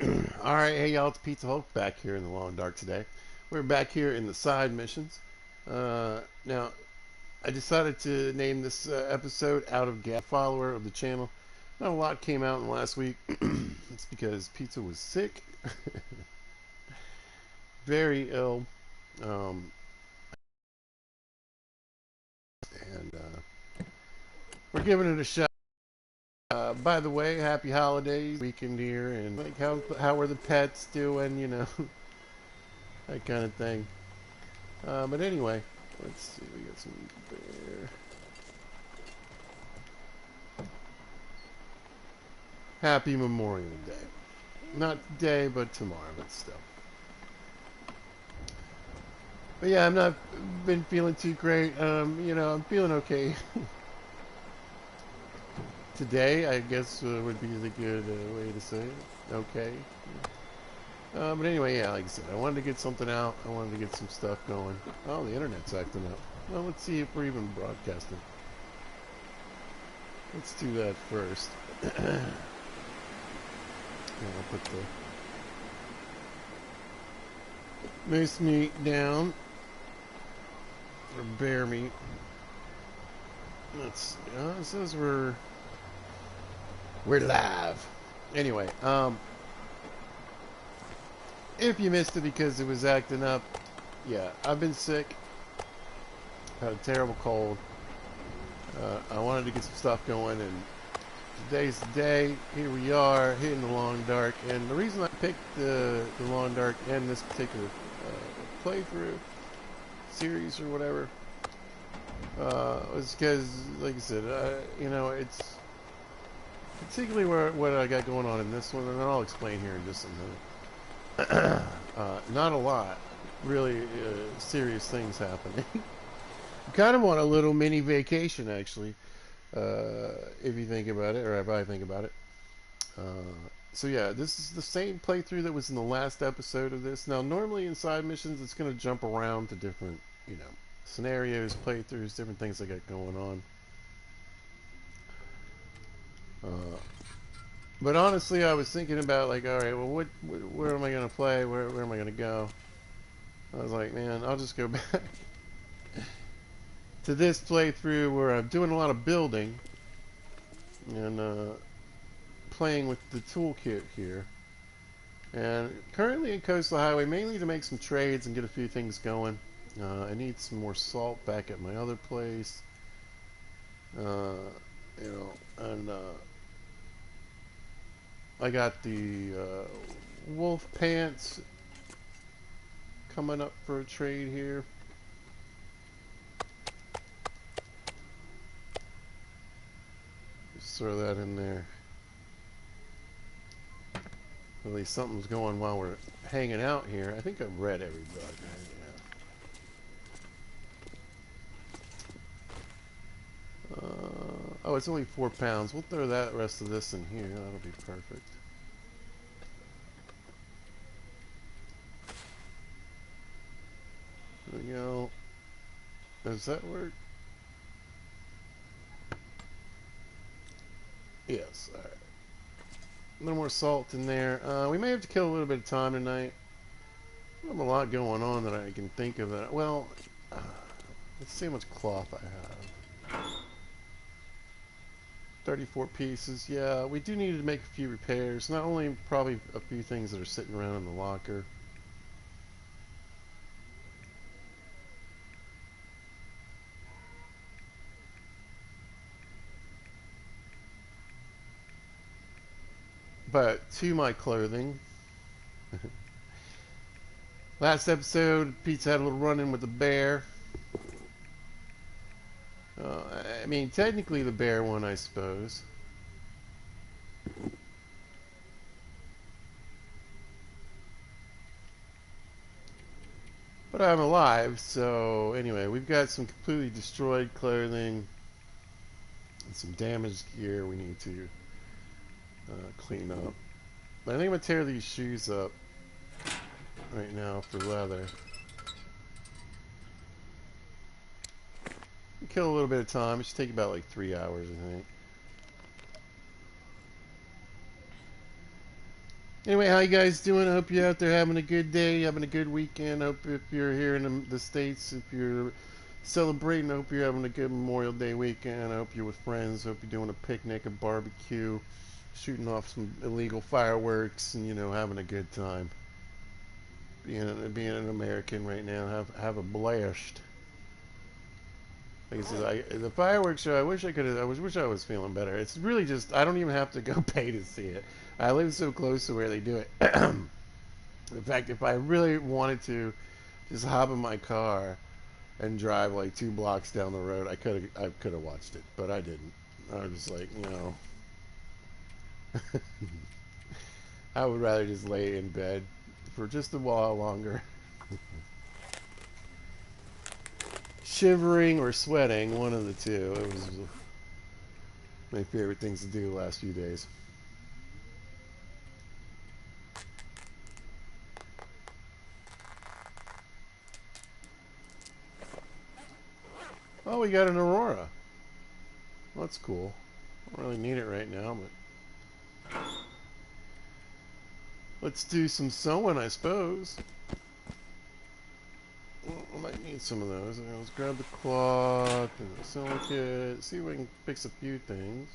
Alright, hey y'all, it's Pizza Hulk back here in the long dark today. We're back here in the side missions. Now, I decided to name this episode Out of Gas. Follower of the channel. Not a lot came out in the last week. It's because Pizza was sick. Very ill. Um, and we're giving it a shot. By the way, happy holidays weekend here, and like how are the pets doing, that kind of thing. But anyway, let's see, we got some bear. Happy Memorial Day. Not today, but tomorrow, but still. But yeah, I'm not been feeling too great. I'm feeling okay. Today, I guess, would be the good way to say it. Okay. But anyway, yeah, like I said, I wanted to get something out. I wanted to get some stuff going. Oh, the internet's acting up. Well, let's see if we're even broadcasting. Let's do that first. Yeah, I'll put the moose meat down. Or bear meat. Let's see. It says we're live. Anyway, if you missed it because it was acting up, yeah, I've been sick. Had a terrible cold. I wanted to get some stuff going, and today's the day. Here we are, hitting the long dark. And the reason I picked the long dark and this particular playthrough series or whatever was because, like I said, it's particularly what I got going on in this one, and I'll explain here in just a minute. Not a lot, really serious things happening. Kind of on a little mini vacation, actually, if you think about it, or if I think about it. So yeah, this is the same playthrough that was in the last episode of this. Now, normally in side missions, it's going to jump around to different, scenarios, playthroughs, different things I got going on. But honestly, I was thinking about, like, all right, well, where am I going to play? Where am I going to go? I was like, man, I'll just go back to this playthrough where I'm doing a lot of building and playing with the toolkit here. And currently in Coastal Highway, mainly to make some trades and get a few things going. I need some more salt back at my other place. And I got the wolf pants coming up for a trade here. Just throw that in there. At least something's going while we're hanging out here. I think I've read every book. Yeah. Oh, it's only 4 pounds. We'll throw that rest of this in here. That'll be perfect. There we go. Does that work? Yes. All right. A little more salt in there. We may have to kill a little bit of time tonight. I have a lot going on that I can think of. Well, let's see how much cloth I have. 34 pieces. Yeah, we do need to make a few repairs. Not only probably a few things that are sitting around in the locker. But to my clothing. Last episode, Pizza had a little run-in with the bear. I mean, technically the bear one, I suppose. But I'm alive, so anyway, we've got some completely destroyed clothing and some damaged gear we need to clean up. But I think I'm going to tear these shoes up right now for leather. Kill a little bit of time. It should take about like 3 hours, I think. Anyway, how you guys doing? I hope you're out there having a good day, having a good weekend. Hope if you're here in the States, if you're celebrating, I hope you're having a good Memorial Day weekend. I hope you're with friends. I hope you're doing a picnic, a barbecue, shooting off some illegal fireworks, and having a good time. Being an American right now, have a blast. Like I said, the fireworks show. I wish I could. Wish I was feeling better. It's really just I don't even have to go pay to see it. I live so close to where they do it. In fact, if I really wanted to, just hop in my car and drive like 2 blocks down the road, I could have watched it, but I didn't. I was just like, I would rather just lay in bed for just a while longer, shivering or sweating, one of the two. It was my favorite things to do the last few days. Oh, we got an aurora. Well, that's cool. I don't really need it right now, but let's do some sewing, I suppose. Well, I might need some of those. Let's grab the cloth and the sewing kit. See if we can fix a few things.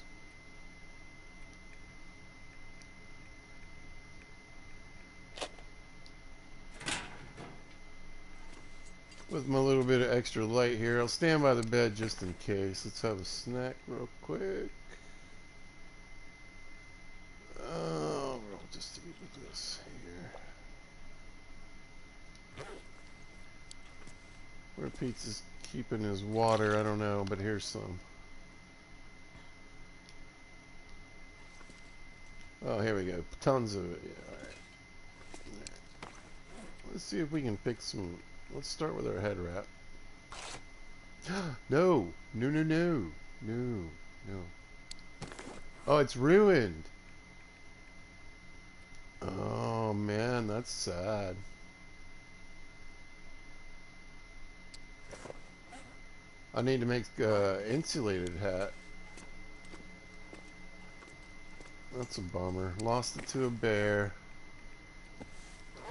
With my little bit of extra light here, I'll stand by the bed just in case. Let's have a snack real quick. We'll just eat with this here. Where Pete's is keeping his water, I don't know, but here's some. Oh, here we go. Tons of it. Yeah, alright. Let's see if we can fix some. Let's start with our head wrap. No! No, no, no. No. No. Oh, it's ruined. Oh, man, that's sad. I need to make insulated hat. That's a bummer. Lost it to a bear.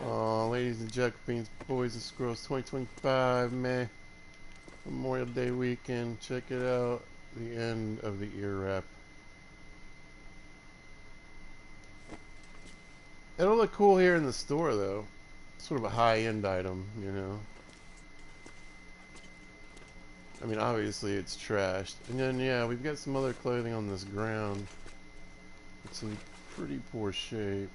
Oh, ladies and Jacobins, boys and squirrels, 2025, May. Memorial Day weekend. Check it out. The end of the ear wrap. It'll look cool here in the store, though. Sort of a high-end item, I mean, obviously it's trashed. And then, yeah, we've got some other clothing on this ground. It's in pretty poor shape.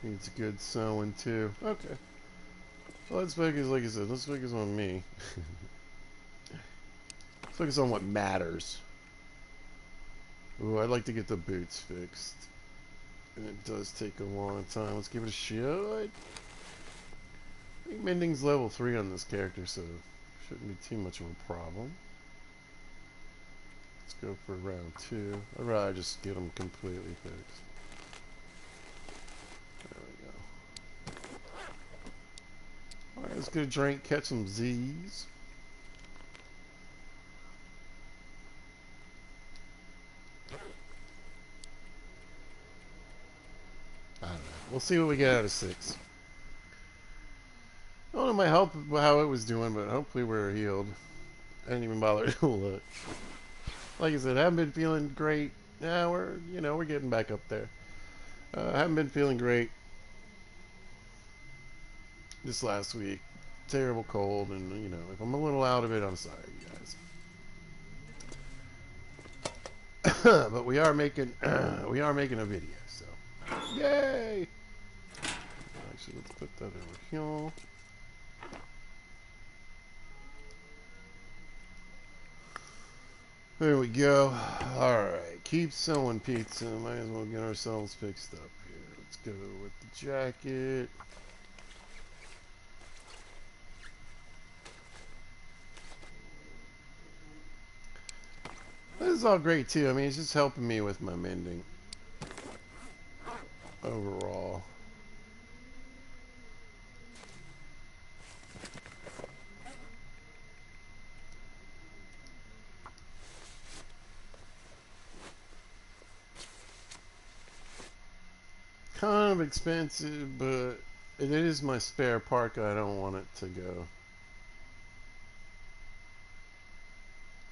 Needs good sewing, too. Okay. Well, let's focus, like I said, let's focus on me. Let's focus on what matters. Ooh, I'd like to get the boots fixed. And it does take a long time. Let's give it a shot. I think mending's level 3 on this character, so shouldn't be too much of a problem. Let's go for round 2. I'd rather just get them completely fixed. There we go. Alright, let's get a drink, catch some Z's. I don't know. We'll see what we get out of 6. I don't know my help how it was doing, but hopefully we're healed. I didn't even bother to look. Like I said, I haven't been feeling great. Yeah, we're getting back up there. I haven't been feeling great this last week. Terrible cold, and if I'm a little out of it, I'm sorry, you guys. But we are making a video, so yay! Actually, let's put that over here. There we go. Alright, keep sewing pizza. Might as well get ourselves fixed up here. Let's go with the jacket. This is all great too. I mean, it's just helping me with my mending overall. kind of expensive, but it is my spare parka. I don't want it to go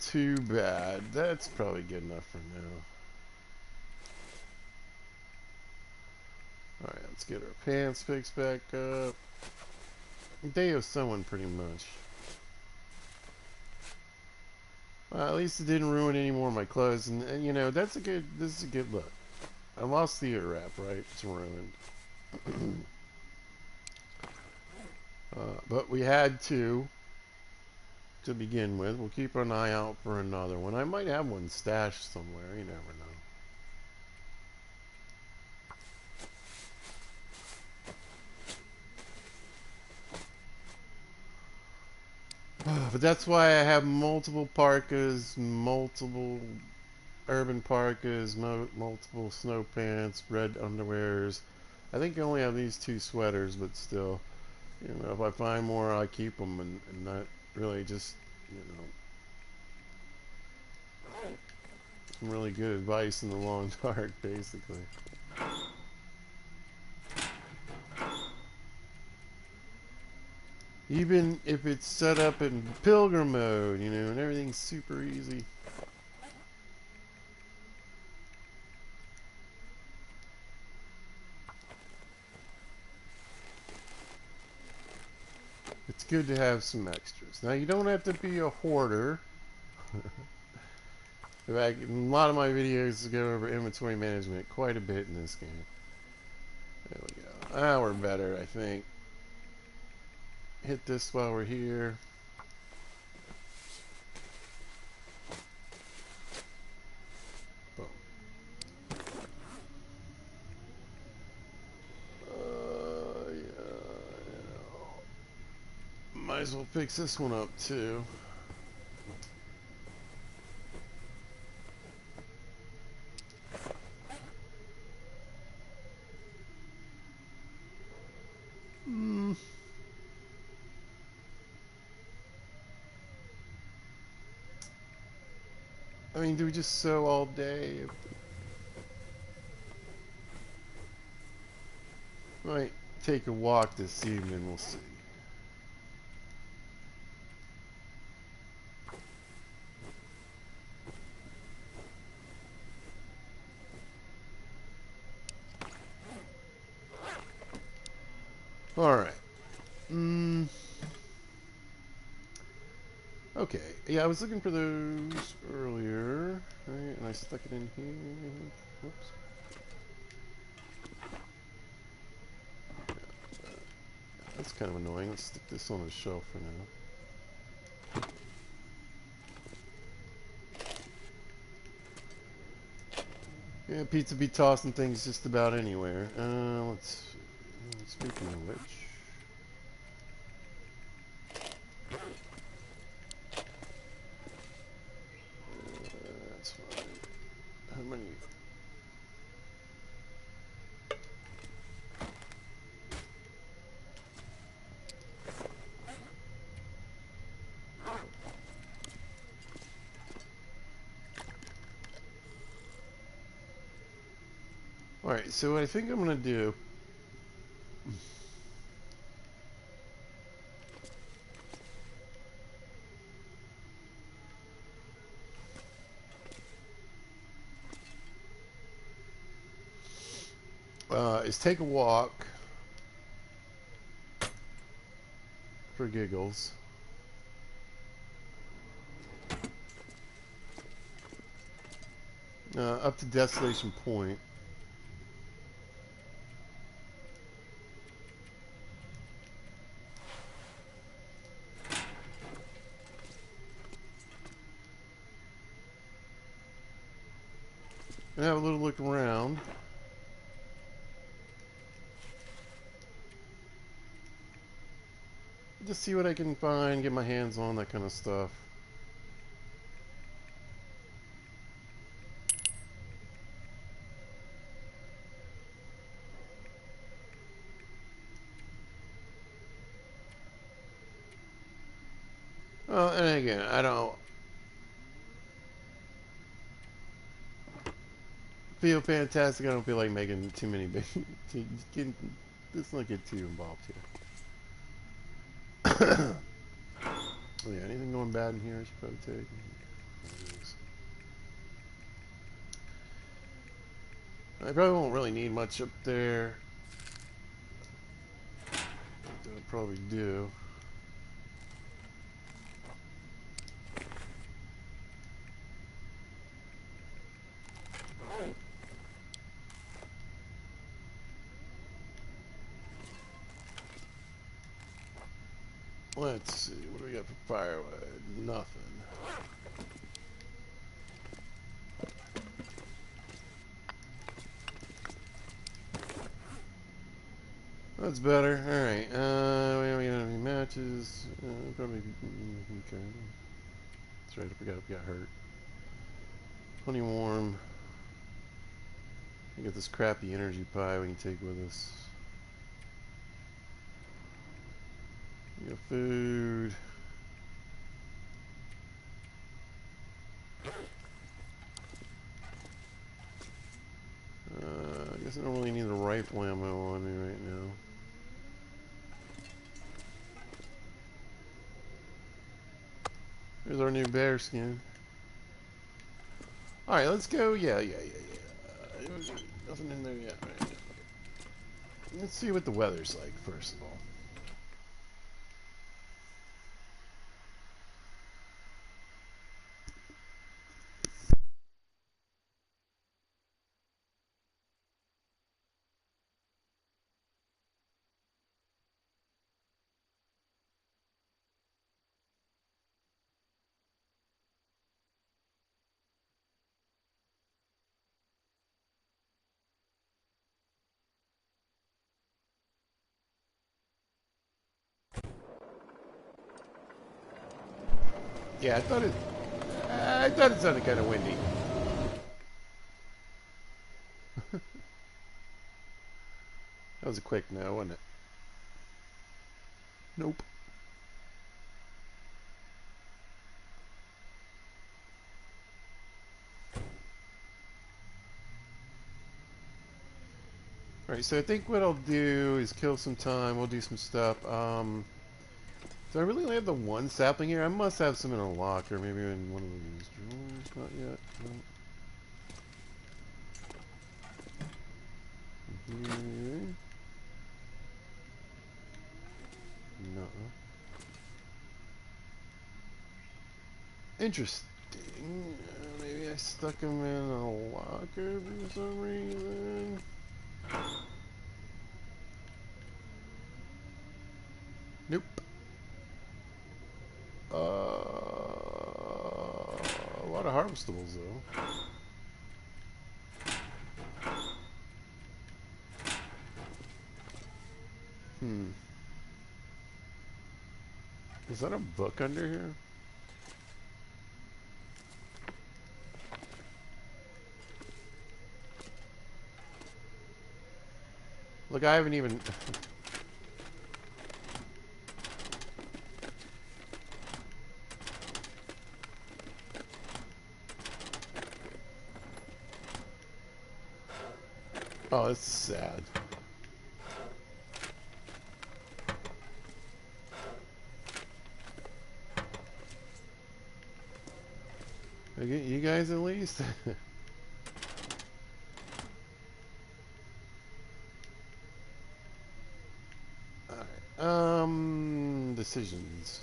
too bad. That's probably good enough for now. Alright, let's get our pants fixed back up. Day of sewing, pretty much. Well, at least it didn't ruin any more of my clothes, and you know, this is a good look. I lost the ear wrap, right? It's ruined. But we had to begin with. We'll keep an eye out for another one. I might have one stashed somewhere. You never know. But that's why I have multiple parkas, multiple urban parkas, multiple snow pants, red underwears. I think I only have these 2 sweaters, but still, you know, if I find more, I keep them, and not really just, you know, some really good advice in the long dark, basically. Even if it's set up in pilgrim mode, you know, and everything's super easy. It's good to have some extras. Now, you don't have to be a hoarder. In fact, a lot of my videos go over inventory management quite a bit in this game. There we go. Ah, we're better, I think. Hit this while we're here. Boom. Yeah. Might as well fix this one up, too. I mean, do we just sew all day? Might take a walk this evening, we'll see. Alright. Okay. Yeah, I was looking for those earlier. Right, and I stuck it in here. Whoops. That's kind of annoying. Let's stick this on the shelf for now. Yeah, pizza be tossing things just about anywhere. Speaking of which. That's fine. How many? Alright, so what I think I'm going to do is take a walk for giggles. Up to Desolation Point. And have a little look around. Just see what I can find, get my hands on, that kind of stuff. Well, and again, I don't... feel fantastic. I don't feel like making too many big. Let's not get too involved here. Oh, yeah, anything going bad in here I should probably take. I probably won't really need much up there. I'll probably do. Let's see, what do we got for firewood? Nothing. That's better. Alright, we don't have any matches. Probably, okay. That's right, I forgot we got hurt. Plenty warm. We got this crappy energy pie we can take with us. We got food. I guess I don't really need the rifle ammo on me right now. There's our new bear skin. Alright, let's go. Yeah. Nothing in there yet. Right. Let's see what the weather's like, first of all. Yeah, I thought it sounded kind of windy. That was a quick no, wasn't it? Nope. Alright, so I think what I'll do is kill some time. We'll do some stuff. Do I really only have the one sapling here? I must have some in a locker, maybe in one of these drawers. Not yet. No. Here. No. Interesting. Maybe I stuck them in a locker for some reason. Nope. A lot of harvestables though. Is that a book under here? Look, I haven't even... Oh, that's sad. You guys at least? Alright, decisions.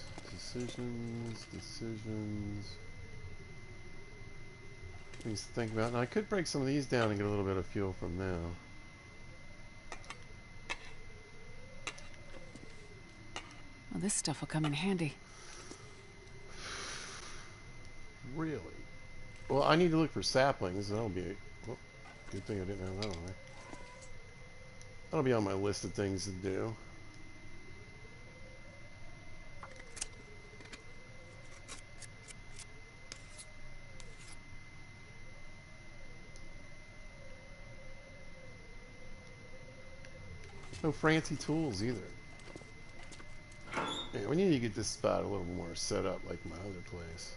Things to think about. Now, I could break some of these down and get a little bit of fuel from now. Well, this stuff will come in handy. Really? Well, I need to look for saplings. That'll be a good thing I didn't have that on there. That'll be on my list of things to do. No fancy tools either. Yeah, we need to get this spot a little more set up like my other place.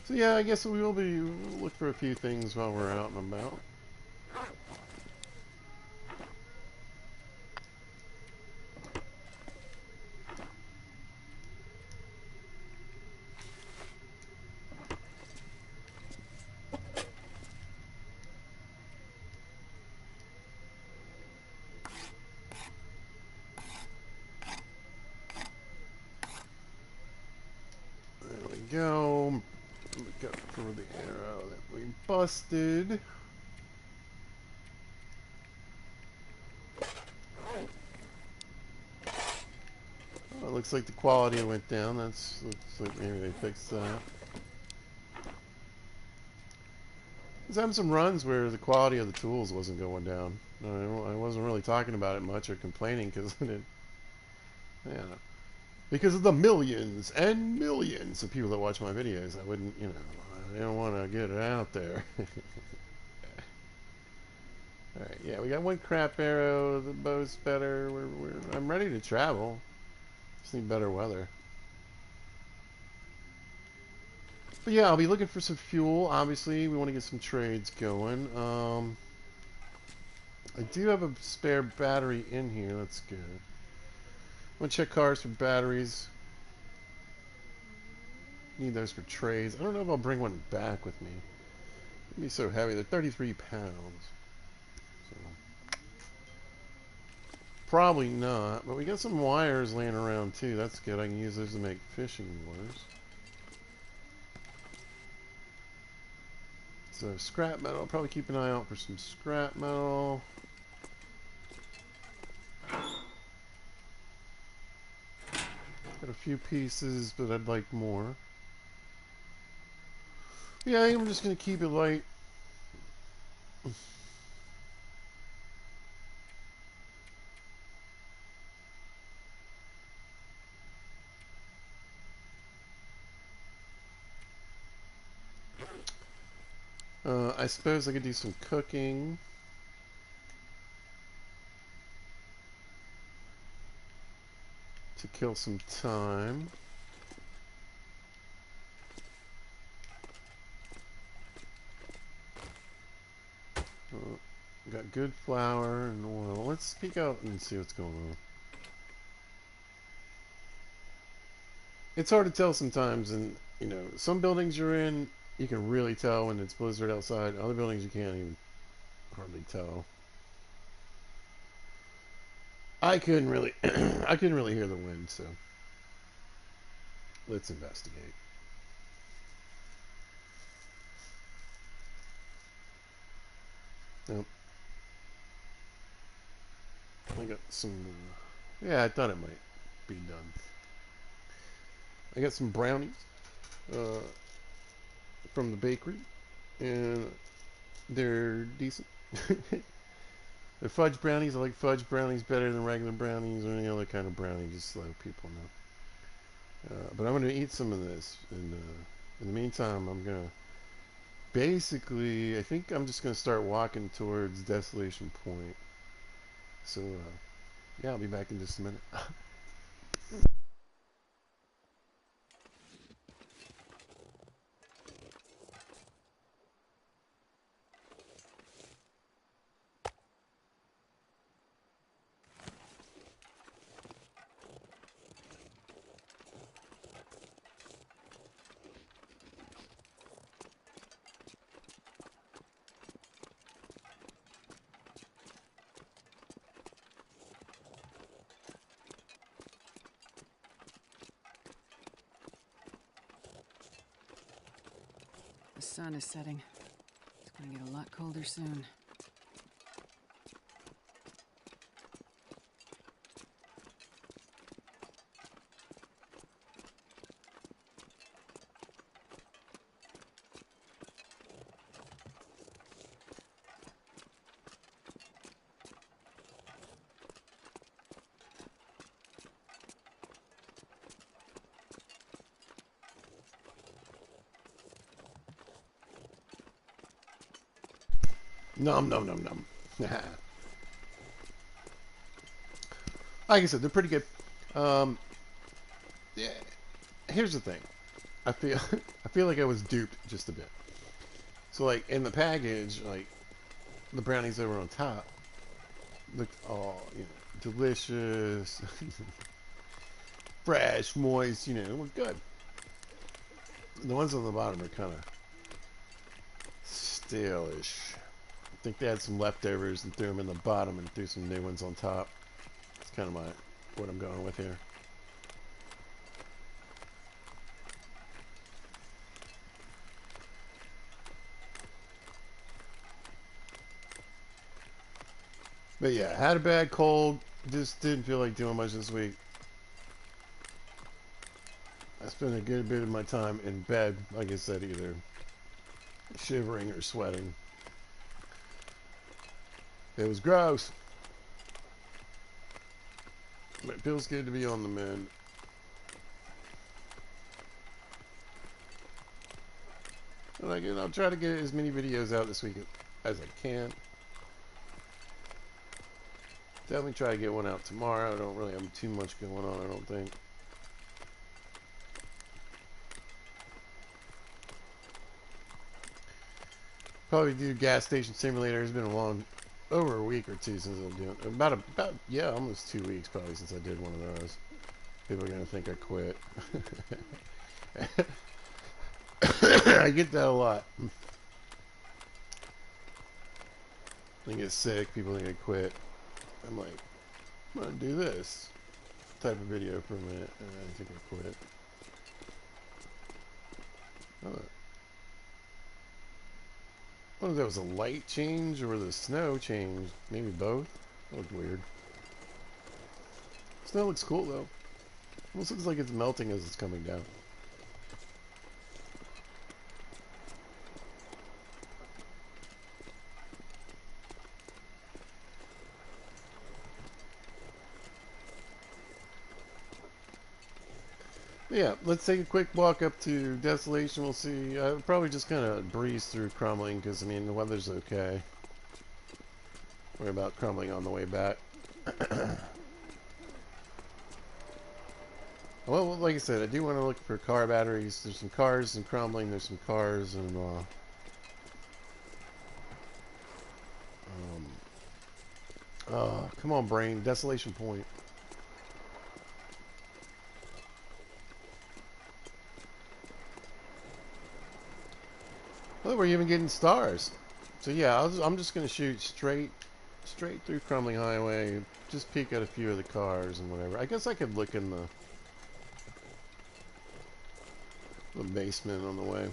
So yeah, I guess we will be look for a few things while we're out and about. There we go. Look out for the arrow that we busted. Oh, it looks like the quality went down. Looks like maybe they fixed that. I was having some runs where the quality of the tools wasn't going down. I wasn't really talking about it much or complaining because I didn't. Yeah. Because of the millions and millions of people that watch my videos, I wouldn't, I don't want to get it out there. Alright, yeah, we got one crap arrow, the bow's better, I'm ready to travel. Just need better weather. But yeah, I'll be looking for some fuel, obviously, we want to get some trades going. I do have a spare battery in here, that's good. I'm going to check cars for batteries. Need those for trades. I don't know if I'll bring one back with me. It'd be so heavy. They're 33 pounds. So probably not. But we got some wires laying around too. That's good. I can use those to make fishing lures. So scrap metal. I'll probably keep an eye out for some scrap metal. Got a few pieces, but I'd like more. Yeah, I'm just going to keep it light. I suppose I could do some cooking. To kill some time. Got good flour and oil. Let's peek out and see what's going on. It's hard to tell sometimes, and some buildings you're in, you can really tell when it's blizzard outside. Other buildings you can't even hardly tell. I couldn't really, I couldn't really hear the wind, so let's investigate. Nope. I got some. Yeah, I thought it might be done. I got some brownies uh, from the bakery, and they're decent. They're fudge brownies. I like fudge brownies better than regular brownies or any other kind of brownie, just so people know. But I'm going to eat some of this, and in the meantime, I'm going to basically, I think I'm just going to start walking towards Desolation Point. So, yeah, I'll be back in just a minute. The sun is setting. It's gonna get a lot colder soon. Nom nom nom nom. Like I said, they're pretty good. Yeah, here's the thing. I feel I feel like I was duped just a bit. So like in the package, like the brownies that were on top looked all, delicious, fresh, moist, it looked good. The ones on the bottom are kind of stale-ish. I think they had some leftovers and threw them in the bottom and threw some new ones on top. It's kind of what I'm going with here. But yeah, had a bad cold. Just didn't feel like doing much this week. I spent a good bit of my time in bed, like I said, either shivering or sweating. It was gross. But it feels good to be on the mend. And again, I'll try to get as many videos out this week as I can. Definitely try to get one out tomorrow. I don't really have too much going on, I don't think. Probably do gas station simulator. It's been over a week or two since I'm doing about almost 2 weeks probably since I did one of those. People are gonna think I quit. I get that a lot. I get sick, people think I quit. I'm like, I'm gonna do this type of video for a minute, and I think I quit. I don't know if that was a light change or the snow change. Maybe both. That looked weird. Snow looks cool though. Almost looks like it's melting as it's coming down. Yeah, let's take a quick walk up to Desolation. We'll see. I'll probably just kind of breeze through Crumbling because, I mean, the weather's okay. Worry about Crumbling on the way back. Well, like I said, I do want to look for car batteries. There's some cars in Crumbling. There's some cars in... oh, come on, brain. Desolation Point. Oh, we're even getting stars. So yeah, I'm just gonna shoot straight through Crumbling Highway. Just peek at a few of the cars and whatever. I guess I could look in the basement on the way.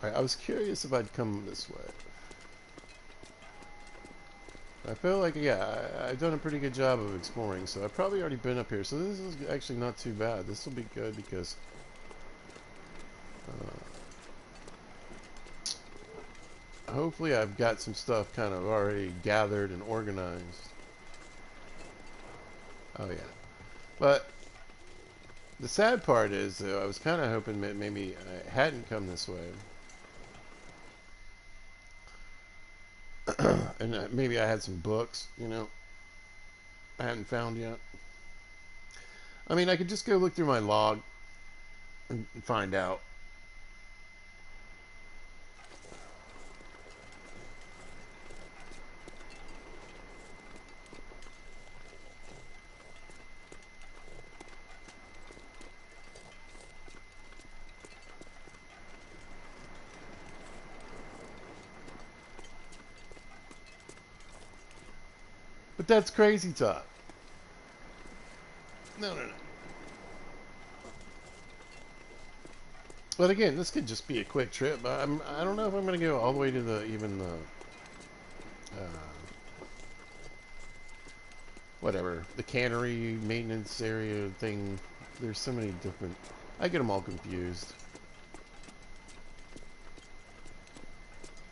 Alright, I was curious if I'd come this way. I feel like, yeah, I've done a pretty good job of exploring, so I've probably already been up here. So this is actually not too bad. This will be good because hopefully I've got some stuff kind of already gathered and organized. Oh yeah. But the sad part is, though, I was kind of hoping that maybe I hadn't come this way. And maybe I had some books, I hadn't found yet. I mean, I could just go look through my log and find out. But that's crazy talk. No. But again, this could just be a quick trip. I don't know if I'm going to go all the way to the cannery maintenance area thing. There's so many different... I get them all confused.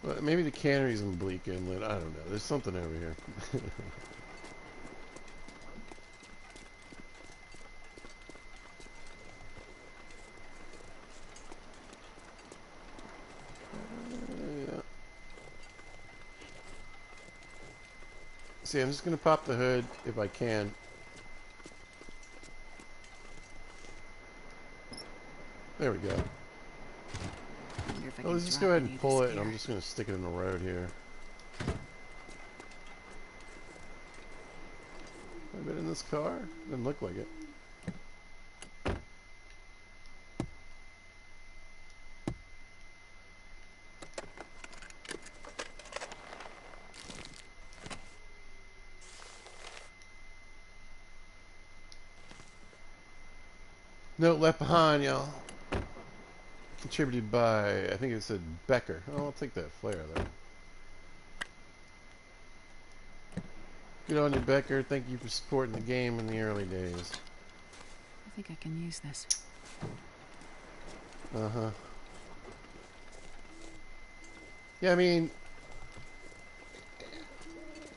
Well, maybe the cannery's in Bleak Inlet. I don't know. There's something over here. Yeah. See, I'm just going to pop the hood if I can. There we go. Wonder if I Well, can let's just drop go ahead any and of pull this it, and gear. I'm just going to stick it in the road here. Have I been in this car? Doesn't look like it. Note left behind, y'all. Contributed by, I think it said Becker. Oh, I'll take that flare though. Good on you, Becker. Thank you for supporting the game in the early days. I think I can use this. Uh-huh. Yeah, I mean,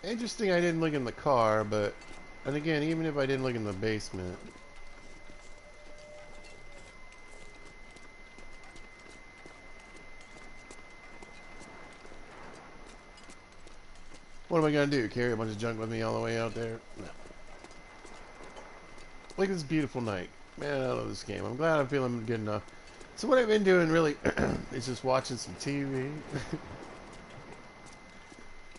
interesting I didn't look in the car, but, and again, even if I didn't look in the basement, what am I going to do? Carry a bunch of junk with me all the way out there? No. Look at this beautiful night. Man, I love this game. I'm glad I'm feeling good enough. So what I've been doing really is just watching some TV.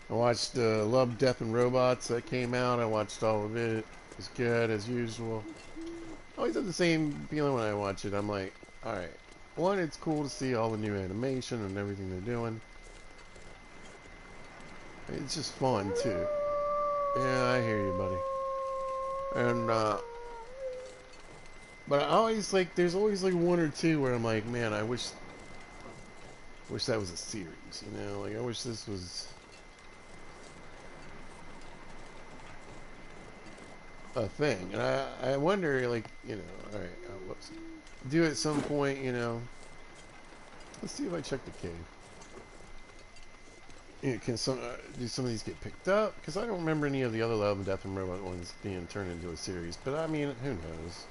I watched Love, Death, and Robots that came out. I watched all of it. It was good, as usual. I always have the same feeling when I watch it. I'm like, alright. One, it's cool to see all the new animation and everything they're doing. It's just fun, too. Yeah, I hear you, buddy. And, but I always, like, there's always, like, one or two where I'm like, man, I wish that was a series, you know? Like, I wish this was a thing. And I wonder, like, you know, alright, whoops. Do at some point, you know. Let's see if I check the cave. You know, do some of these get picked up? Because I don't remember any of the other Love and Death and Robot ones being turned into a series. But I mean, who knows?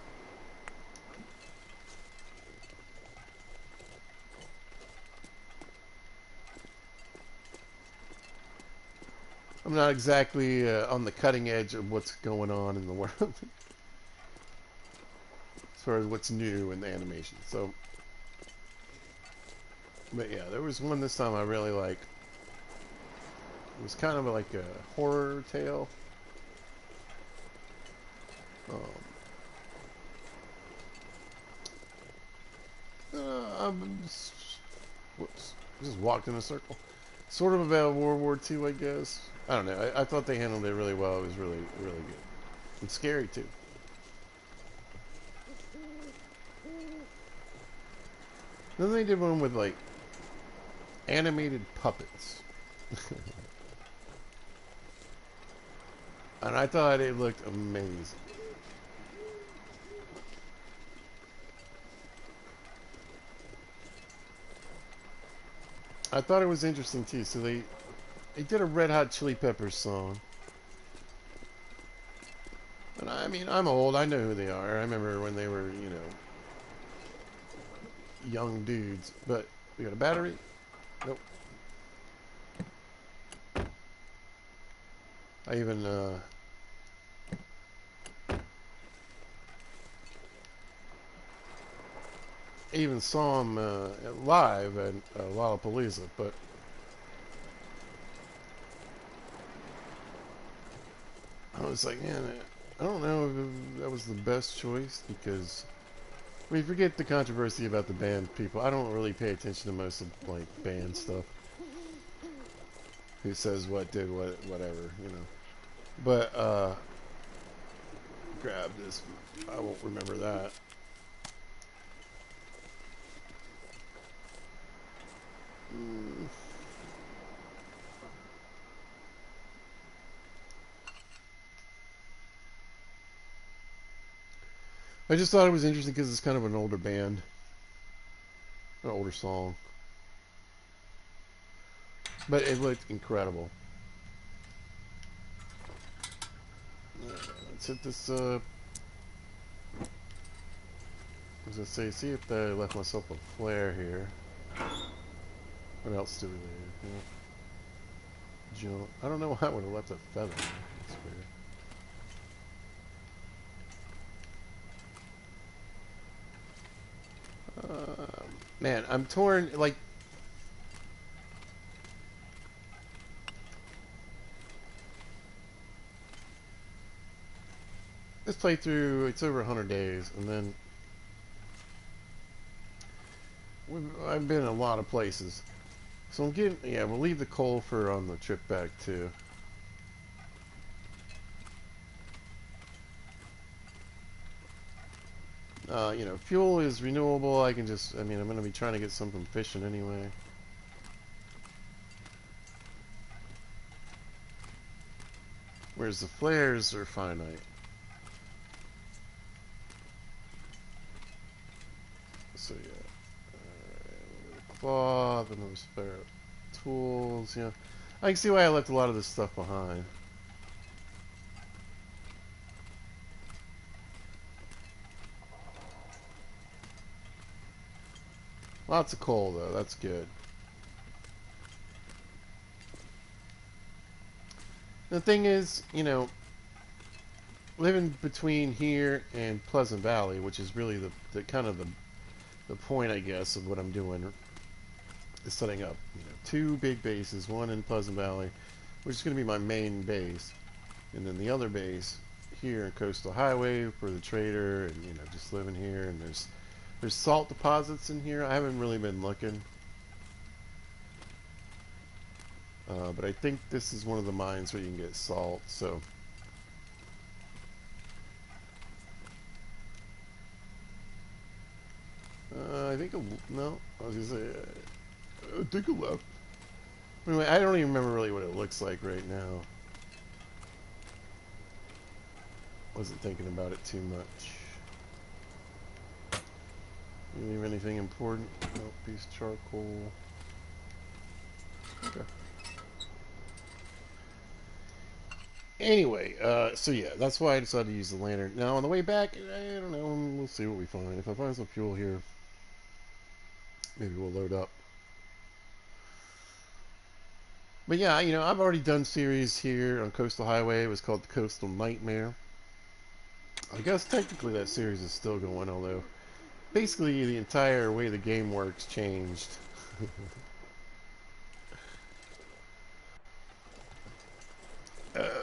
I'm not exactly on the cutting edge of what's going on in the world as far as what's new in the animation. So, but yeah, there was one this time I really liked. It was kind of like a horror tale. Whoops, just walked in a circle. Sort of about World War II, I guess. I don't know. I thought they handled it really well. It was really, really good. And scary, too. Then they did one with, like, animated puppets. And I thought it looked amazing. I thought it was interesting, too. So they did a Red Hot Chili Peppers song. And I mean, I'm old. I know who they are. I remember when they were, you know, young dudes. But we got a battery? Nope. I even saw him live at Lollapalooza, but I was like, man, I don't know if that was the best choice because we forget the controversy about the band people. I don't really pay attention to most of like band stuff. Who says what did what, whatever, you know. But grab this. I won't remember that. I just thought it was interesting because it's kind of an older band, an older song, but it looked incredible. Let's hit this. I was gonna say, see if I left myself a flare here. What else do we leave? Yeah. Jump. I don't know why I would have left a feather. That's weird. Man, I'm torn. Like, this playthrough, it's over 100 days, and then I've been in a lot of places. So I'm getting, yeah, we'll leave the coal for on the trip back too. You know, fuel is renewable. I can just, I mean, I'm going to be trying to get some from fishing anyway. Whereas the flares are finite. So yeah, cloth, another spare tools. Yeah, I can see why I left a lot of this stuff behind. Lots of coal though. That's good. The thing is, you know, living between here and Pleasant Valley, which is really the kind of the point, I guess, of what I'm doing, is setting up, you know, two big bases, one in Pleasant Valley, which is going to be my main base, and then the other base here in Coastal Highway for the trader, and you know, just living here. And there's salt deposits in here. I haven't really been looking, but I think this is one of the mines where you can get salt. So I think no, I was gonna say I think a left. Anyway, I don't even remember really what it looks like right now. Wasn't thinking about it too much. You leave anything important? Nope, piece of charcoal. Okay. Anyway, so yeah, that's why I decided to use the lantern. Now on the way back, I don't know, we'll see what we find. If I find some fuel here, maybe we'll load up. But yeah, you know, I've already done series here on Coastal Highway. It was called the Coastal Nightmare. I guess technically that series is still going, although basically the entire way the game works changed.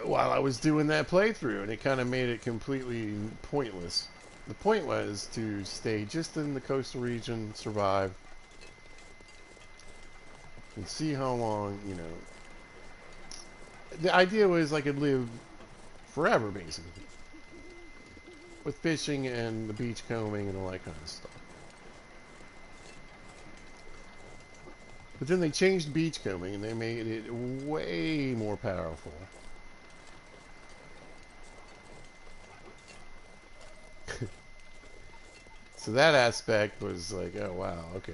While I was doing that playthrough, and it kind of made it completely pointless. The point was to stay just in the coastal region, survive, and see how long, you know. The idea was I could live forever, basically, with fishing and the beach combing and all that kind of stuff. But then they changed beach combing, and they made it way more powerful. So that aspect was like, oh wow, okay.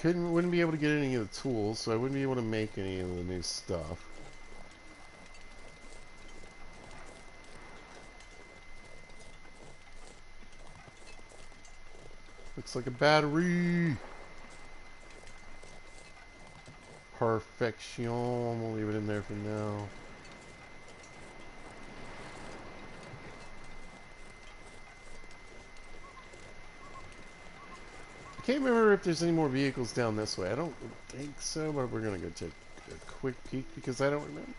Wouldn't be able to get any of the tools, so I wouldn't be able to make any of the new stuff. Looks like a battery. Perfection. We'll leave it in there for now. I can't remember if there's any more vehicles down this way. I don't think so, but we're going to go take a quick peek because I don't remember.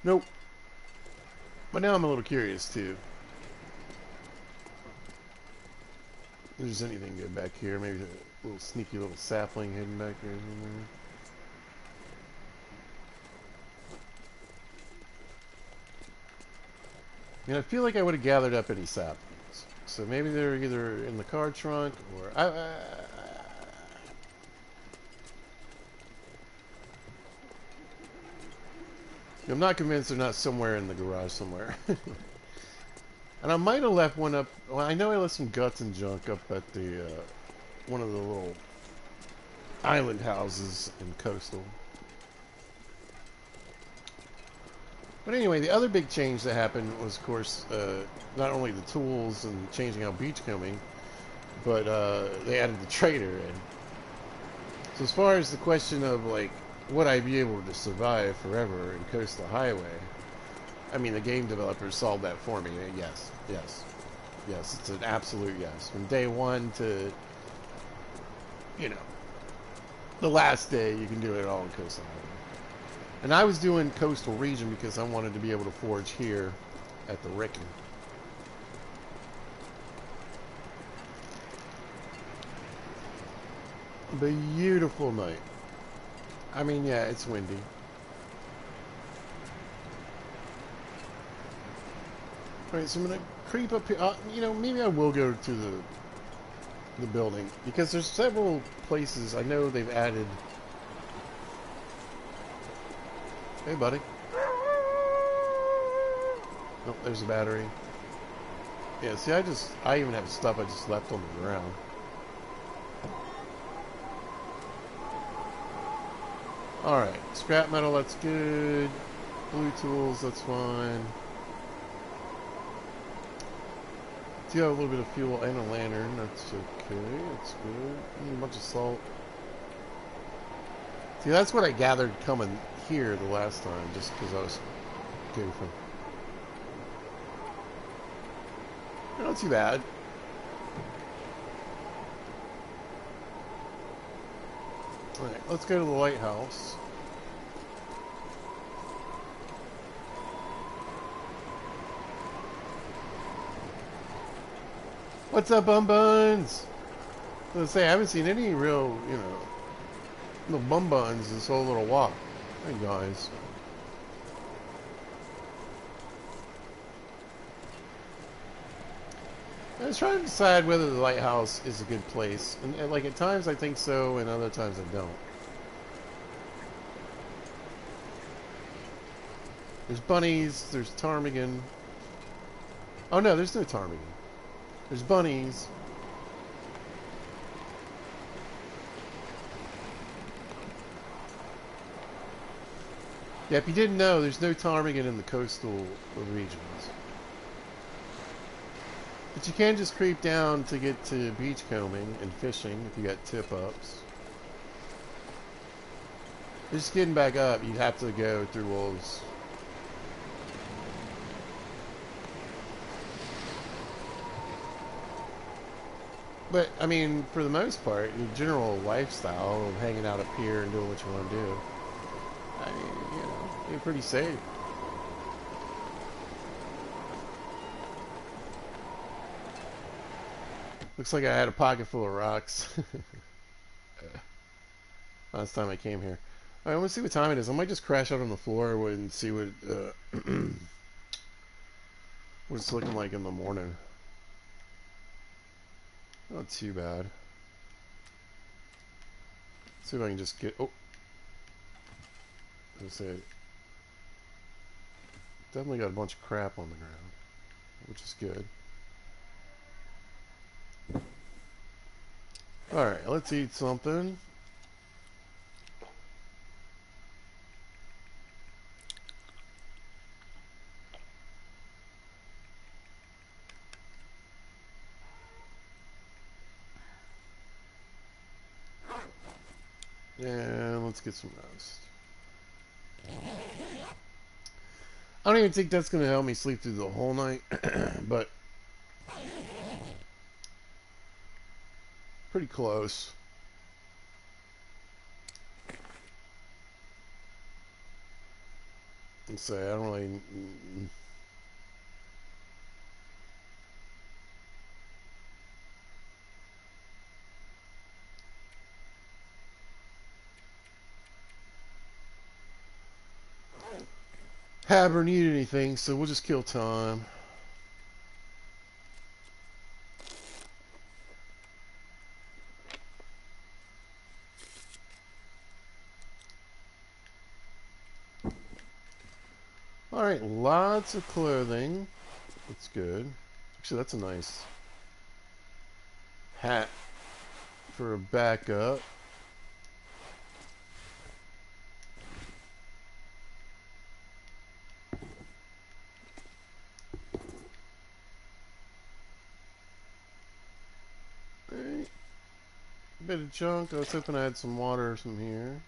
Nope. But now I'm a little curious too. If there's anything good back here. Maybe a little sneaky little sapling hidden back here somewhere. I mean, I feel like I would have gathered up any saplings. So maybe they're either in the car trunk or... I'm not convinced they're not somewhere in the garage somewhere. And I might have left one up... Well, I know I left some guts and junk up at the... one of the little island houses in Coastal. But anyway, the other big change that happened was, of course, not only the tools and changing out beachcombing, but they added the trader in. So as far as the question of like, would I be able to survive forever in Coastal Highway? I mean, the game developers solved that for me. Yes, yes, yes. It's an absolute yes. From day one to, you know, the last day, you can do it all in Coastal Highway. And I was doing Coastal Region because I wanted to be able to forge here at the Ricken. Beautiful night. I mean, yeah, it's windy. Alright, so I'm going to creep up here. You know, maybe I will go to the building, because there's several places I know they've added. Hey, buddy. Oh, there's a battery. Yeah, see, I even have stuff I just left on the ground. Alright, scrap metal, that's good. Blue tools, that's fine. Do have a little bit of fuel and a lantern, that's okay, that's good. A bunch of salt. See, that's what I gathered coming here the last time, just because I was goofing. Not too bad. Alright, let's go to the lighthouse. What's up, bum buns? I was gonna say, I haven't seen any real, you know, no bum buns this whole little walk. Hey, guys. I was trying to decide whether the lighthouse is a good place. And like, at times I think so, and other times I don't. There's bunnies, there's ptarmigan. Oh no, there's no ptarmigan. There's bunnies. Yeah, if you didn't know, there's no ptarmigan in the coastal regions. But you can just creep down to get to beachcombing and fishing if you got tip-ups. Just getting back up, you'd have to go through wolves. But, I mean, for the most part, your general lifestyle of hanging out up here and doing what you want to do, I mean, you know, you're pretty safe. Looks like I had a pocket full of rocks. Last time I came here. Alright, I want to see what time it is. I might just crash out on the floor and see what, what it's looking like in the morning. Not too bad. See if I can just get... Oh! I was gonna say... Definitely got a bunch of crap on the ground, which is good. Alright, let's eat something. And let's get some rest. I don't even think that's going to help me sleep through the whole night, but pretty close. And say, I don't really... have or need anything, so we'll just kill time. Alright, lots of clothing. That's good. Actually, that's a nice hat for a backup. bit of junk. I was hoping I had some water from here.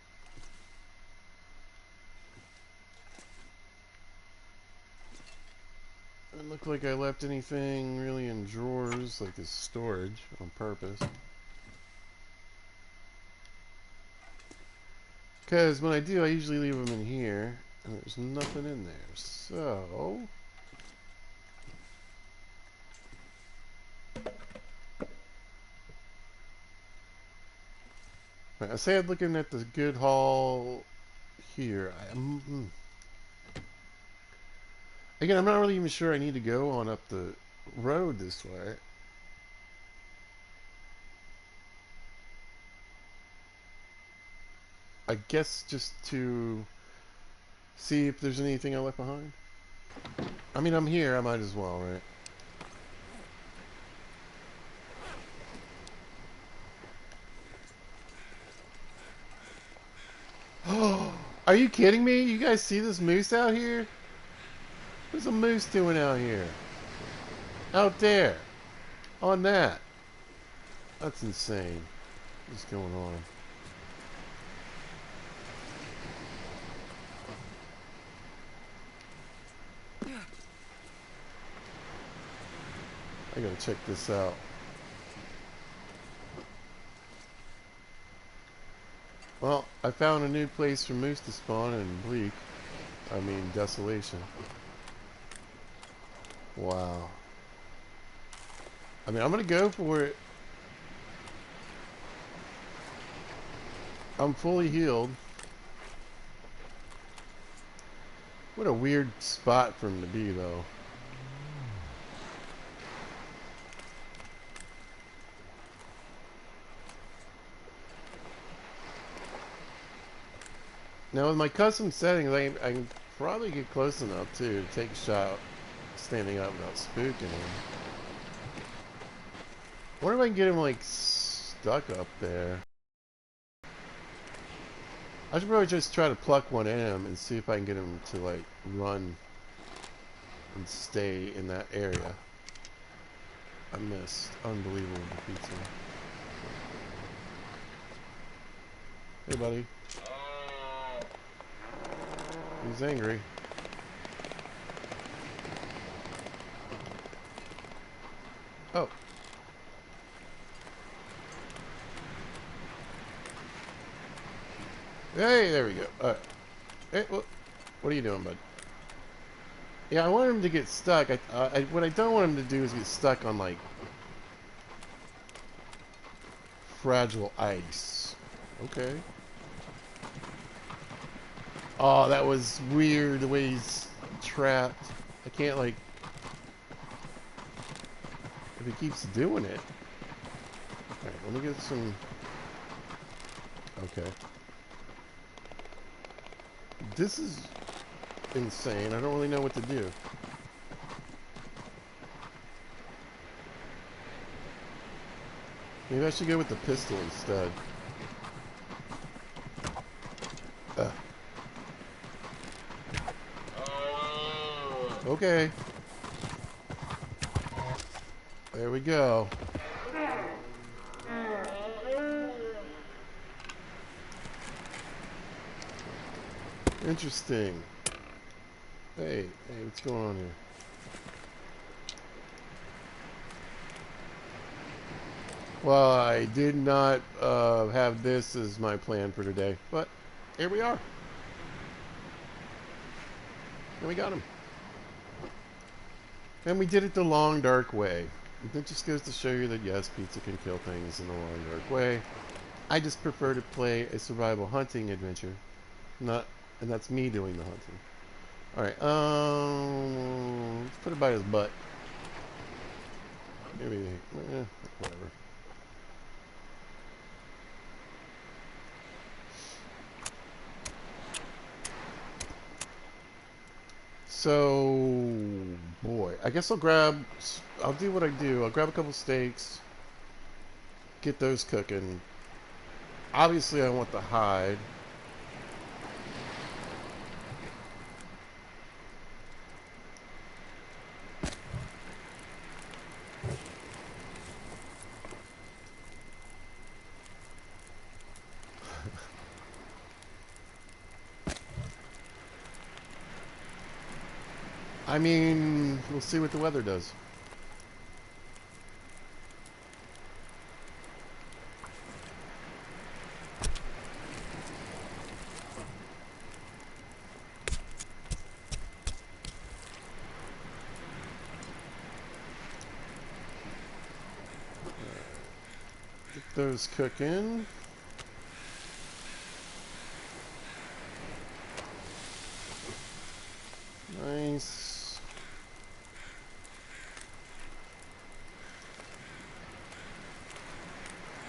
Doesn't look like I left anything really in drawers, like this storage, on purpose. Because when I do, I usually leave them in here, and there's nothing in there. So... I say I'm looking at the good haul here. Again, I'm not really even sure I need to go on up the road this way. I guess just to see if there's anything I left behind. I mean, I'm here. I might as well, right? Oh, are you kidding me? You guys see this moose out here? What's a moose doing out here? Out there. On that. That's insane. What's going on? I gotta check this out. Well, I found a new place for moose to spawn in Bleak. I mean, Desolation. Wow. I mean, I'm gonna go for it. I'm fully healed. What a weird spot for him to be, though. Now, with my custom settings, I can probably get close enough, too, to take a shot standing up without spooking him. I wonder if I can get him, like, stuck up there. I should probably just try to pluck one in him and see if I can get him to, like, run and stay in that area. I missed. Unbelievable pizza. Hey, buddy. He's angry. Oh. Hey, there we go. Alright. Hey, what are you doing, bud? Yeah, I want him to get stuck. What I don't want him to do is get stuck on, like, fragile ice. Okay. Oh, that was weird, the way he's trapped. I can't, like... If he keeps doing it... Alright, let me get some... Okay. This is insane. I don't really know what to do. Maybe I should go with the pistol instead. Okay. There we go. Interesting. Hey, what's going on here? Well, I did not have this as my plan for today, but here we are. And we got him. And we did it the long, dark way. It just goes to show you that, yes, pizza can kill things in the long, dark way. I just prefer to play a survival hunting adventure. And that's me doing the hunting. Alright, let's put it by his butt. Maybe, whatever. So, boy, I guess I'll do what I do. I'll grab a couple steaks, get those cooking. Obviously, I want the hide. I mean, we'll see what the weather does. Get those cooking. Nice.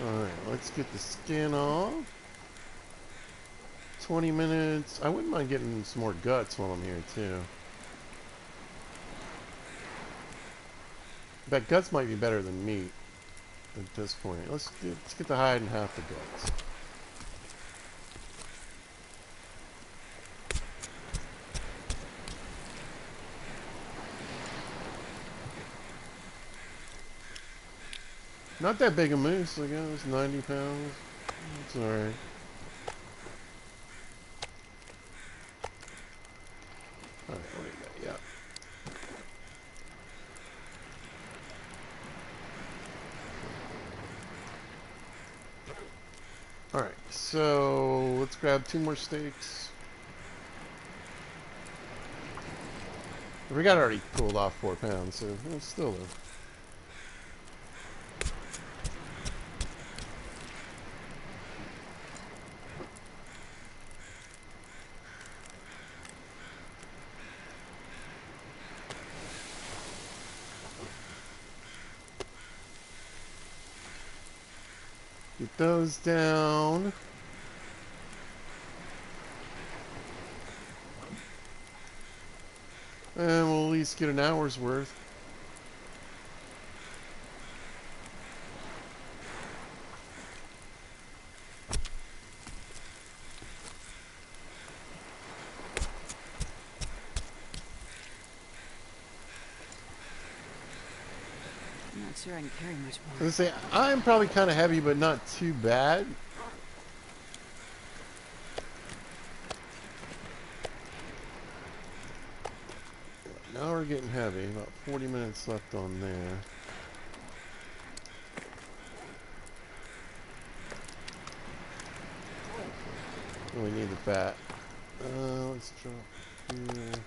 Alright, let's get the skin off. 20 minutes. I wouldn't mind getting some more guts while I'm here, too. Bet guts might be better than meat at this point. Let's get the hide and half the guts. Not that big a moose, I guess. 90 pounds. It's alright. Alright, what do you got? Yeah. Alright, so let's grab 2 more steaks. We got already pulled off 4 pounds, so it's still though. Get those down. And we'll at least get an hour's worth. I'm not sure I can carry much more. I was gonna say, I'm probably kind of heavy, but not too bad. Now we're getting heavy. About 40 minutes left on there. Oh, we need the fat. Let's drop here.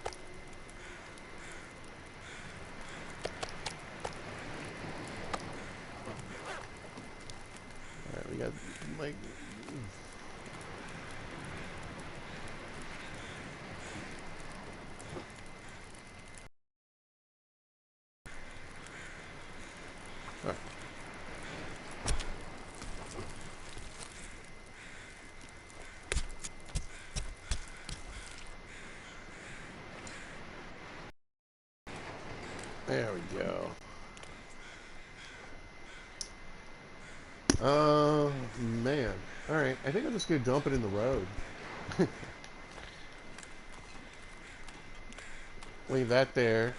Alright, we got like... Alright. There we go. Man. Alright, I think I'll just go dump it in the road. Leave that there.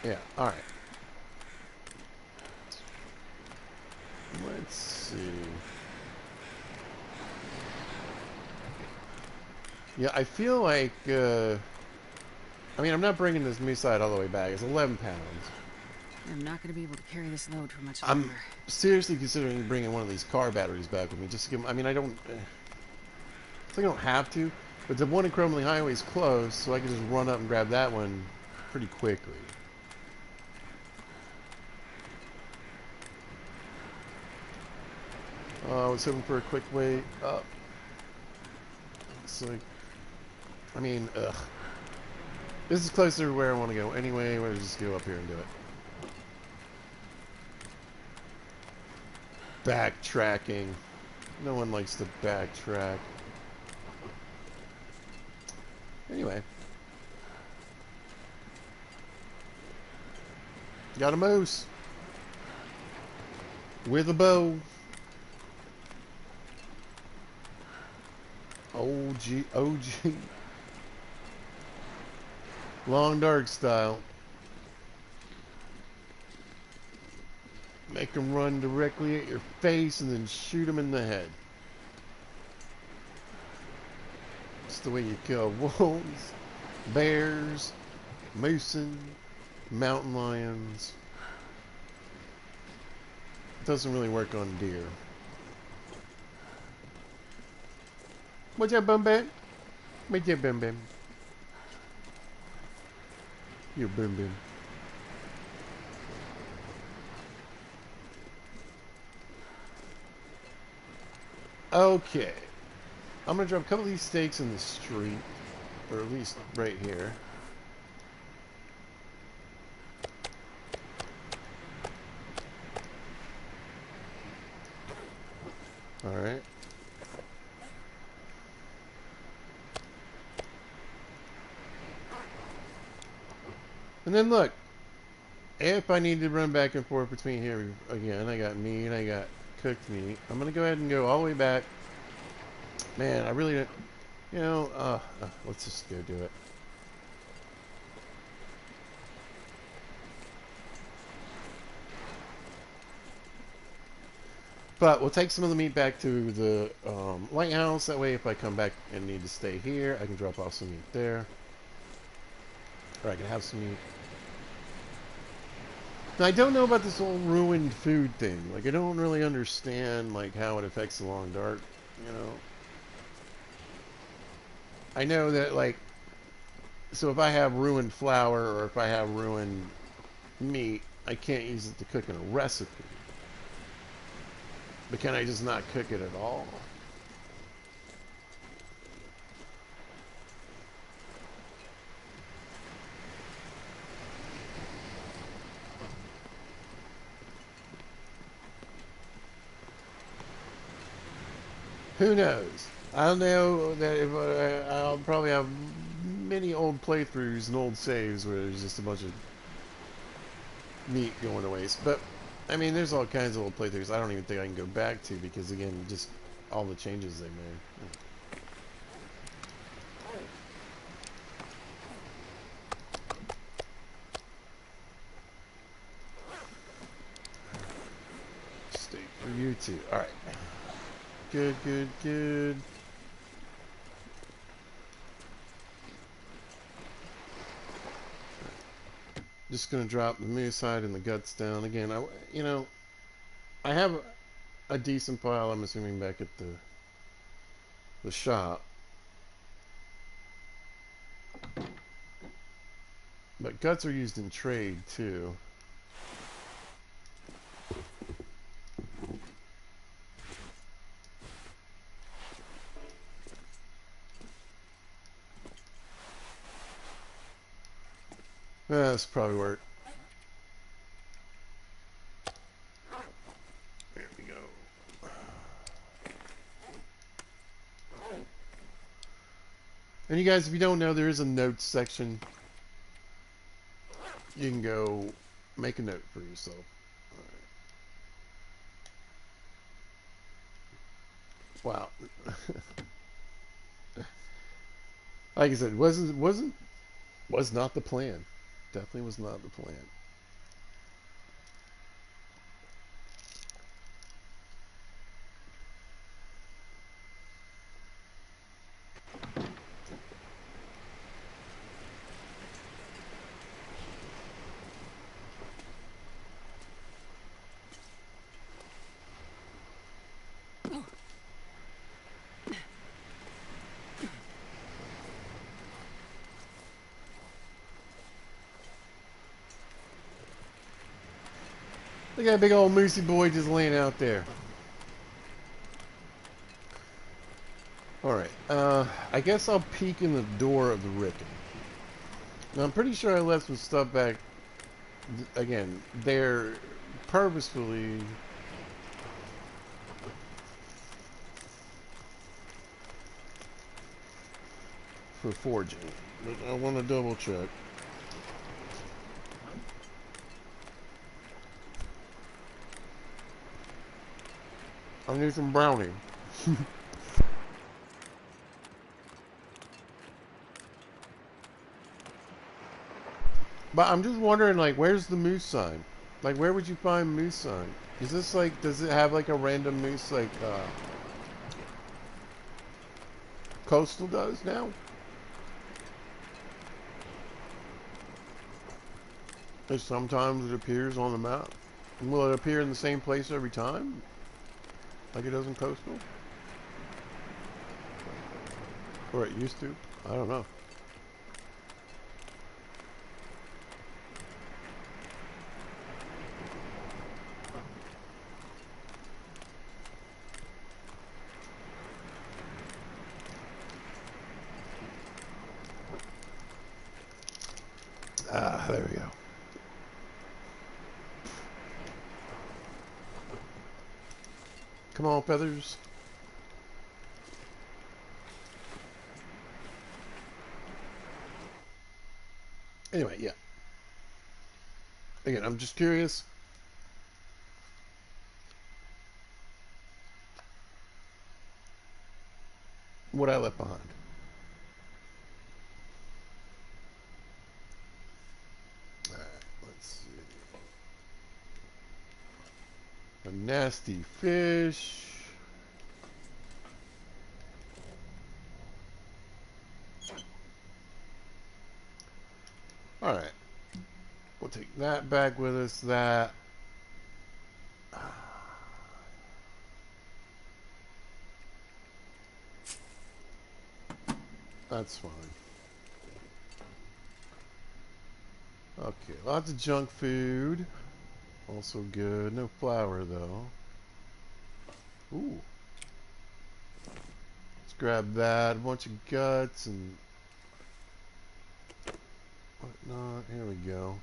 Yeah, alright. Let's see. Yeah, I feel like, I mean, I'm not bringing this moose side all the way back. It's 11 pounds. I'm not going to be able to carry this load for much I'm longer. seriously considering bringing one of these car batteries back with me. Just to give them, I mean, I don't... I don't have to, but the one in Cromley Highway is close, so I can just run up and grab that one pretty quickly. I was hoping for a quick way up. It's like... I mean, ugh. This is closer to where I want to go anyway. We'll just go up here and do it. Backtracking. No one likes to backtrack. Anyway. Got a moose. With a bow. OG. OG. Long dark style. Make them run directly at your face and then shoot them in the head. It's the way you kill wolves, bears, moose, mountain lions. It doesn't really work on deer. What's up, Bum Bam? What's up, Bum Bam? You Bum Bam. Okay. I'm gonna drop a couple of these stakes in the street, or at least right here. Alright. And then look, if I need to run back and forth between here again, I got meat, I got cooked meat. I'm gonna go ahead and go all the way back. Man, I really don't, you know, let's just go do it. But we'll take some of the meat back to the lighthouse. That way, if I come back and need to stay here, I can drop off some meat there. Or I can have some meat. Now, I don't know about this whole ruined food thing. Like, I don't really understand, like, how it affects the long dark, you know. I know that, like, so if I have ruined flour or if I have ruined meat, I can't use it to cook in a recipe. But can I just not cook it at all? Who knows? I know that if I'll probably have many old playthroughs and old saves where there's just a bunch of meat going to waste. But, I mean, there's all kinds of old playthroughs I don't even think I can go back to because, again, just all the changes they made. Steak for you too. Alright. Good, good, good. Just gonna drop the moose hide and the guts down again. You know, I have a decent pile. I'm assuming back at the shop, but guts are used in trade too. This probably work. There we go. And you guys, if you don't know, there is a notes section. You can go make a note for yourself. Wow. Like I said, was not the plan. Definitely was not the plan. Look at that big old moosey boy just laying out there. Alright, I guess I'll peek in the door of the Ricken. Now, I'm pretty sure I left some stuff back, again, there purposefully. For forging. But I want to double check. I need some brownie. But I'm just wondering, like, where's the moose sign? Like, where would you find moose sign? Is this like, does it have like a random moose, like, Coastal does now? And sometimes it appears on the map. And will it appear in the same place every time? Like it does in Coastal? Or it used to? I don't know. Ah, there we go. Come on, feathers. Anyway, yeah. Again, I'm just curious. What I left behind. Alright, let's see. A nasty fish. Alright. We'll take that back with us. That. That's fine. Okay, lots of junk food. Also good. No flour, though. Ooh. Let's grab that. A bunch of guts and whatnot. Here we go.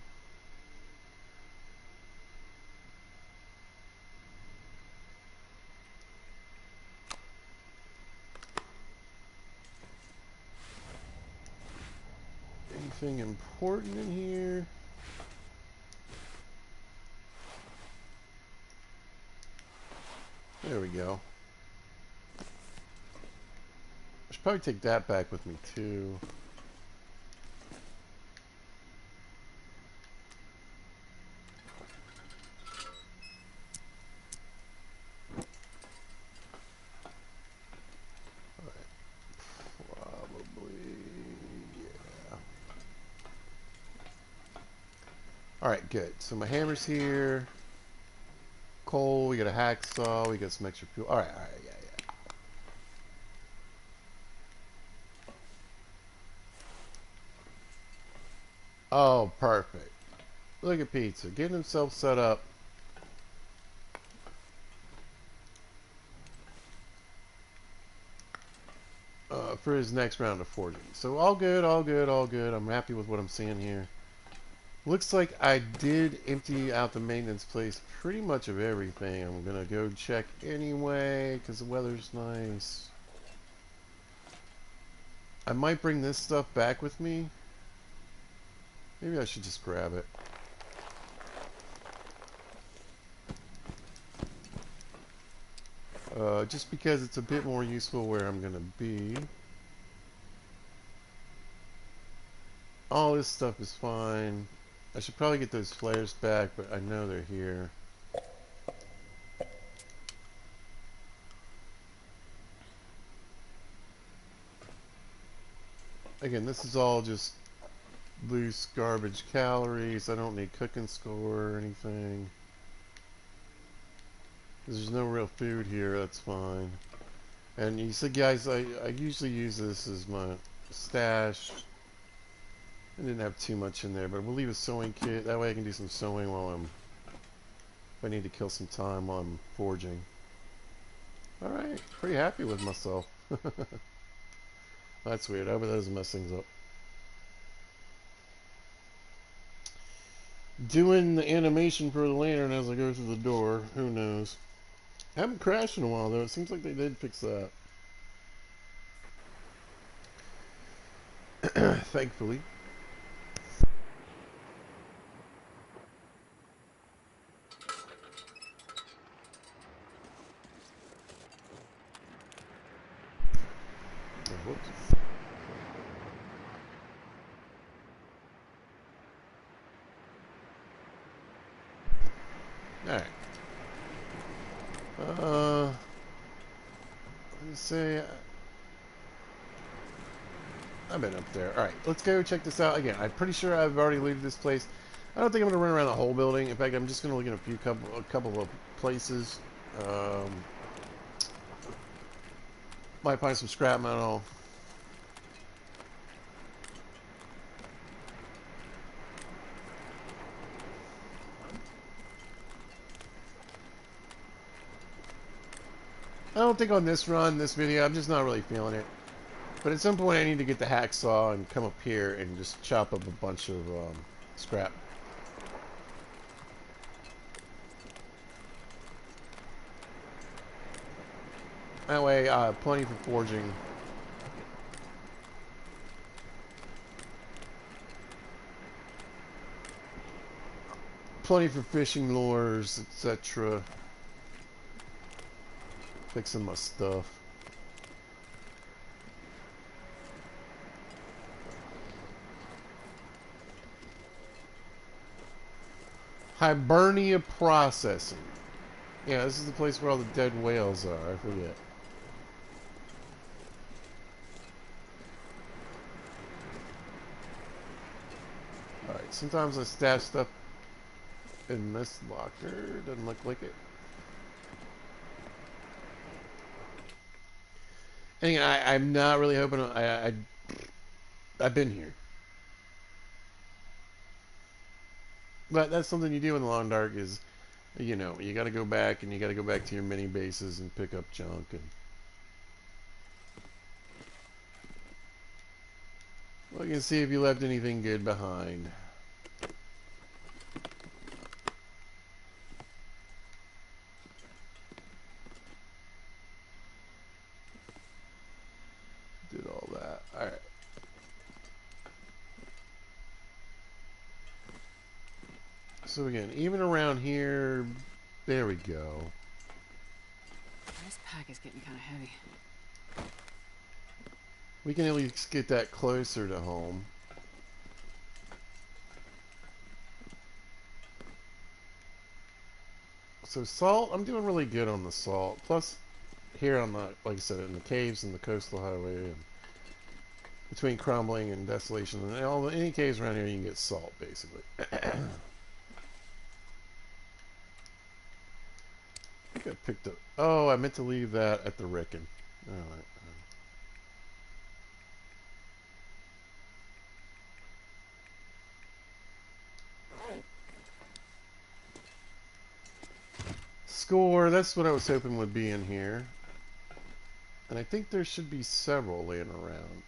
Anything important in here? There we go. I should probably take that back with me too. Probably, yeah. Alright, good. So my hammer's here. Coal, we got a hacksaw, we got some extra fuel. Alright, yeah. Oh, perfect. Look at Pizza, getting himself set up. For his next round of forging. So all good, all good, all good. I'm happy with what I'm seeing here. Looks like I did empty out the maintenance place pretty much of everything. I'm gonna go check anyway because the weather's nice. I might bring this stuff back with me. Maybe I should just grab it. Just because it's a bit more useful where I'm gonna be. All this stuff is fine. I should probably get those flares back, but I know they're here. Again, this is all just loose garbage calories. I don't need cooking score or anything. There's no real food here, that's fine. And you said, guys, I usually use this as my stash. I didn't have too much in there, but we'll leave a sewing kit. That way I can do some sewing while I'm... if I need to kill some time while I'm forging. Alright, pretty happy with myself. That's weird. I hope that doesn't mess things up. Doing the animation for the lantern as I go through the door. Who knows? Haven't crashed in a while, though. It seems like they did fix that. Thankfully. Oh, whoops. Alright. Let me say... I've been up there. Alright, let's go check this out. Again, I'm pretty sure I've already looted this place. I don't think I'm going to run around the whole building. In fact, I'm just going to look at a couple of places. Might find some scrap metal. I don't think on this run, this video, I'm just not really feeling it. But at some point I need to get the hacksaw and come up here and just chop up a bunch of scrap. That way, plenty for forging. Plenty for fishing lures, etc. Fixing my stuff. Hibernia Processing. Yeah, this is the place where all the dead whales are. I forget. Alright, sometimes I stash stuff in this locker. Doesn't look like it. And I'm not really hoping. I've been here. But that's something you do in the long dark is, you know, you got to go back and you got to go back to your mini bases and pick up junk and look and see if you left anything good behind. Did all that. All right. So again, even around here, there we go. This pack is getting kind of heavy. We can at least get that closer to home. So salt, I'm doing really good on the salt. Plus, here on the, like I said, in the caves and the coastal highway, and between Crumbling and Desolation, and any caves around here, you can get salt, basically. I think I picked up. Oh, I meant to leave that at the Ricken. All right. Score. That's what I was hoping would be in here, and I think there should be several laying around.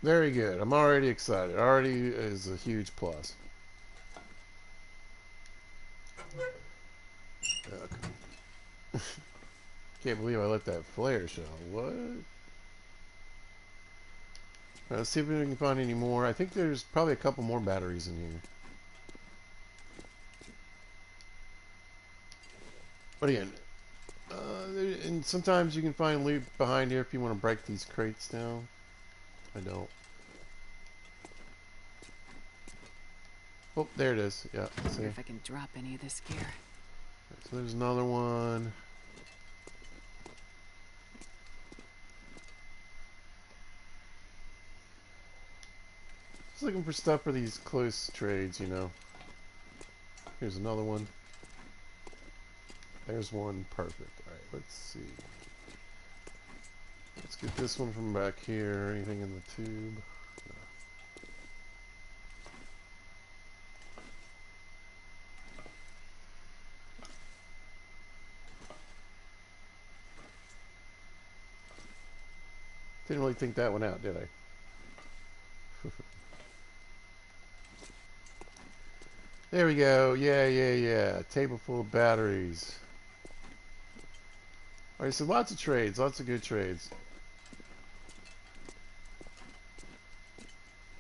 Very good. I'm already excited. Already is a huge plus. Okay. Can't believe I let that flare show. What? Right, let's see if we can find any more. I think there's probably a couple more batteries in here. But again, and sometimes you can find loot behind here if you want to break these crates down. I don't. Oh, there it is. Yeah. See if I can drop any of this gear. So there's another one. Just looking for stuff for these close trades, you know. Here's another one. There's one. Perfect. Alright, let's see. Let's get this one from back here. Anything in the tube? No. Didn't really think that one out, did I? There we go. Yeah. Table full of batteries. Alright, so lots of trades. Lots of good trades.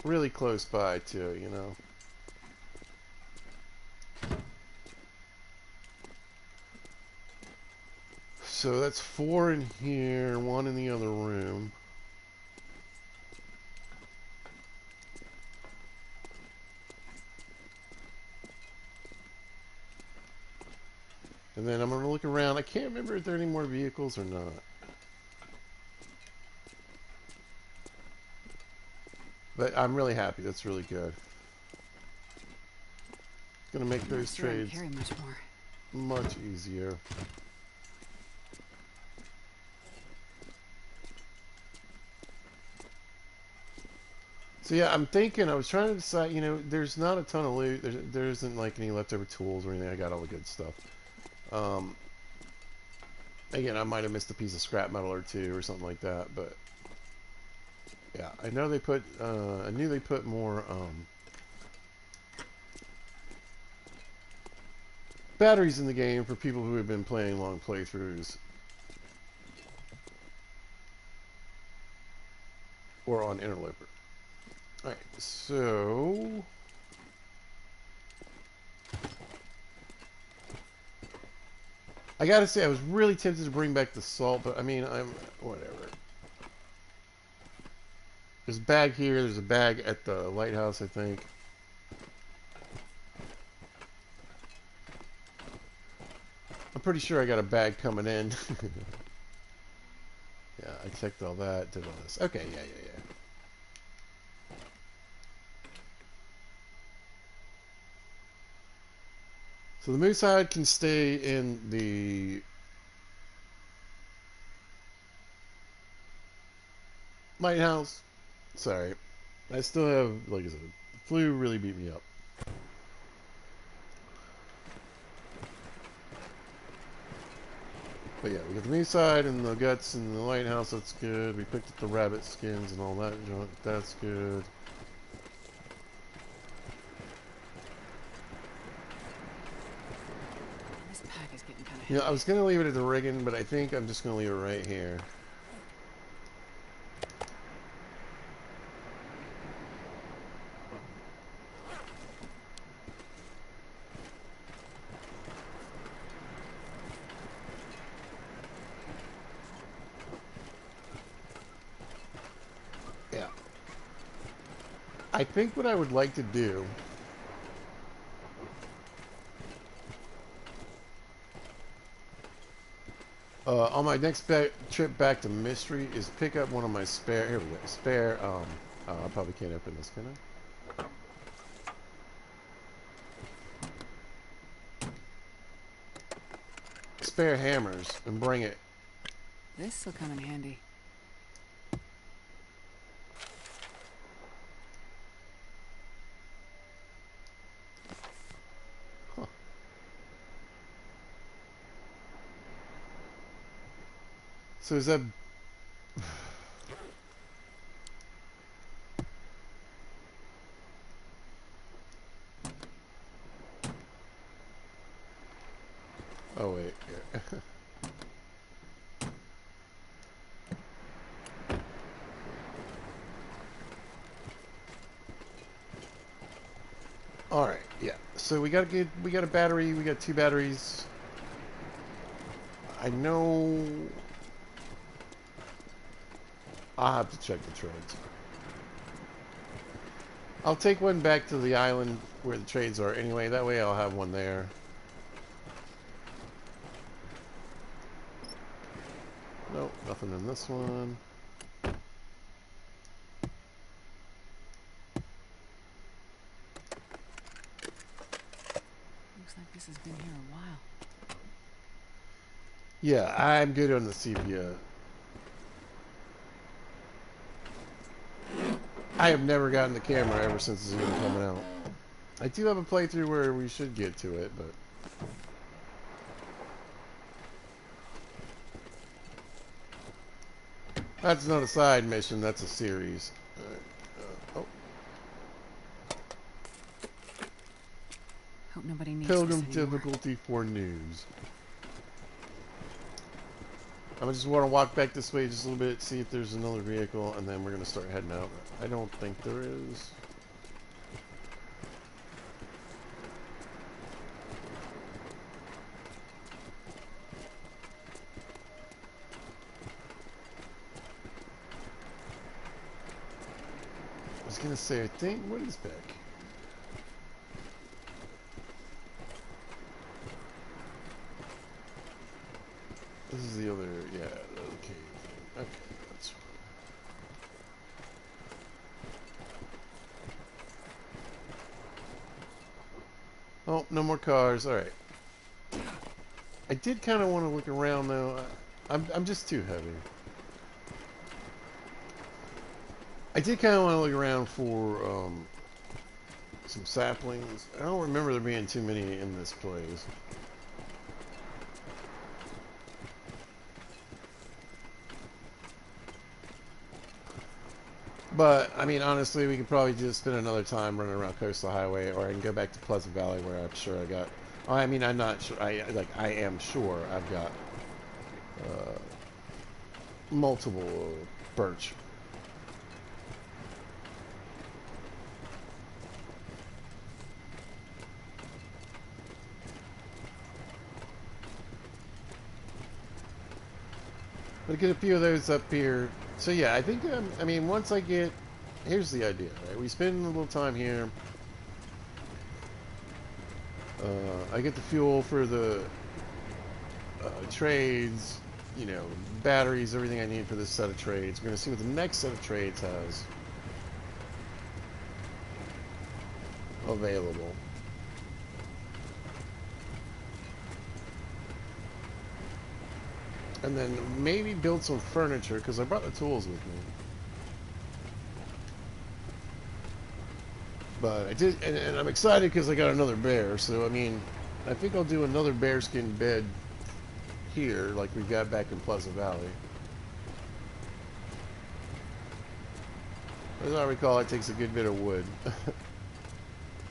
Really close by, too, you know. So that's 4 in here, 1 in the other room. And then I'm going to look around. I can't remember if there are any more vehicles or not. But I'm really happy. That's really good. Going to make those trades carry much more. much easier. So yeah, I'm thinking, I was trying to decide, you know, there's not a ton of loot. There isn't like any leftover tools or anything. I got all the good stuff. Again, I might have missed a piece of scrap metal or two or something like that, but yeah, I know they put, I knew they put more, batteries in the game for people who have been playing long playthroughs. Or on Interloper. Alright, so... I gotta say, I was really tempted to bring back the salt, but I mean, whatever. There's a bag here, there's a bag at the lighthouse, I think. I'm pretty sure I got a bag coming in. Yeah, I checked all that, did all this. Okay, yeah. So the moose hide can stay in the lighthouse. Sorry. I still have, like I said, the flu really beat me up. But yeah, we got the moose side and the guts and the lighthouse, that's good. We picked up the rabbit skins and all that junk, that's good. This pack is getting kind of Yeah, I was going to leave it at the rigging, but I think I'm just going to leave it right here. Yeah. I think what I would like to do on my next trip back to Mystery is pick up one of my spare, here we go, spare, I probably can't open this, can I? Spare hammers and bring it. This will come in handy. Huh. So is that... Oh, wait. Here. Alright, yeah. So we got a battery, we got 2 batteries. I know... I'll have to check the trades. I'll take one back to the island where the trades are anyway. That way I'll have one there. Nope, nothing in this one. Looks like this has been here a while. Yeah, I'm good on the sepia. I have never gotten the camera ever since it's been coming out. I do have a playthrough where we should get to it, but... That's not a side mission, that's a series. Oh. Hope nobody needs Pilgrim this anymore. difficulty for news. I just want to walk back this way just a little bit, see if there's another vehicle, and then we're going to start heading out. I don't think there is. gonna say, I think, what is back? This is the other, yeah, the other cave thing. Okay, that's fine. Oh, no more cars. All right. I did kind of want to look around though. I'm just too heavy. I did kind of want to look around for some saplings. I don't remember there being too many in this place. But, I mean, honestly, we could probably just spend another time running around Coastal Highway, or I can go back to Pleasant Valley where I'm sure I got... Oh, I mean, I'm not sure. I am sure I've got multiple birch. But get a few of those up here. So yeah, I think, I mean, once I get... Here's the idea, right? We spend a little time here. I get the fuel for the trades, you know, batteries, everything I need for this set of trades. We're going to see what the next set of trades has available. And then maybe build some furniture, because I brought the tools with me. But I did, and I'm excited because I got another bear. So, I mean, I think I'll do another bearskin bed here, like we got back in Pleasant Valley. As I recall, it takes a good bit of wood.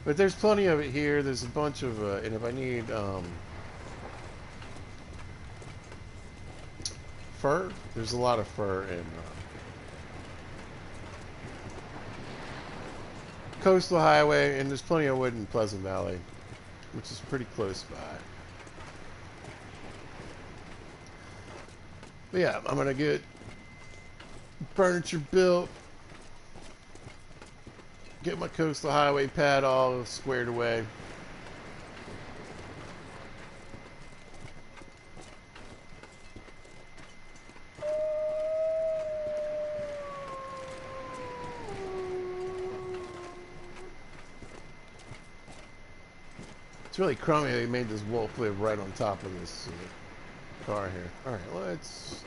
But there's plenty of it here. There's a bunch of, and if I need fur, there's a lot of fur in Coastal Highway, and there's plenty of wood in Pleasant Valley, which is pretty close by. But yeah, I'm gonna get furniture built, get my Coastal Highway pad all squared away. It's really crummy they made this wolf live right on top of this car here. All right,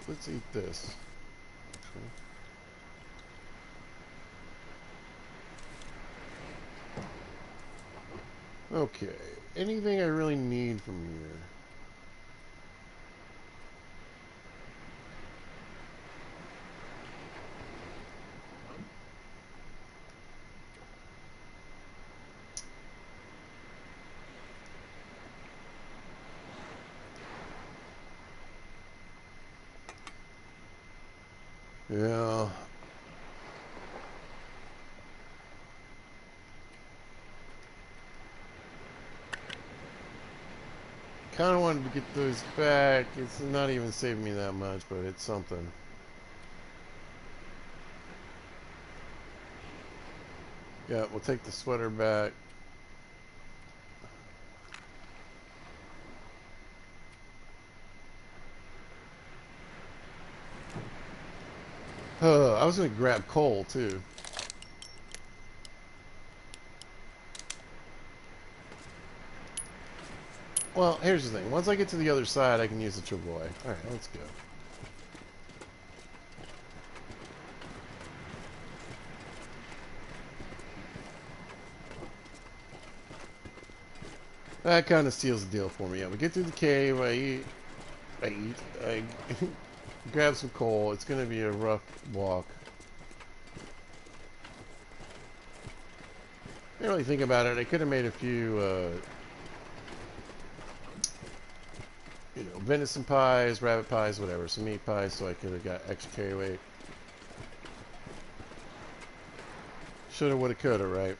let's eat this. Okay, anything I really need from here? Yeah. Kind of wanted to get those back. It's not even saving me that much, but it's something. Yeah, we'll take the sweater back. I was going to grab coal, too. Well, here's the thing. Once I get to the other side, I can use the triple A. Alright, let's go. That kind of seals the deal for me. Yeah, we get through the cave, I grab some coal. It's going to be a rough walk. I didn't really think about it. I could have made a few, you know, venison pies, rabbit pies, whatever. Some meat pies, so I could have got extra carry weight. Shoulda, woulda, coulda, right?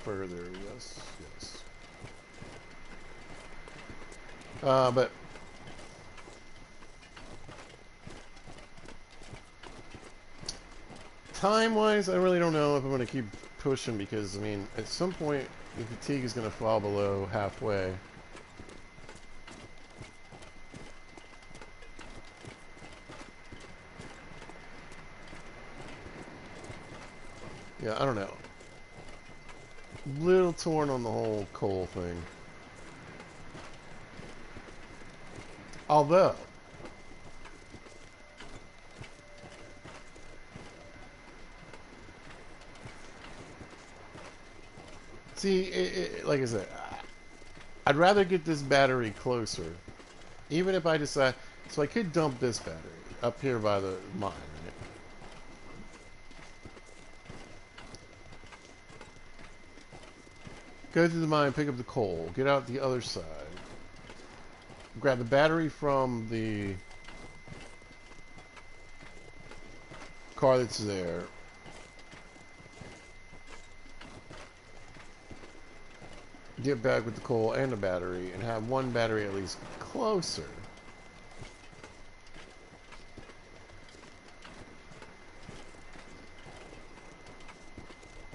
further. Yes, yes. But time-wise, I really don't know if I'm going to keep pushing because, I mean, at some point, the fatigue is going to fall below halfway. Yeah, I don't know. Little torn on the whole coal thing. Although, see, like I said, I'd rather get this battery closer. Even if I decide... So I could dump this battery up here by the mine, right? Go through the mine, pick up the coal, get out the other side. Grab the battery from the car that's there. Get back with the coal and the battery and have one battery at least closer.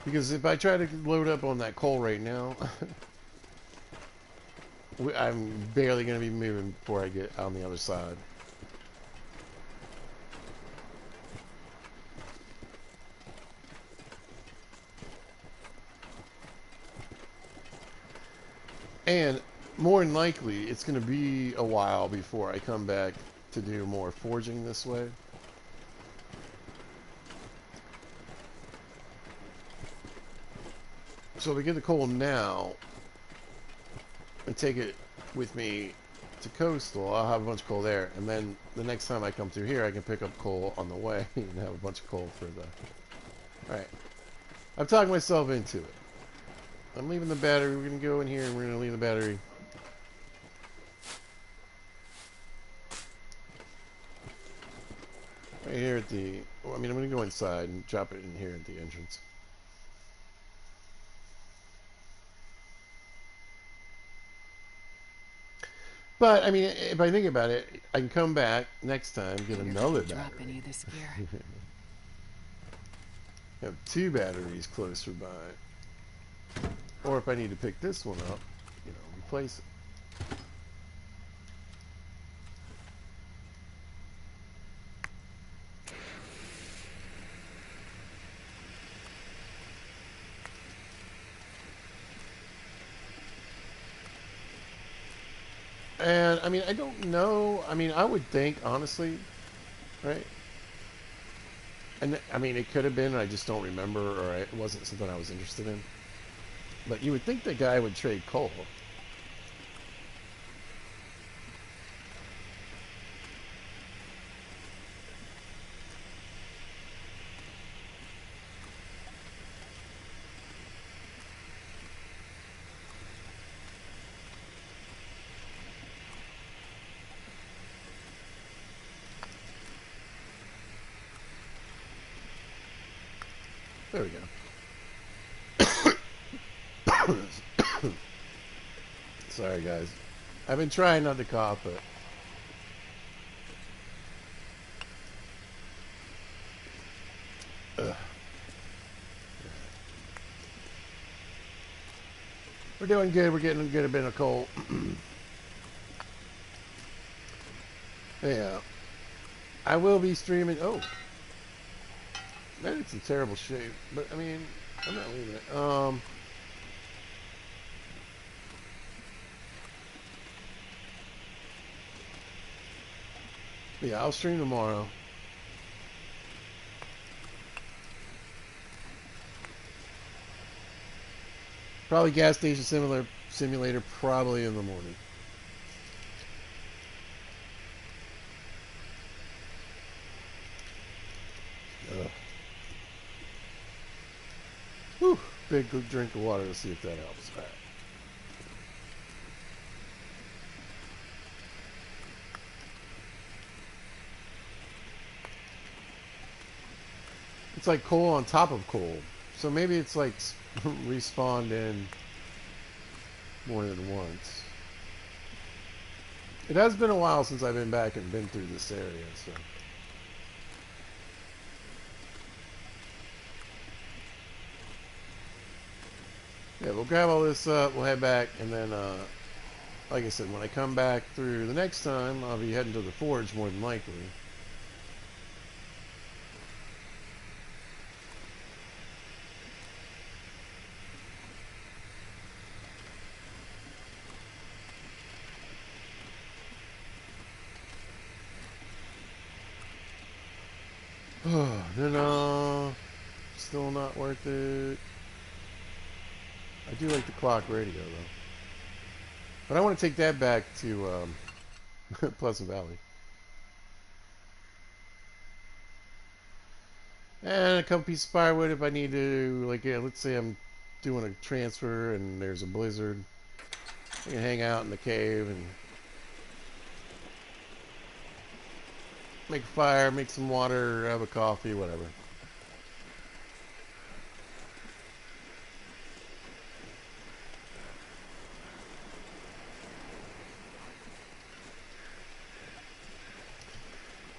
Because if I try to load up on that coal right now, I'm barely going to be moving before I get on the other side. And more than likely, it's going to be a while before I come back to do more forging this way. So if I get the coal now and take it with me to Coastal, I'll have a bunch of coal there. And then the next time I come through here, I can pick up coal on the way and have a bunch of coal for the... Alright. I've talked myself into it. I'm leaving the battery. We're going to go in here and we're going to leave the battery. Right here at the... Well, I mean, I'm going to go inside and drop it in here at the entrance. But, I mean, if I think about it, I can come back next time, get another battery. Drop any of this gear. Have two batteries closer by. Or if I need to pick this one up, you know, replace it. And, I mean, I don't know. I mean, I would think, honestly, right? And, I mean, it could have been, I just don't remember, or it wasn't something I was interested in. But you would think the guy would trade coal. There we go. Sorry, guys. I've been trying not to cough, but... Ugh. We're doing good. We're getting a good bit of coal. Yeah. I will be streaming... Oh. Man, it's in terrible shape. But, I mean, I'm not leaving it. Yeah, I'll stream tomorrow. Probably gas station simulator probably in the morning. Ugh. Whew, big drink of water to see if that helps. All right. It's like coal on top of coal. So maybe it's like respawned in more than once. It has been a while since I've been back and been through this area, so. Yeah, we'll grab all this up, we'll head back, and then, like I said, when I come back through the next time, I'll be heading to the forge more than likely. No, still not worth it. I do like the clock radio, though. But I want to take that back to Pleasant Valley. And a couple pieces of firewood if I need to, like, yeah, let's say I'm doing a transfer and there's a blizzard. I can hang out in the cave and make a fire, make some water, have a coffee, whatever.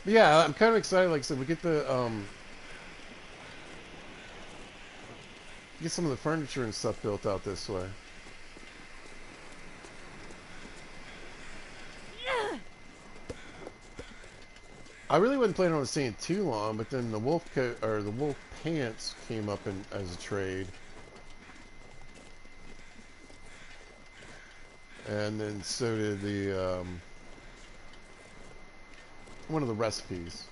But yeah, I'm kind of excited. Like I said, we get the get some of the furniture and stuff built out this way. I really wasn't planning on staying too long, but then the wolf coat or the wolf pants came up as a trade, and then so did the one of the recipes.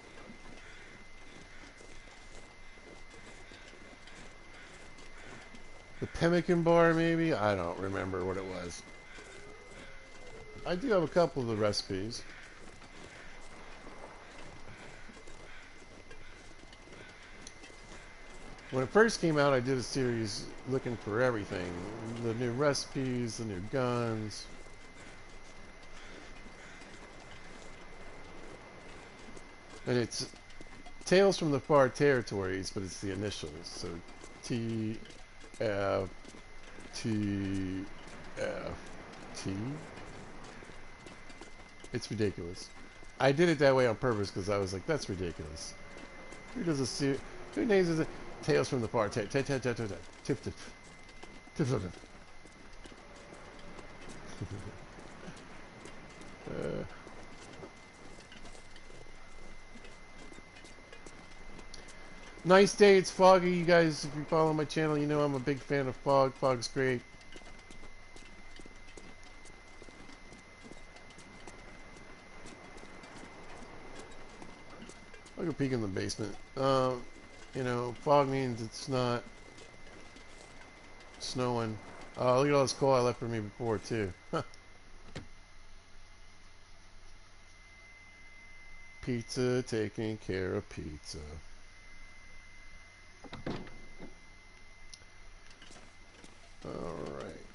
The pemmican bar, maybe? I don't remember what it was. I do have a couple of the recipes. When it first came out, I did a series looking for everything. The new recipes, the new guns. And it's Tales from the Far Territories, but it's the initials. So T, F, T, F, T. It's ridiculous. I did it that way on purpose because I was like, that's ridiculous. Who does a series? Who names it? Tales from the Far Territories. Nice day. It's foggy. You guys, if you follow my channel, you know I'm a big fan of fog. Fog's great. I'll go peek in the basement. You know, fog means it's not snowing. Look at all this coal I left for me before, too. Pizza taking care of pizza. Alright.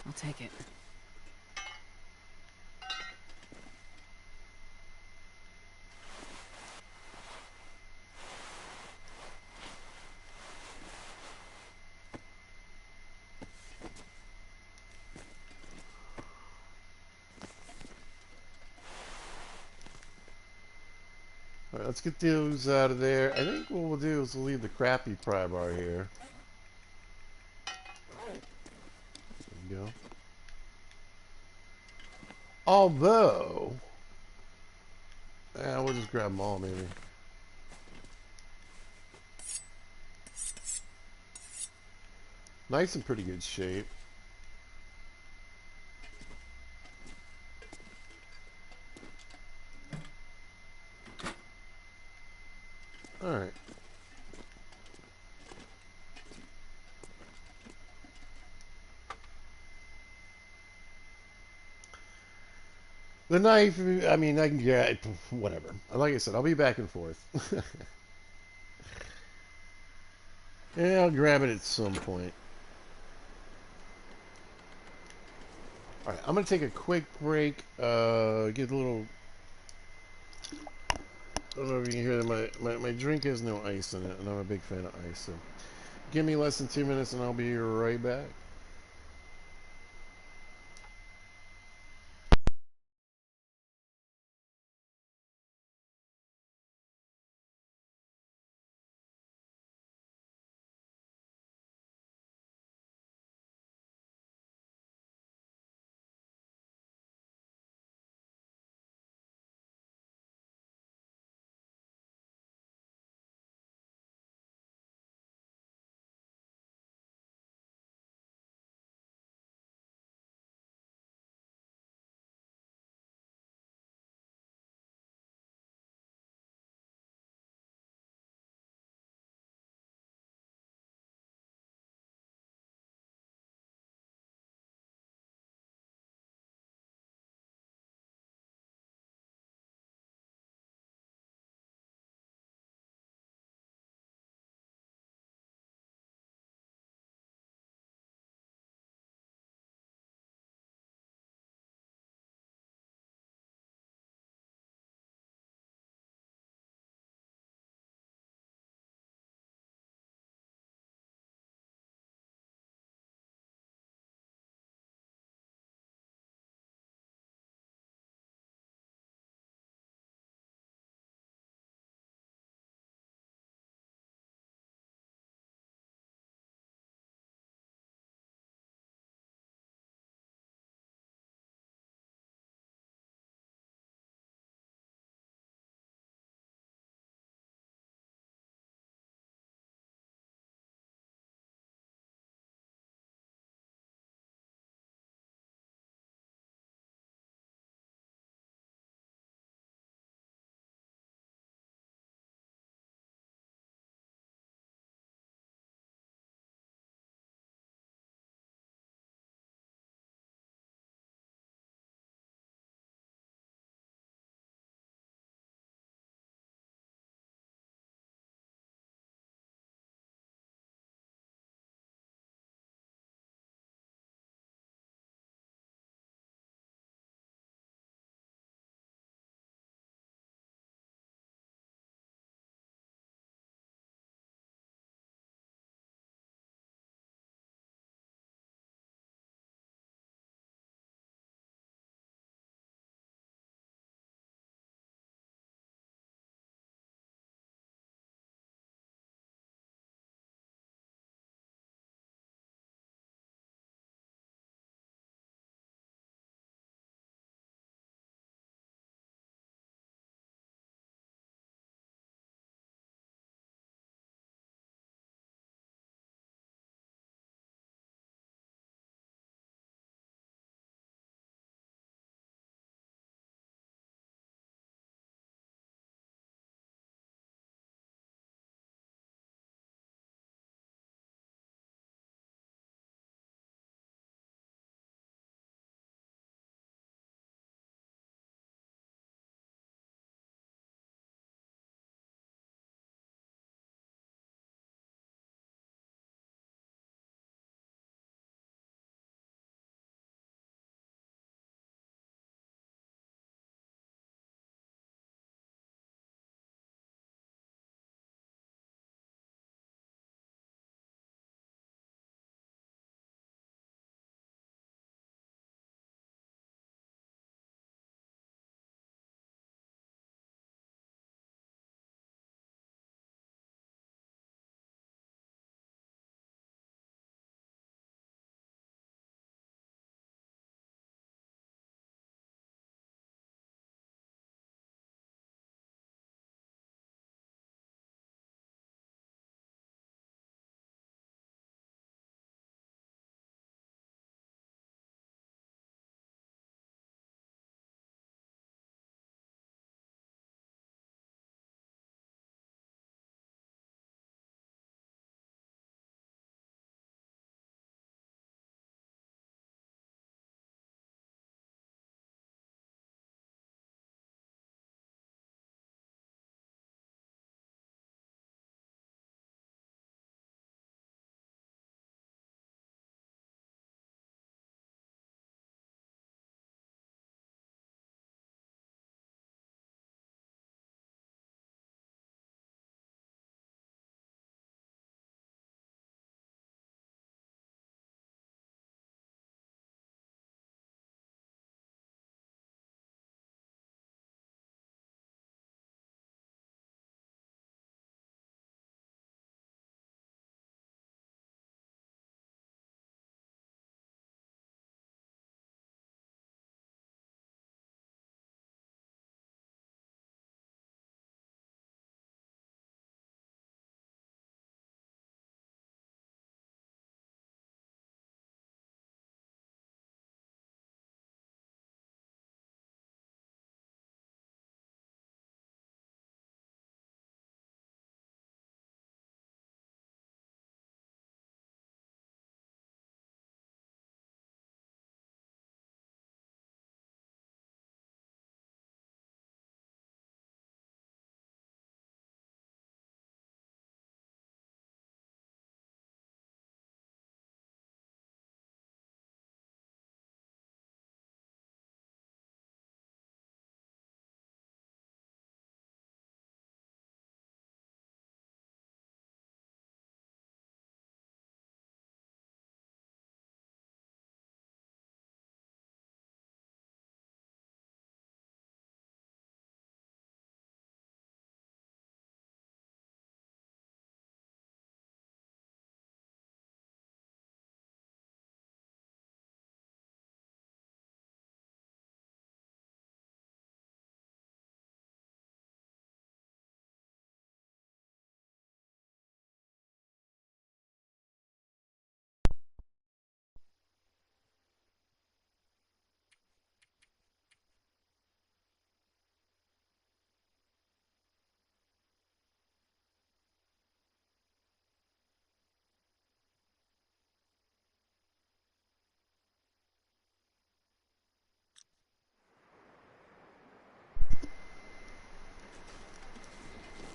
I'll take it. Alright, let's get those out of there. I think what we'll do is we'll leave the crappy pry bar here. There we go. Although, we'll just grab them all, maybe. Nice and pretty good shape. Alright. The knife, I mean, I can get whatever. Like I said, I'll be back and forth. Yeah, I'll grab it at some point. Alright, I'm going to take a quick break. Get a little... I don't know if you can hear that my drink has no ice in it, and I'm a big fan of ice. So Give me less than 2 minutes and I'll be right back.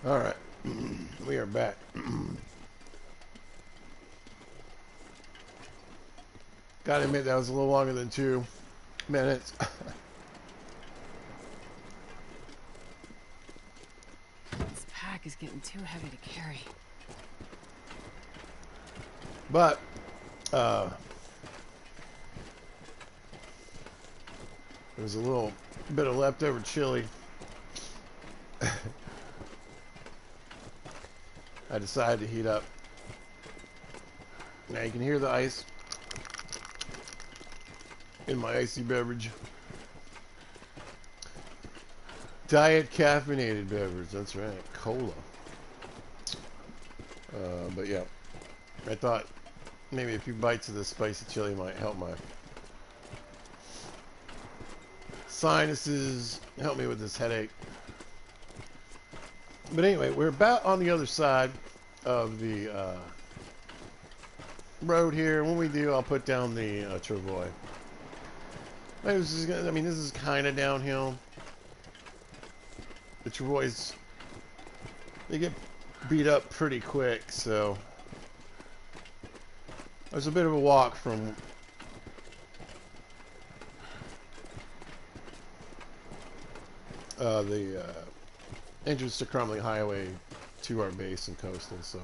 All right, we are back. Gotta admit that was a little longer than 2 minutes. This pack is getting too heavy to carry. But there's a little bit of leftover chili. I decided to heat up. Now you can hear the ice in my icy beverage. Diet caffeinated beverage, that's right, cola. But yeah, I thought maybe a few bites of this spicy chili might help my sinuses, help me with this headache. But anyway, we're about on the other side of the road here. When we do, I'll put down the travois. I mean, this is kind of downhill. The travois, they get beat up pretty quick, so there's a bit of a walk from the entrance to Crumley Highway to our base in Coastal, so.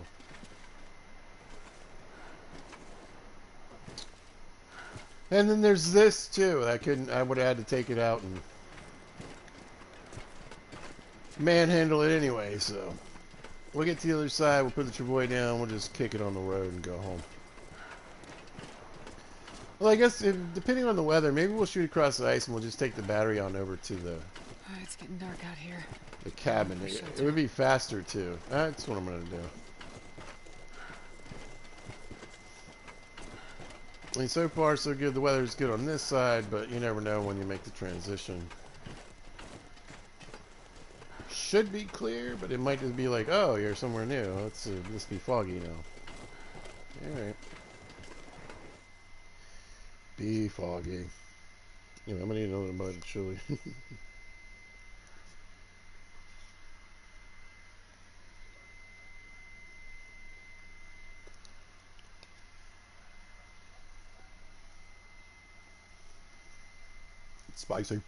And then there's this too. I would have had to take it out and manhandle it anyway, so we'll get to the other side, we'll put the travois down, we'll just kick it on the road and go home. Well, I guess depending on the weather, maybe we'll shoot across the ice and we'll just take the battery on over to the It's getting dark out here. the cabin. It would be faster too. That's what I'm gonna do. I mean, so far so good. The weather's good on this side, but you never know when you make the transition. Should be clear, but it might just be like, oh, you're somewhere new. Let's be foggy now. All right. Be foggy. Anyway, I'm gonna need another bite of chili. It's spicy.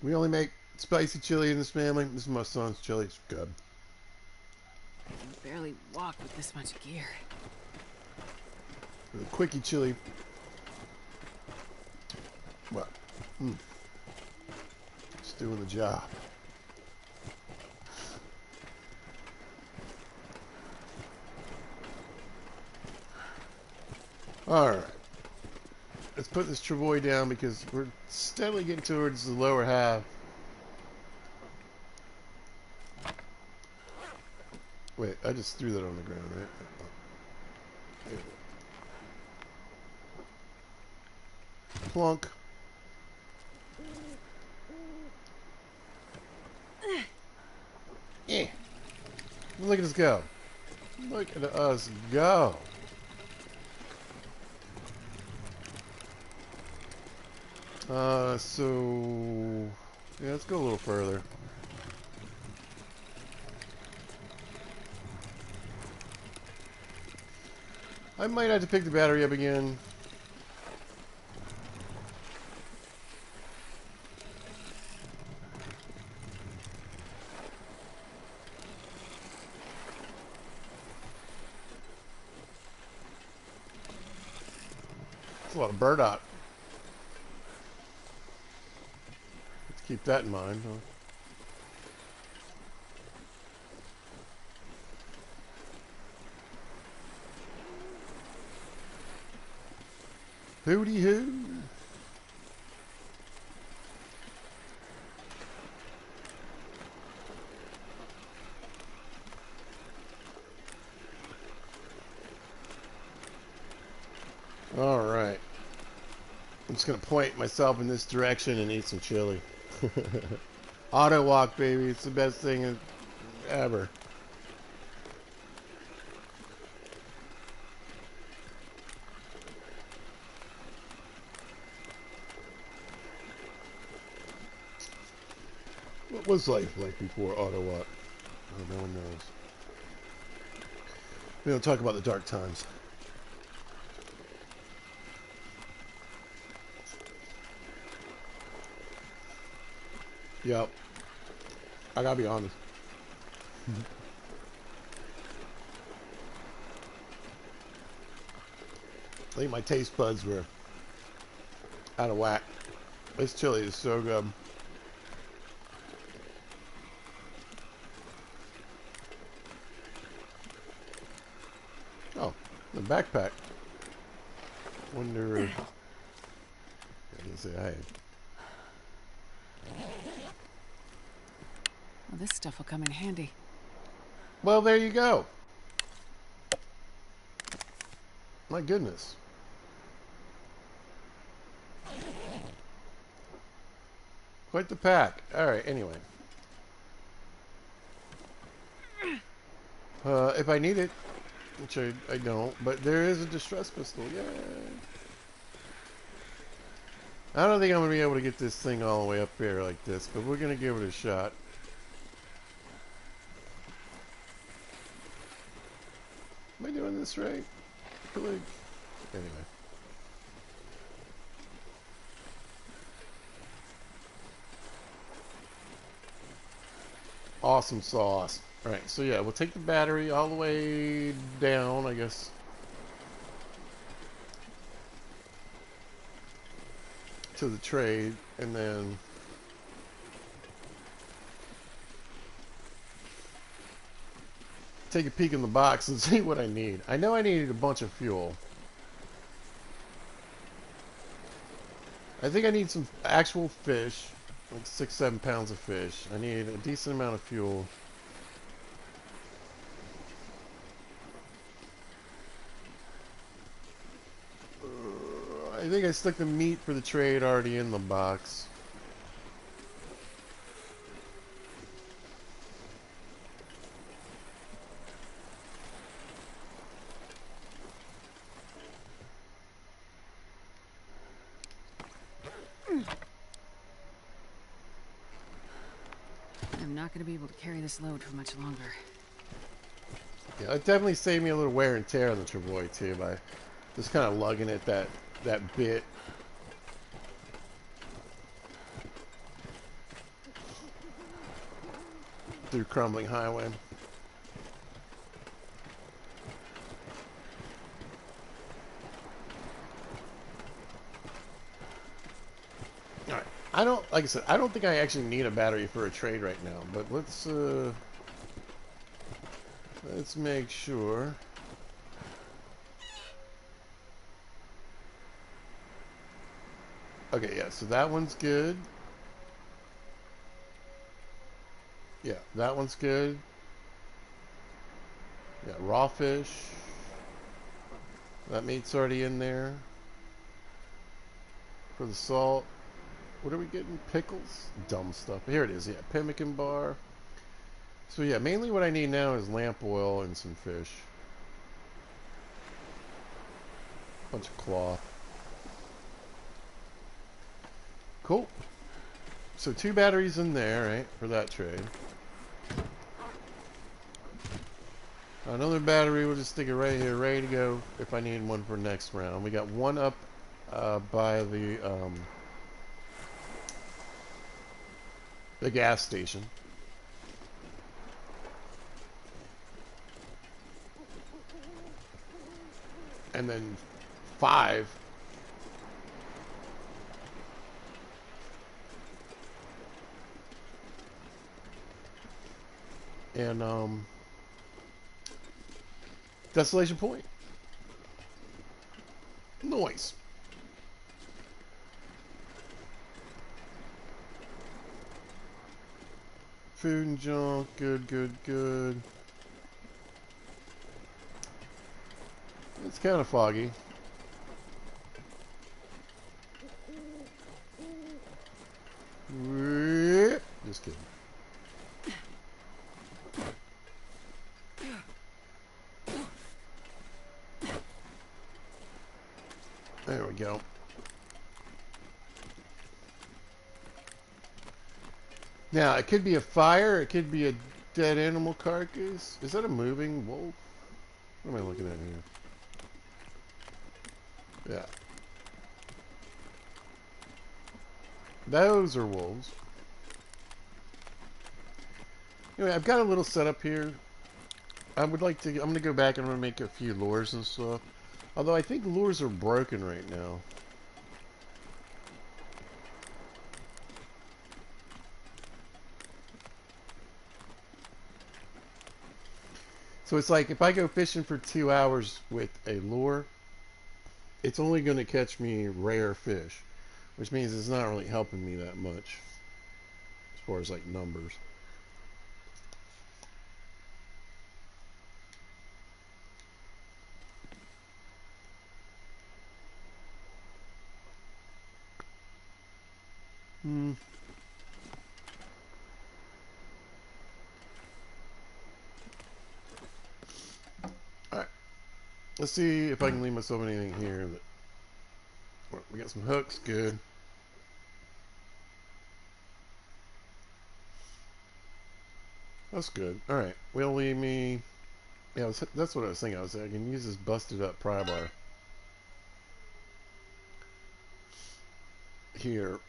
We only make spicy chili in this family. This is my son's chili. It's good. I can barely walk with this much gear. The quickie chili. What? It's doing the job. Alright. Let's put this travois down because we're steadily getting towards the lower half. Wait, I just threw that on the ground, right? Plunk. Yeah. Look at us go. Look at us go. So yeah, let's go a little further. I might have to pick the battery up again. That's a lot of burdock. Let's keep that in mind, huh? Hooty hoo. All right. I'm just going to point myself in this direction and eat some chili. Auto walk, baby. It's the best thing ever. What was life like before Autolot? Oh, no one knows. We don't talk about the dark times. Yep. I gotta be honest. I think my taste buds were out of whack. This chili is so good. Oh, the backpack. Wonder if I can say hi. Well, this stuff will come in handy. Well, there you go. My goodness. Quite the pack. Alright, anyway. If I need it, which I don't, but there is a distress pistol. Yay! I don't think I'm going to be able to get this thing all the way up here like this, but we're going to give it a shot. Am I doing this right? I feel like... Anyway. Awesome sauce. Alright, so yeah, we'll take the battery all the way down, I guess. To the trade, and then... take a peek in the box and see what I need. I know I needed a bunch of fuel. I think I need some actual fish. Like 6-7 pounds of fish. I need a decent amount of fuel. I think I stuck the meat for the trade already in the box. I'm not going to be able to carry this load for much longer. Yeah, it definitely saved me a little wear and tear on the Travoy too by just kind of lugging it that bit. Through crumbling highway. Alright. Like I said, I don't think I actually need a battery for a trade right now, but let's make sure. Okay, yeah, so that one's good. Yeah, that one's good. Yeah, raw fish. That meat's already in there. For the salt. What are we getting? Pickles? Dumb stuff. Here it is, yeah. Pemmican bar. So yeah, mainly what I need now is lamp oil and some fish. Bunch of cloth. Cool. So 2 batteries in there, right, for that trade. Another battery, we'll just stick it right here, ready to go if I need one for next round. We got one up by the gas station. And then 5 and Desolation Point. Noise. Food and junk. Good, good, good. It's kind of foggy. Just kidding. There we go. Now, it could be a fire. It could be a dead animal carcass. Is that a moving wolf? What am I looking at here? Yeah. Those are wolves. Anyway, I've got a little setup here. I'm going to go back and I'm going to make a few lures and stuff. Although I think lures are broken right now. So it's like if I go fishing for 2 hours with a lure, it's only going to catch me rare fish, which means it's not really helping me that much as far as like numbers. Hmm. All right. Let's see if I can leave myself anything here. We got some hooks. Good. That's good. All right. Will leave me. Yeah, that's what I was thinking. I can use this busted up pry bar here.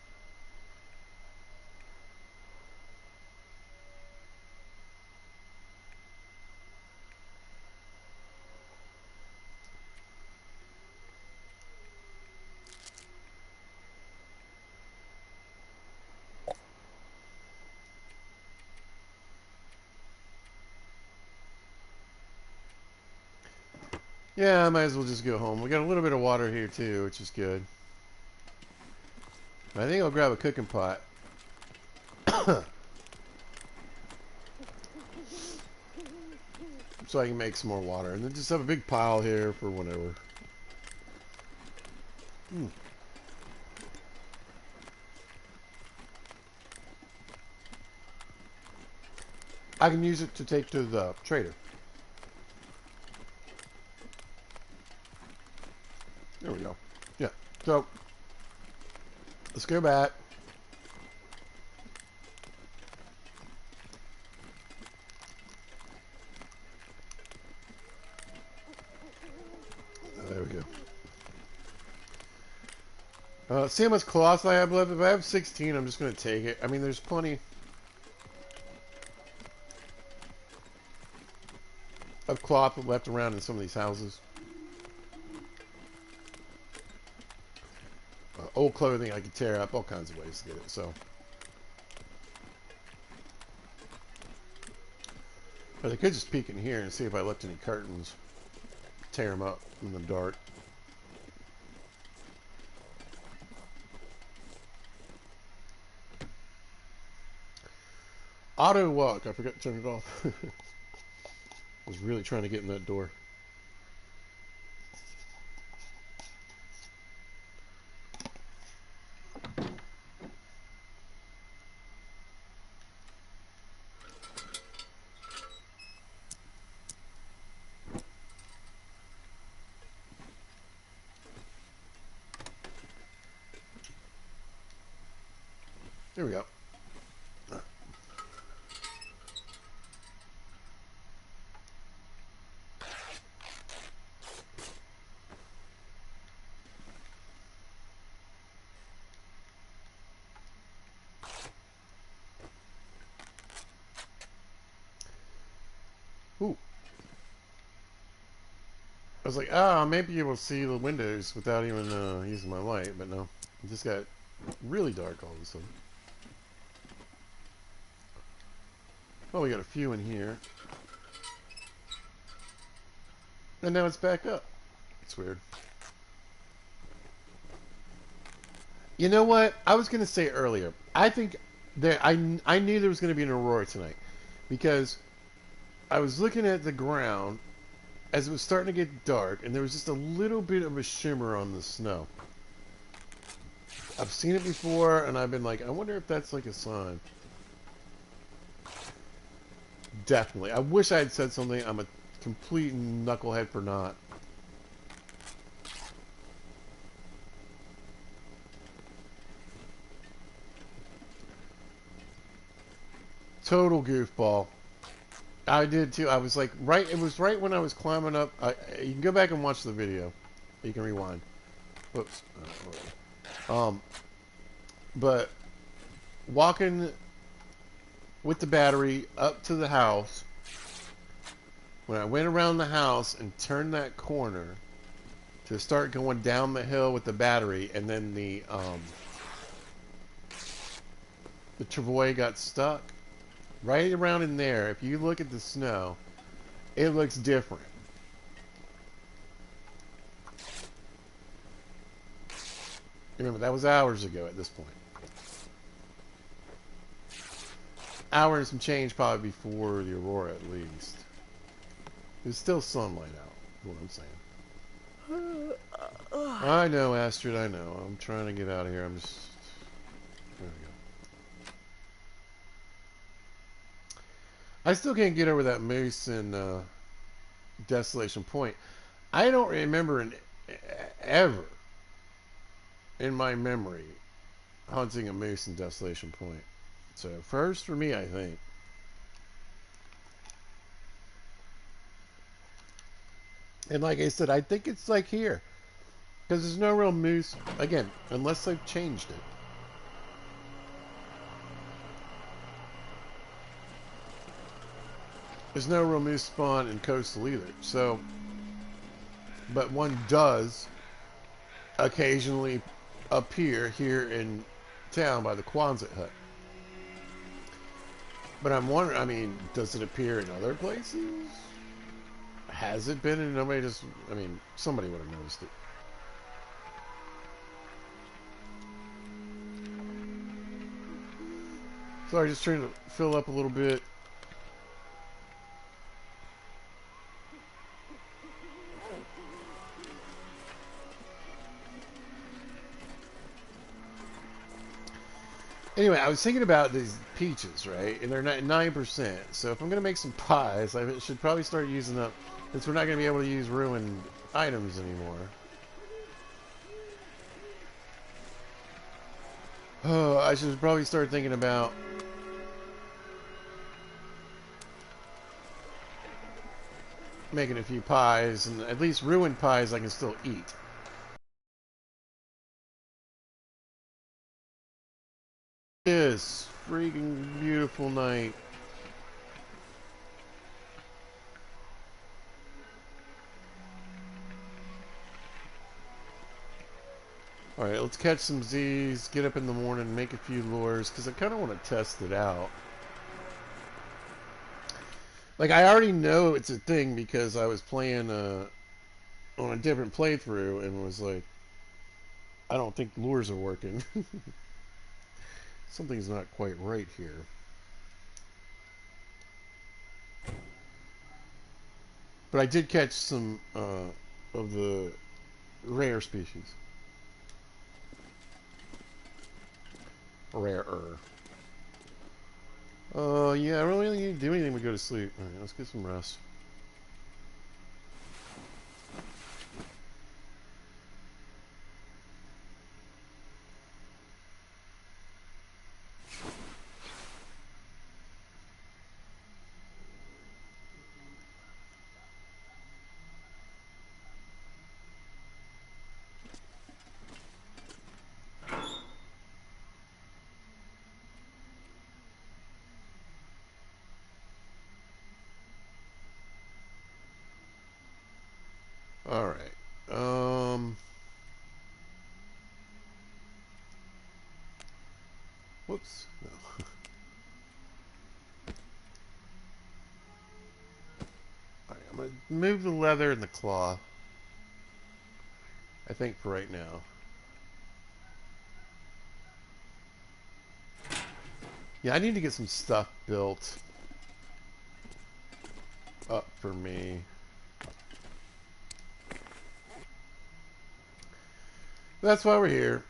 Yeah, I might as well just go home. We got a little bit of water here too, which is good. I think I'll grab a cooking pot. So I can make some more water. And then just have a big pile here for whenever. Hmm. I can use it to take to the trader. There we go. Yeah. So, let's go back. There we go. See how much cloth I have left? If I have 16, I'm just going to take it. I mean, there's plenty of cloth left around in some of these houses. Old clothing I could tear up, all kinds of ways to get it. So, but I could just peek in here and see if I left any curtains. Tear them up in the dark. Auto walk. I forgot to turn it off. I was really trying to get in that door. There we go. Ooh. I was like, I may be able to see the windows without even using my light, but no. It just got really dark all of a sudden. Oh, we got a few in here. And now it's back up. It's weird. You know what? I was going to say earlier. I think that I knew there was going to be an aurora tonight because I was looking at the ground as it was starting to get dark, and there was just a little bit of a shimmer on the snow. I've seen it before, and I've been like, I wonder if that's like a sign. Definitely. I wish I had said something. I'm a complete knucklehead for not. Total goofball. I did too. I was like, right. It was right when I was climbing up. You can go back and watch the video. You can rewind. Whoops. But walking with the battery up to the house. When I went around the house and turned that corner to start going down the hill with the battery, and then the travois got stuck right around in there. If you look at the snow, it looks different. Remember, that was hours ago at this point. Hour and some change probably before the aurora at least. There's still sunlight out, is what I'm saying. I know, Astrid, I know. I'm trying to get out of here. I'm just... There we go. I still can't get over that moose in Desolation Point. I don't remember ever in my memory hunting a moose in Desolation Point. So, first for me, I think. And like I said, I think it's like here. Because there's no real moose, again, unless they've changed it. There's no real moose spawn in coastal either. So, but one does occasionally appear here in town by the Quonset hut. But I'm wondering, I mean, does it appear in other places? Has it been? And nobody just, I mean, somebody would have noticed it. Sorry, just trying to fill up a little bit. Anyway, I was thinking about these peaches, right? And they're 9%. So if I'm going to make some pies, I should probably start using up, since we're not going to be able to use ruined items anymore. Oh, I should probably start thinking about making a few pies, and at least ruined pies I can still eat. This freaking beautiful night. Alright, let's catch some Z's, get up in the morning, make a few lures, because I kind of want to test it out. Like, I already know it's a thing because I was playing on a different playthrough and was like, I don't think lures are working. Something's not quite right here. But I did catch some of the rare species. Rarer. Yeah, I really don't need to do anything but go to sleep. Alright, let's get some rest. Alright. Whoops. No. Alright, I'm going to move the leather and the claw. I think for right now. Yeah, I need to get some stuff built up for me. That's why we're here.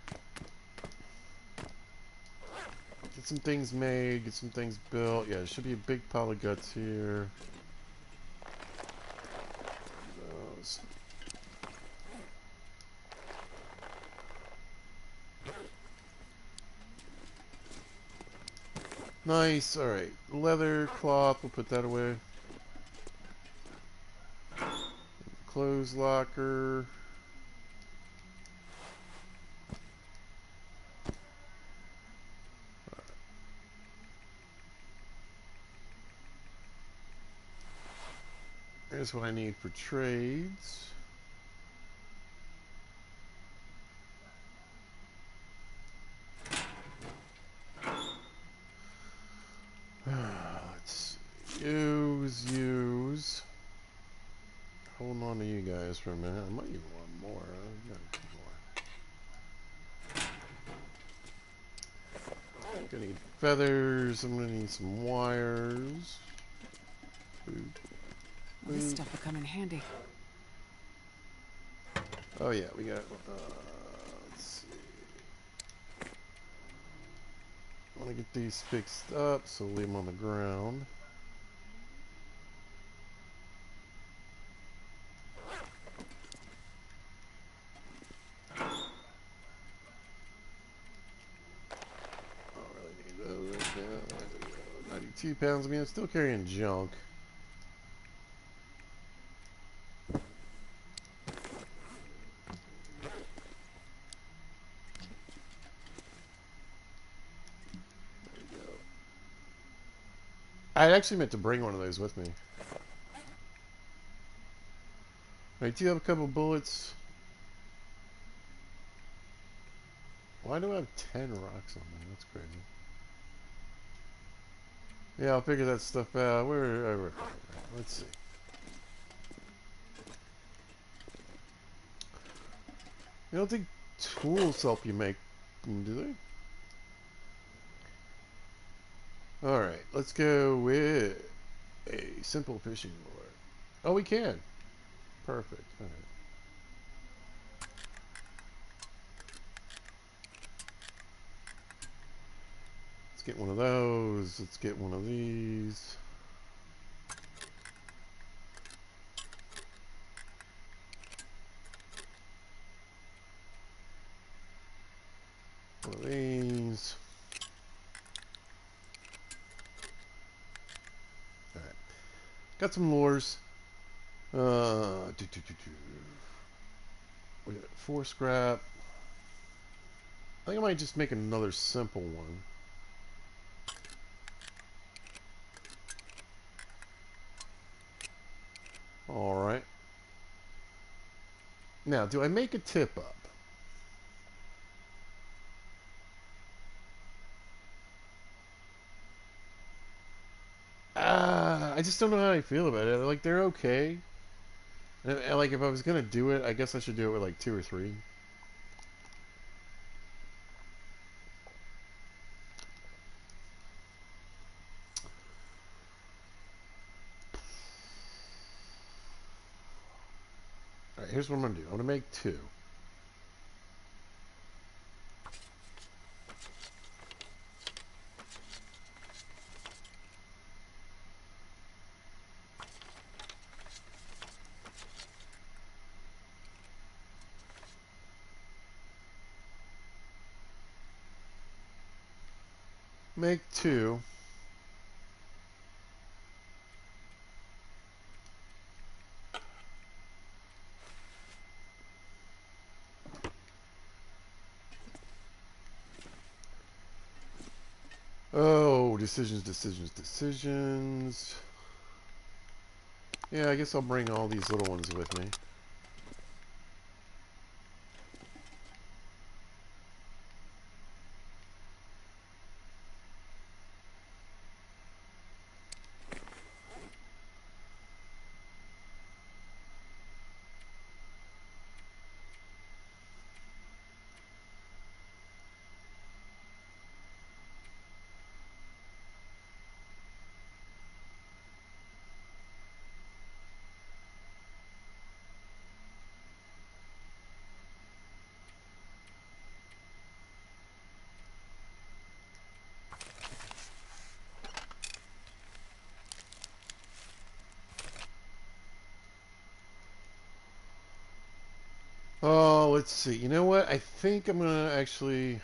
Get some things made, get some things built. Yeah, there should be a big pile of guts here. Those. Nice. All right. Leather, cloth. We'll put that away. Clothes locker. Here's what I need for trades. Let's see. Use. Hold on to you guys for a minute. I might even want more. I got more. I'm gonna need feathers. I'm gonna need some wires. Boop. This stuff will come in handy. Oh yeah, we got. Let's see. I want to get these fixed up, so leave them on the ground. I don't really need those right now. 92 pounds. I mean, I'm still carrying junk. I actually meant to bring one of those with me. I do have a couple bullets. Why do I have 10 rocks on me? That's crazy. Yeah, I'll figure that stuff out. Where let's see. I don't think tools help you make them, do they? Alright, let's go with a simple fishing lure. Oh, we can. Perfect. Alright. Let's get one of those. Let's get one of these. One of these. Alright. Got some lures. We got 4 scrap. I think I might just make another simple one. Alright. Now, do I make a tip up? I just don't know how I feel about it. Like, they're okay. And like, if I was gonna do it, I guess I should do it with like 2 or 3. Alright, here's what I'm gonna do. I'm gonna make 2. Make 2. Oh, decisions. Yeah, I guess I'll bring all these little ones with me. Oh, let's see. You know what? I think I'm gonna actually...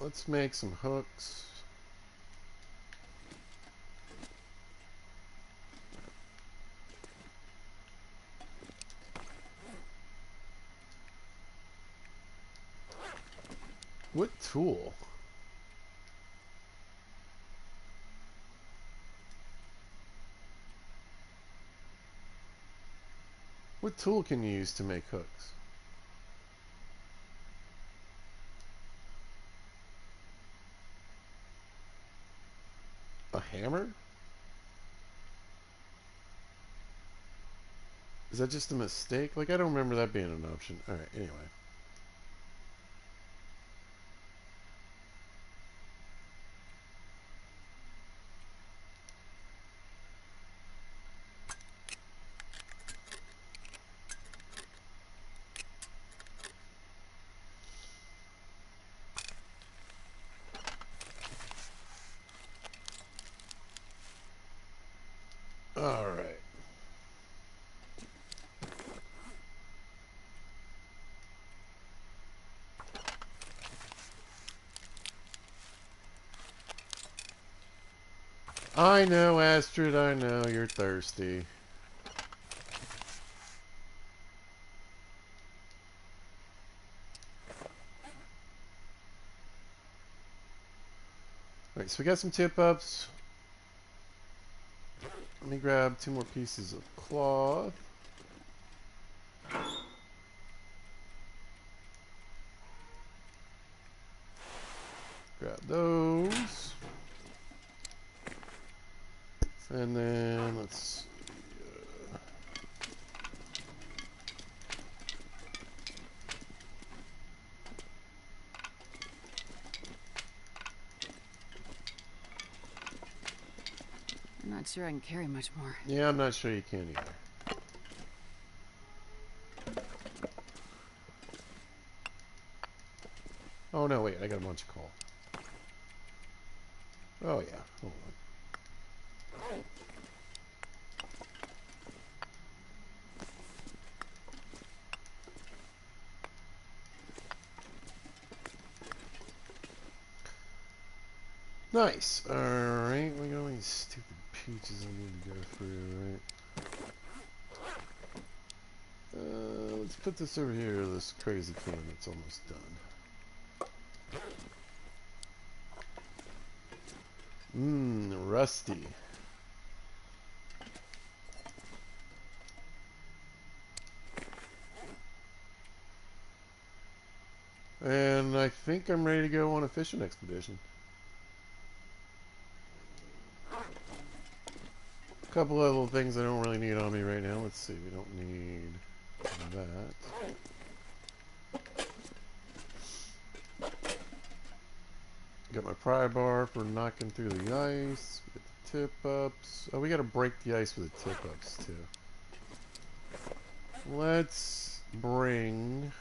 let's make some hooks. What tool? What tool can you use to make hooks? A hammer? Is that just a mistake? Like, I don't remember that being an option. Alright, anyway. Alright. I know, Astrid, I know, you're thirsty. Alright, so we got some tip-ups. Let me grab 2 more pieces of cloth. Grab those. And then, let's see. I'm not sure I can carry much more. Yeah, I'm not sure you can either. Oh, no, wait, I got a bunch of coal. Oh, yeah, hold on. Nice. Alright, we got all these stupid peaches I need to go through, right? Let's put this over here, this crazy can that's almost done. Rusty. And I think I'm ready to go on a fishing expedition. A couple of little things I don't really need on me right now. Let's see, we don't need that. Got my pry bar for knocking through the ice. We got the tip-ups. Oh, we gotta break the ice with the tip-ups, too. Let's bring...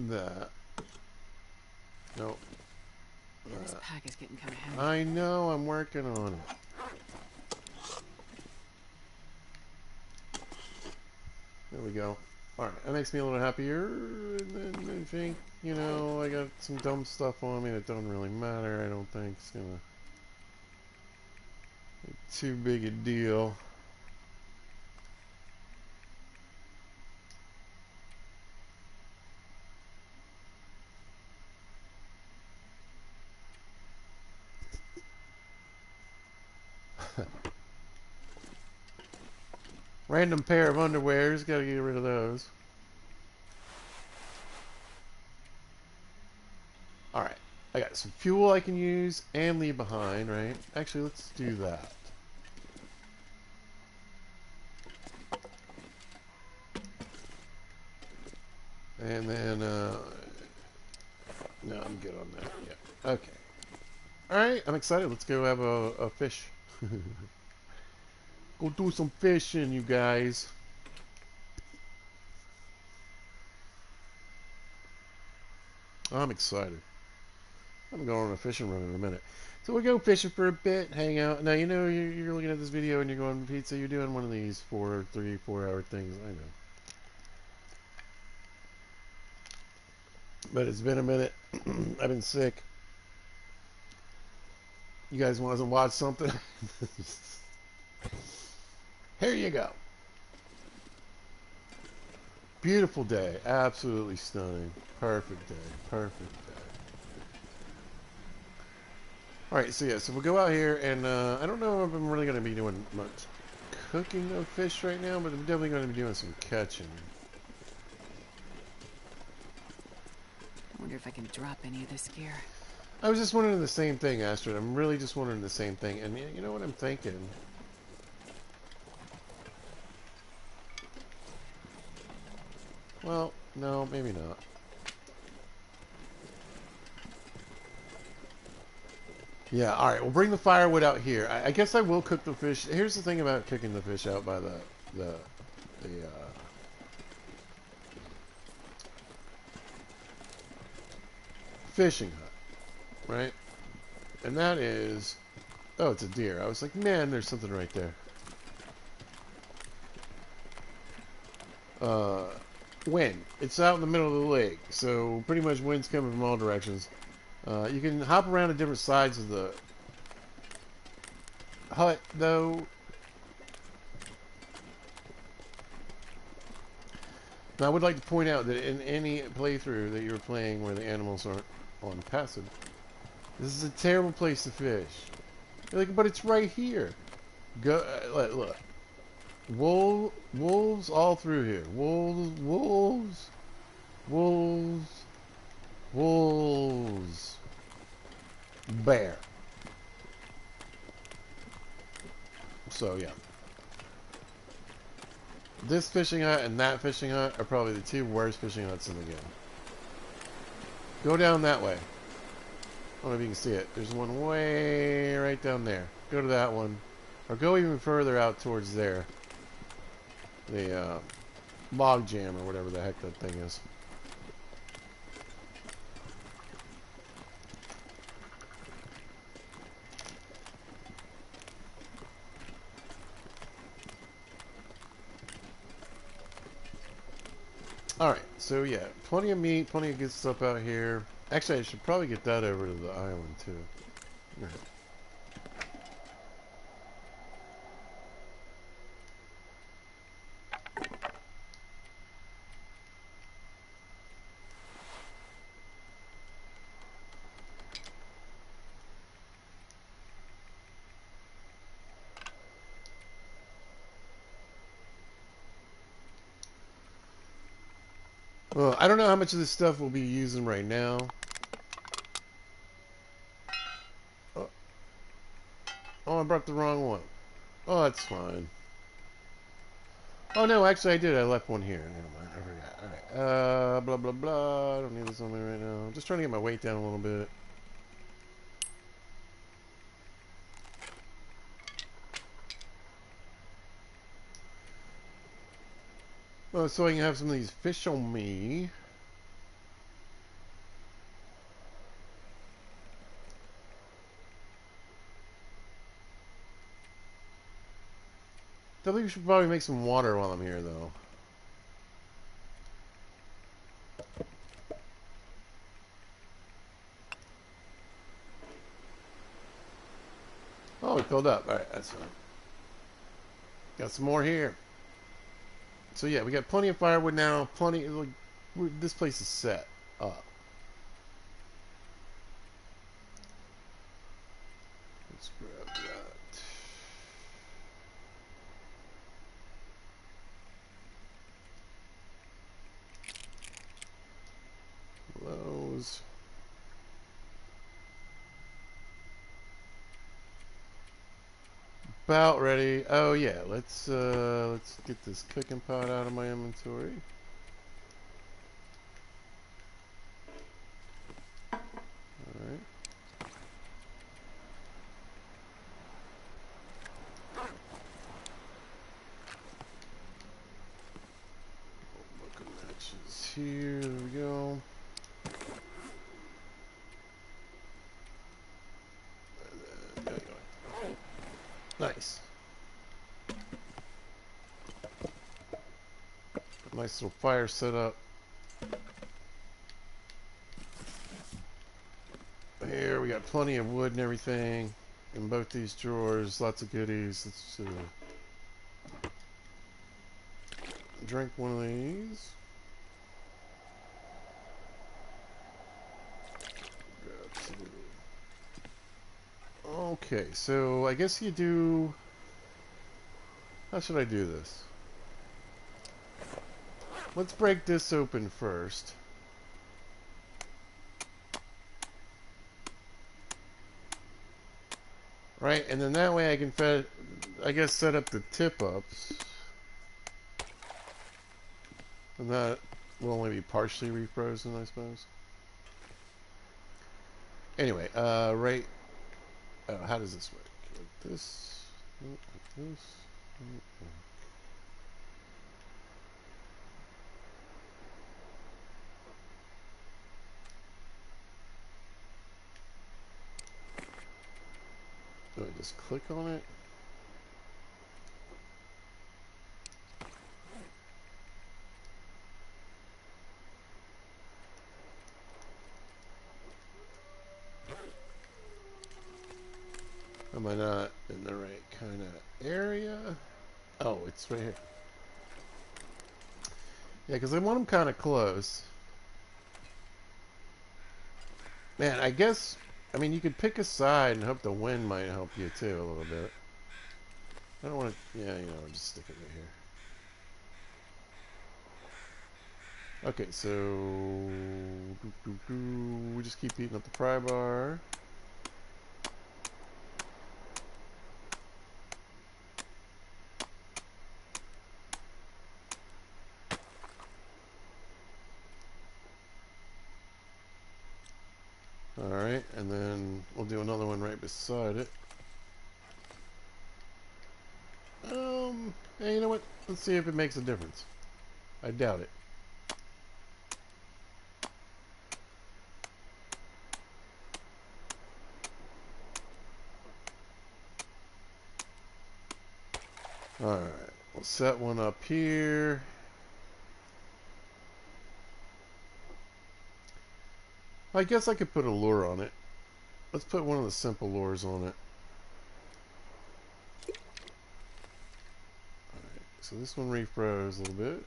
that. Nope. This pack is getting kind of heavy. I know, I'm working on it. There we go. Alright, that makes me a little happier. And then I think, you know, I got some dumb stuff on me that don't really matter. I don't think it's gonna be too big a deal. Random pair of underwears, gotta get rid of those. Alright, I got some fuel I can use and leave behind, right? Actually, let's do that. And then, no, I'm good on that, yeah. Okay. Alright, I'm excited, let's go have a fish. Go do some fishing, you guys. I'm excited. I'm going on a fishing run in a minute. So we'll go fishing for a bit, hang out. Now, you know, you're looking at this video and you're going, Pizza, you're doing one of these 4 hour things. I know. But it's been a minute. I've been sick. You guys want to watch something? Here you go. Beautiful day. Absolutely stunning. Perfect day. Perfect day. Alright, so yeah, so we'll go out here, and I don't know if I'm really going to be doing much cooking of fish right now, but I'm definitely going to be doing some catching. I wonder if I can drop any of this gear. I was just wondering the same thing, Astrid. I'm really just wondering the same thing, and you know what I'm thinking? Well, no, maybe not. Yeah, alright, we'll bring the firewood out here. I guess I will cook the fish. Here's the thing about cooking the fish out by the fishing hut, right? And that is... Oh, it's a deer. I was like, man, there's something right there. Wind. It's out in the middle of the lake, so pretty much wind's coming from all directions. You can hop around to different sides of the hut, though. Now, I would like to point out that in any playthrough that you're playing where the animals aren't on passive, this is a terrible place to fish. You're like, but it's right here. Go, look. Wolves all through here. Wolves. Bear. So, yeah. This fishing hut and that fishing hut are probably the two worst fishing huts in the game. Go down that way. I don't know if you can see it. There's one way right down there. Go to that one. Or go even further out towards there. The log jam or whatever the heck that thing is. Alright, so yeah, plenty of meat, plenty of good stuff out here. Actually, I should probably get that over to the island too. Alright. Well, I don't know how much of this stuff we'll be using right now. Oh, I brought the wrong one. Oh, that's fine. Oh, no, actually I did. I left one here. Never mind. I forgot. Alright. Blah, blah, blah. I don't need this on me right now. I'm just trying to get my weight down a little bit. Oh, so I can have some of these fish on me. I think we should probably make some water while I'm here, though. Oh, it filled up. Alright, that's fine. Got some more here. So yeah, we got plenty of firewood now. Plenty, like, this place is set up. Let's grab that. Those. About ready. Oh yeah, let's get this cooking pot out of my inventory. Alright. Book of matches here. There we go. There we go. Nice. Nice little fire set up. Here we got plenty of wood and everything in both these drawers. Lots of goodies. Let's drink one of these. Okay, so I guess you do... How should I do this? Let's break this open first. Right, and then that way I can I guess set up the tip-ups. And that will only be partially refrozen, I suppose. Anyway, right... how does this work? Like this... Like this... Do I just click on it? Am I not in the right kind of area? Oh, it's right here. Yeah, because I want them kind of close. Man, I guess... I mean, you could pick a side and hope the wind might help you too a little bit. I don't want to... Yeah, you know, just stick it right here. Okay, so... We just keep heating up the pry bar. Alright, and then we'll do another one right beside it. Hey, you know what? Let's see if it makes a difference. I doubt it. Alright, we'll set one up here. I guess I could put a lure on it. Let's put one of the simple lures on it. Alright, so this one refroze a little bit.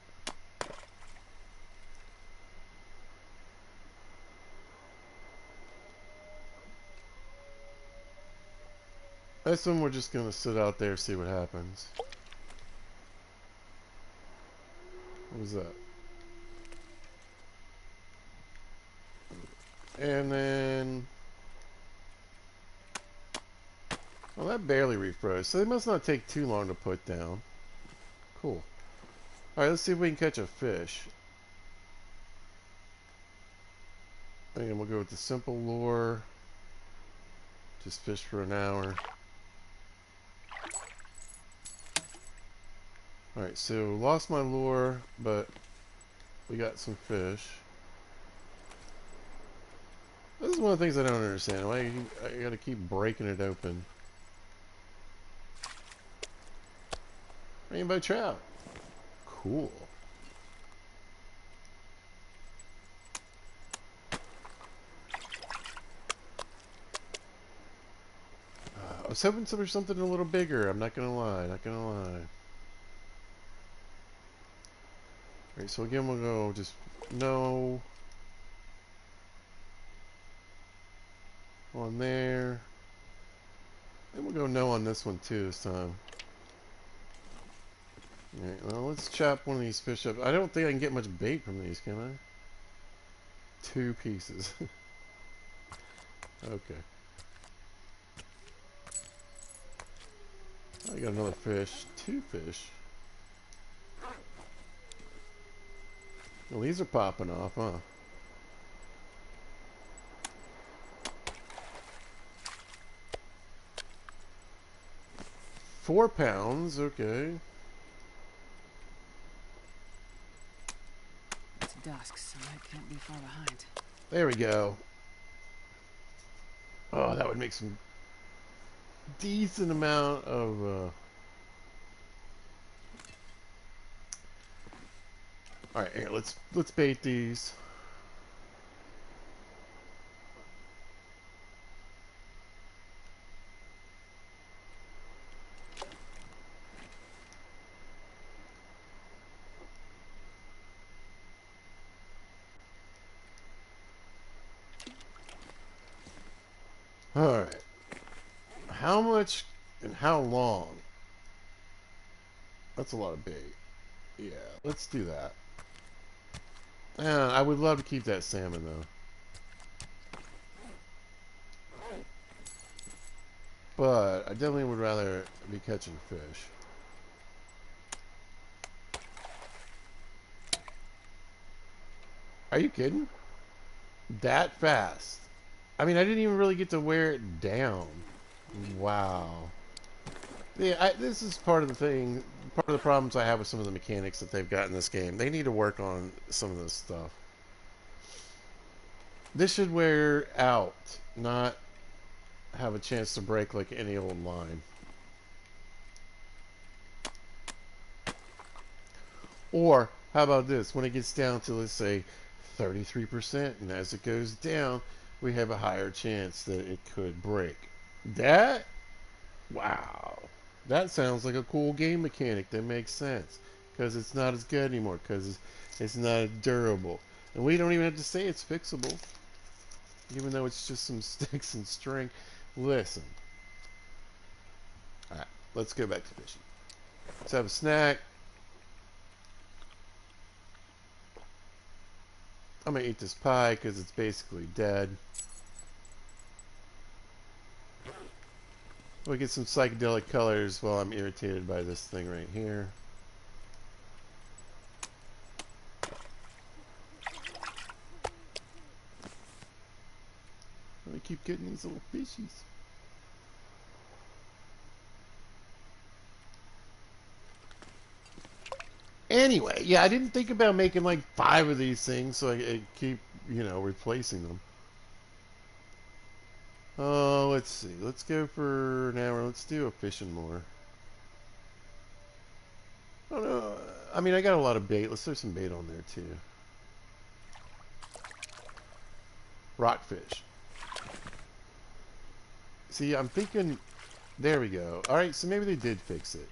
This one we're just going to sit out there, see what happens. What is that? And then... Well, that barely refroze, so they must not take too long to put down. Cool. Alright, let's see if we can catch a fish. And we'll go with the simple lure. Just fish for an hour. Alright, so lost my lure, but we got some fish. This is one of the things I don't understand. Why I gotta keep breaking it open. Rainbow trout. Cool. I was hoping for something a little bigger. I'm not gonna lie. Not gonna lie. Alright, so again we'll go just no on there. And we'll go no on this one too this time. Alright, well let's chop one of these fish up. I don't think I can get much bait from these, can I? 2 pieces. Okay. I got another fish. 2 fish. Well, these are popping off, huh? £4, okay. It's dusk, so I can't be far behind. There we go. Oh, that would make some decent amount of Alright, here, let's bait these. Alright. How much and how long? That's a lot of bait. Yeah, let's do that. I would love to keep that salmon, though. But I definitely would rather be catching fish. Are you kidding? That fast? I mean, I didn't even really get to wear it down. Wow. Yeah, this is part of the thing. Part of the problems I have with some of the mechanics that they've got in this game. They need to work on some of this stuff. This should wear out, not have a chance to break like any old line. Or, how about this? When it gets down to, let's say, 33%, and as it goes down, we have a higher chance that it could break. That? Wow. That sounds like a cool game mechanic that makes sense. Because it's not as good anymore, because it's not as durable. And we don't even have to say it's fixable, even though it's just some sticks and string. Listen. Alright, let's go back to fishing. Let's have a snack. I'm going to eat this pie because it's basically dead. We'll get some psychedelic colors while I'm irritated by this thing right here. I keep getting these little fishies. Anyway, yeah, I didn't think about making like 5 of these things so I keep, replacing them. Oh, let's see. Let's go for an hour. Let's do a fishing lure. Oh no. I mean, I got a lot of bait. Let's throw some bait on there too. Rockfish. See, I'm thinking... There we go. Alright, so maybe they did fix it.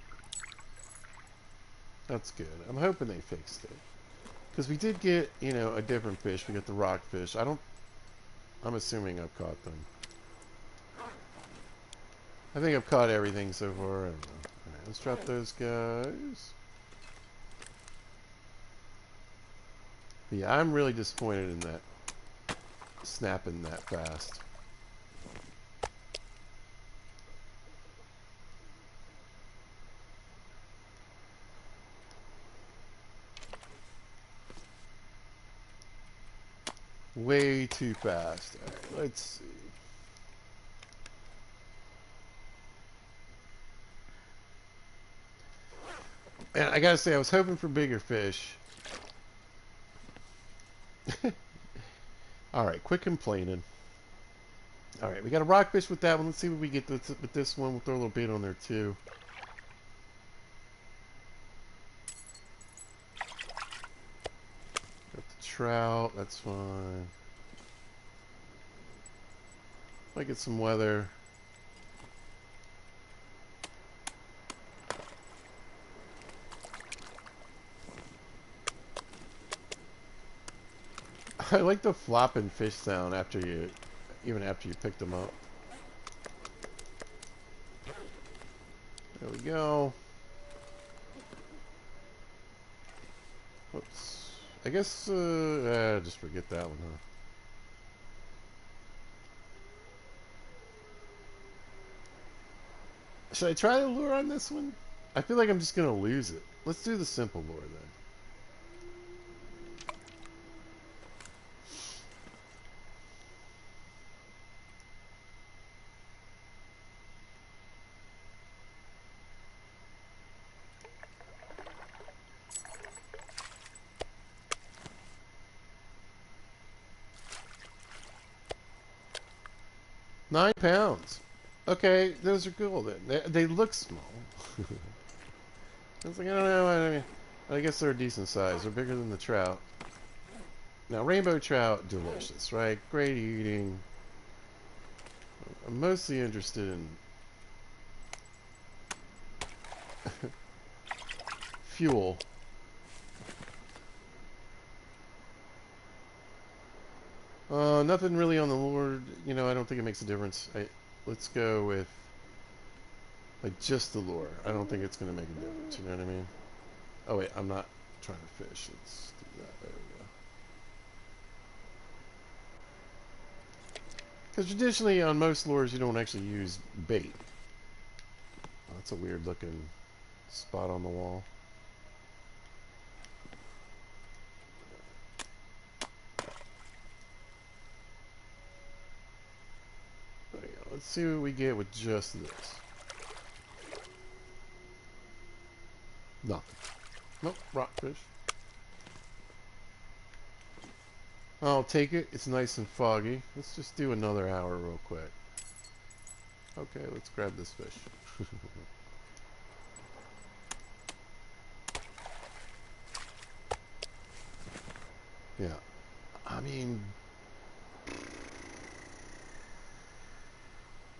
That's good. I'm hoping they fixed it. Because we did get, a different fish. We got the rockfish. I'm assuming I've caught them. I think I've caught everything so far. I don't know. Alright, let's drop those guys. But yeah, I'm really disappointed in that. Snapping that fast. Way too fast. Alright, let's see. And I gotta say, I was hoping for bigger fish. Alright, quit complaining. Alright, we got a rockfish with that one. Let's see what we get with this one. We'll throw a little bait on there too. Got the trout, that's fine. Might get some weather. I like the flopping fish sound even after you pick them up. There we go. Whoops. I guess, just forget that one, huh? Should I try the lure on this one? I feel like I'm just gonna lose it. Let's do the simple lure then. £9. Okay, those are cool then. They look small. I was like, I don't know. I guess they're a decent size. They're bigger than the trout. Now, rainbow trout, delicious, right? Great eating. I'm mostly interested in fuel. Nothing really on the lure. You know, I don't think it makes a difference. Let's go with like just the lure. I don't think it's going to make a difference. You know what I mean? Oh wait, I'm not trying to fish. Let's do that. There we go. Because traditionally on most lures you don't actually use bait. Oh, that's a weird looking spot on the wall. There we go. Let's see what we get with just this. Nothing. Nope, rockfish. I'll take it. It's nice and foggy. Let's just do another hour real quick. Okay, let's grab this fish. Yeah. I mean...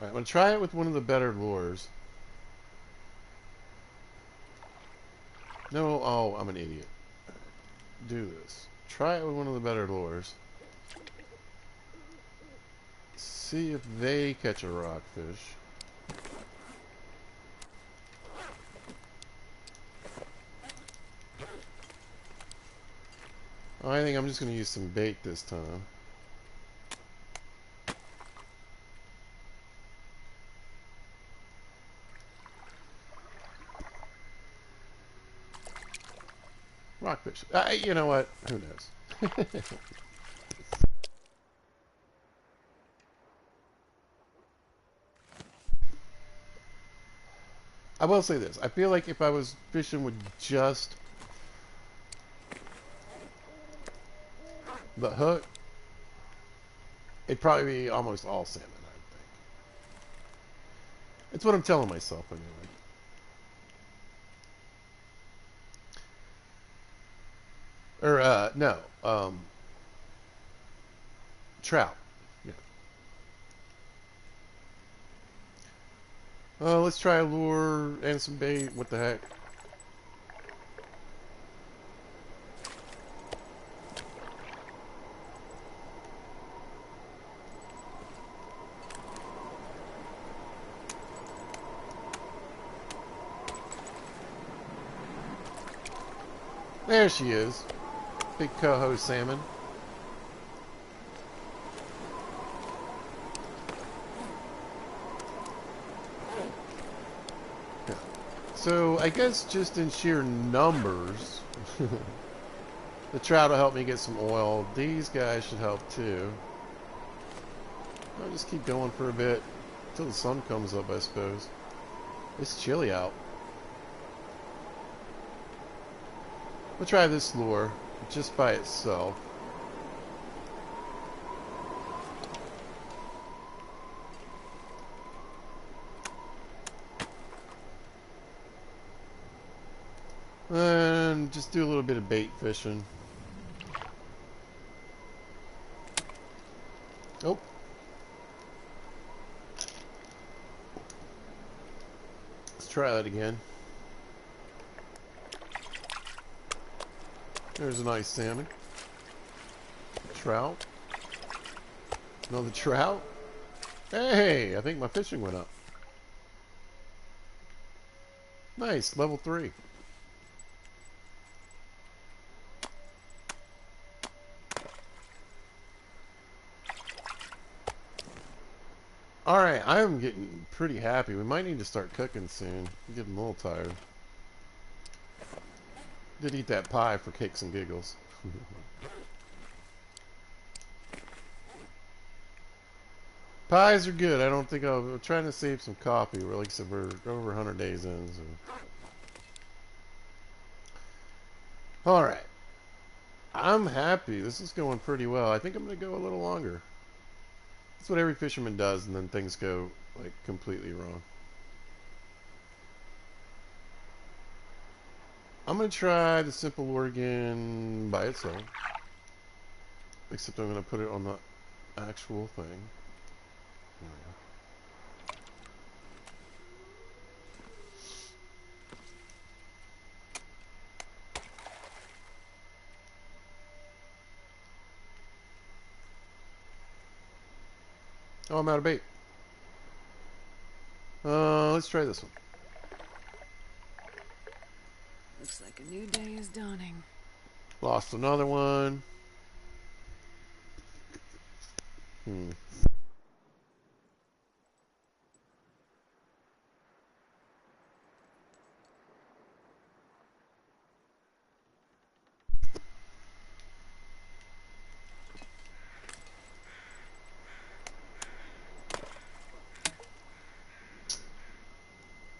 Alright, I'm going to try it with one of the better lures. No, oh, I'm an idiot. Do this. Try it with one of the better lures. See if they catch a rockfish. I think I'm just going to use some bait this time. Rockfish. You know what? Who knows? I will say this. I feel like if I was fishing with just the hook, it'd probably be almost all salmon, I think. It's what I'm telling myself anyway. Or, no. Trout. Yeah. Let's try a lure and some bait. What the heck? There she is. Big coho salmon. Yeah. So, I guess just in sheer numbers, the trout will help me get some oil. These guys should help too. I'll just keep going for a bit until the sun comes up, I suppose. It's chilly out. We'll try this lure just by itself. And just do a little bit of bait fishing. Oh. Let's try that again. There's a nice salmon. Trout. Another trout. Hey, I think my fishing went up. Nice, level 3. Alright, I'm getting pretty happy. We might need to start cooking soon. I'm getting a little tired. Did eat that pie for kicks and giggles. Pies are good. I don't think I'm trying to save some coffee. We're like I said, we're over 100 days in. So. Alright. I'm happy. This is going pretty well. I think I'm going to go a little longer. That's what every fisherman does, and then things go like completely wrong. I'm going to try the simple lure again by itself. Except I'm going to put it on the actual thing. There we go. Oh, I'm out of bait. Let's try this one. Looks like a new day is dawning. Lost another one. Hmm.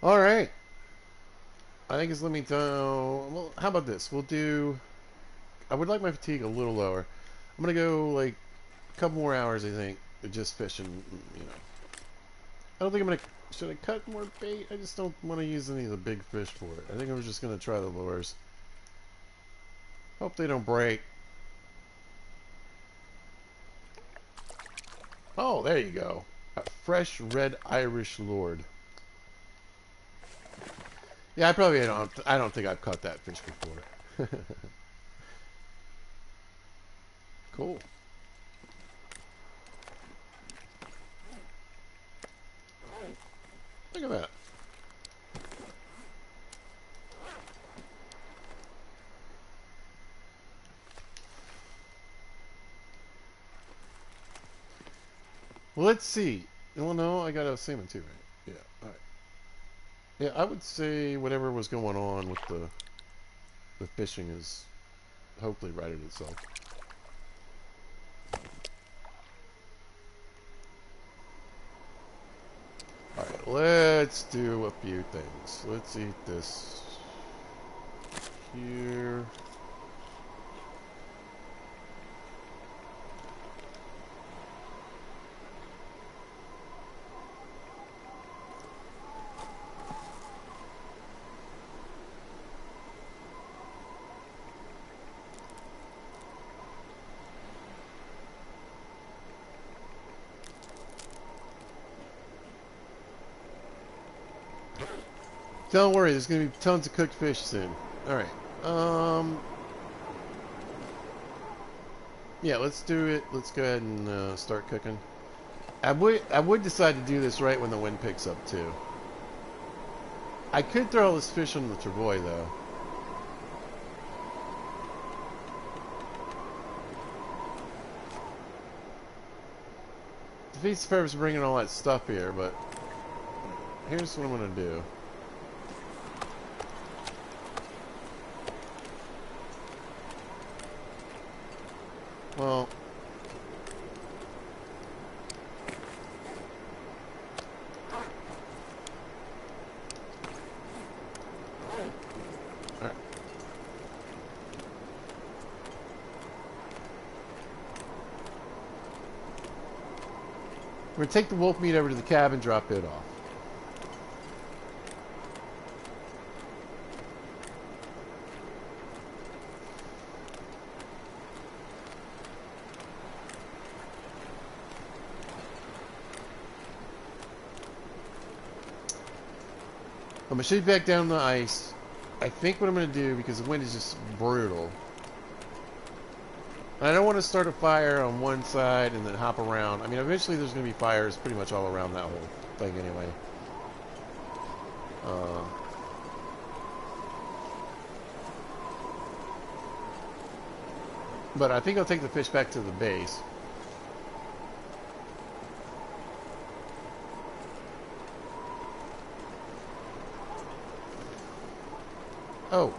All right. I think it's let me down. Well, how about this? We'll do. I would like my fatigue a little lower. I'm gonna go like a couple more hours. I think just fishing. You know. I don't think I'm gonna. Should I cut more bait? I just don't want to use any of the big fish for it. I think I'm just gonna try the lures. Hope they don't break. Oh, there you go. A fresh red Irish lord. Yeah, I probably don't. I don't think I've caught that fish before. Cool. Look at that. Well, let's see. Well, no, I got a salmon too, right? Yeah. All right. Yeah, I would say whatever was going on with the fishing is hopefully righted itself. All right, let's do a few things. Let's eat this here. Don't worry, there's gonna be tons of cooked fish soon. All right. Yeah, let's do it. Let's go ahead and start cooking. I would decide to do this right when the wind picks up too. I could throw all this fish on the travois though. Defeats the purpose of bringing all that stuff here, but here's what I'm gonna do. Well, alright. We're gonna take the wolf meat over to the cabin, drop it off. I'm gonna shoot back down the ice. I think what I'm gonna do, because the wind is just brutal. I don't want to start a fire on one side and then hop around. I mean, eventually there's gonna be fires pretty much all around that whole thing anyway. But I think I'll take the fish back to the base. Oh.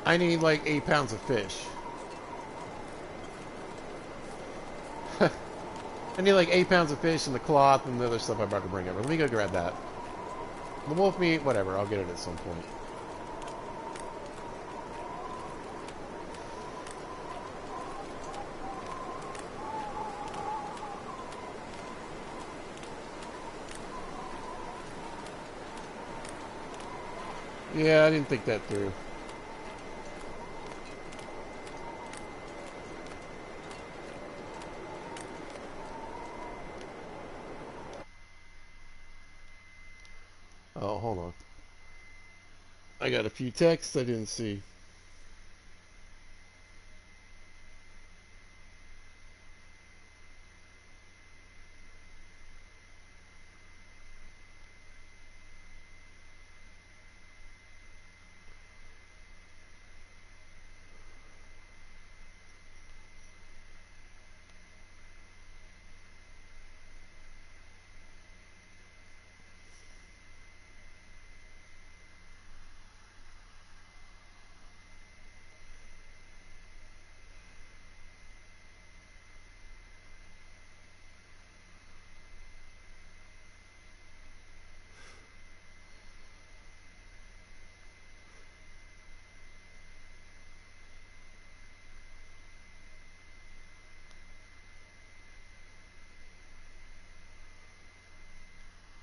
I need like 8 pounds of fish. I need like 8 pounds of fish and the cloth and the other stuff I'm about to bring over. Let me go grab that. The wolf meat, whatever. I'll get it at some point. Yeah, I didn't think that through. Oh, hold on. I got a few texts I didn't see.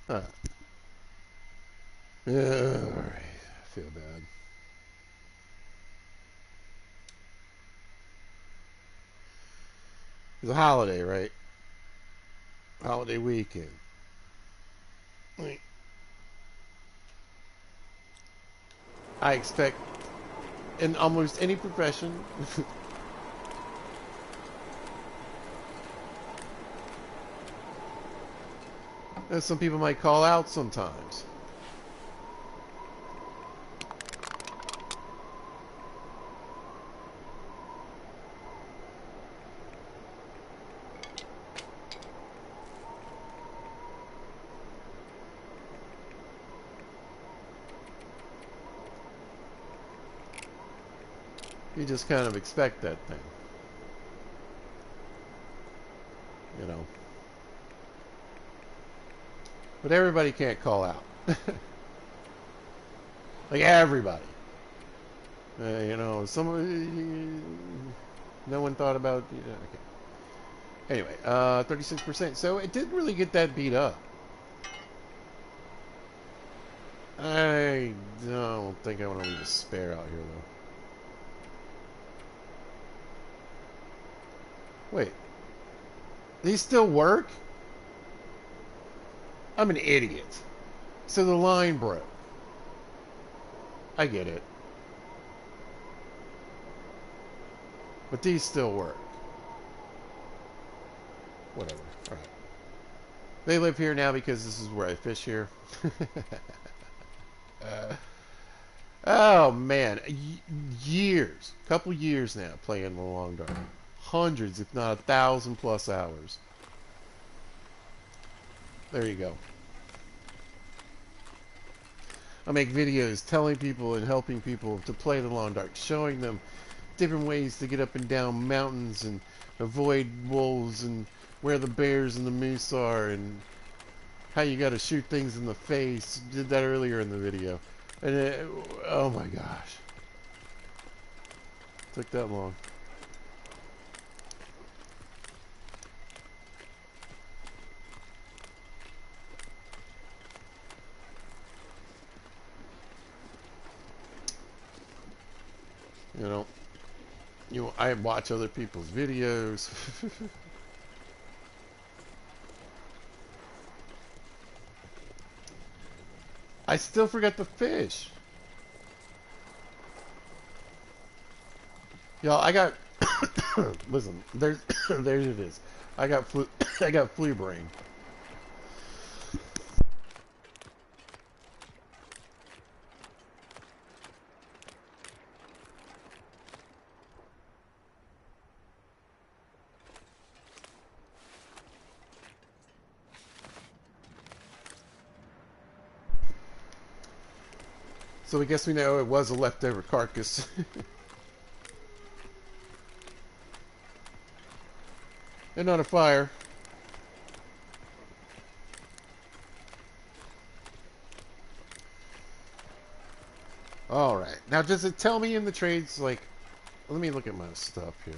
Huh. Alright. I feel bad. It's a holiday, right? Holiday weekend. I expect in almost any profession some people might call out sometimes. You just kind of expect that thing. You know. But everybody can't call out. Like everybody. You know, no one thought about. Okay. Anyway, 36%. So it didn't really get that beat up. I don't think I want to leave a spare out here though. Wait, these still work? I'm an idiot. So the line broke. I get it. But these still work. Whatever. Alright. They live here now because this is where I fish here. Oh, man. Years. Couple years now playing the long dark. Hundreds, if not 1,000 plus hours. There you go. I make videos telling people and helping people to play the long dark, showing them different ways to get up and down mountains and avoid wolves and where the bears and the moose are and how you got to shoot things in the face. Did that earlier in the video. And oh my gosh. Took that long. I watch other people's videos. I still forgot the fish. Y'all, I got listen, there's there it is. I got flu brain. So I guess we know it was a leftover carcass. And not a fire. Alright. Now, does it tell me in the trades, like... Let me look at my stuff here.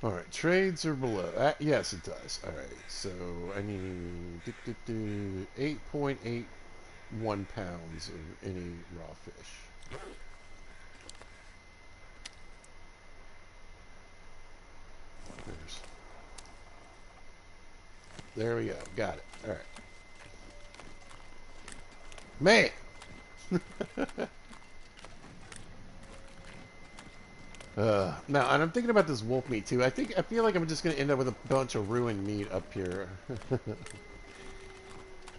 Alright, trades are below. Yes, it does. Alright, so I need 8.81 pounds of any raw fish. There we go. Got it. Alright. Man! Now, and I'm thinking about this wolf meat too. I feel like I'm just going to end up with a bunch of ruined meat up here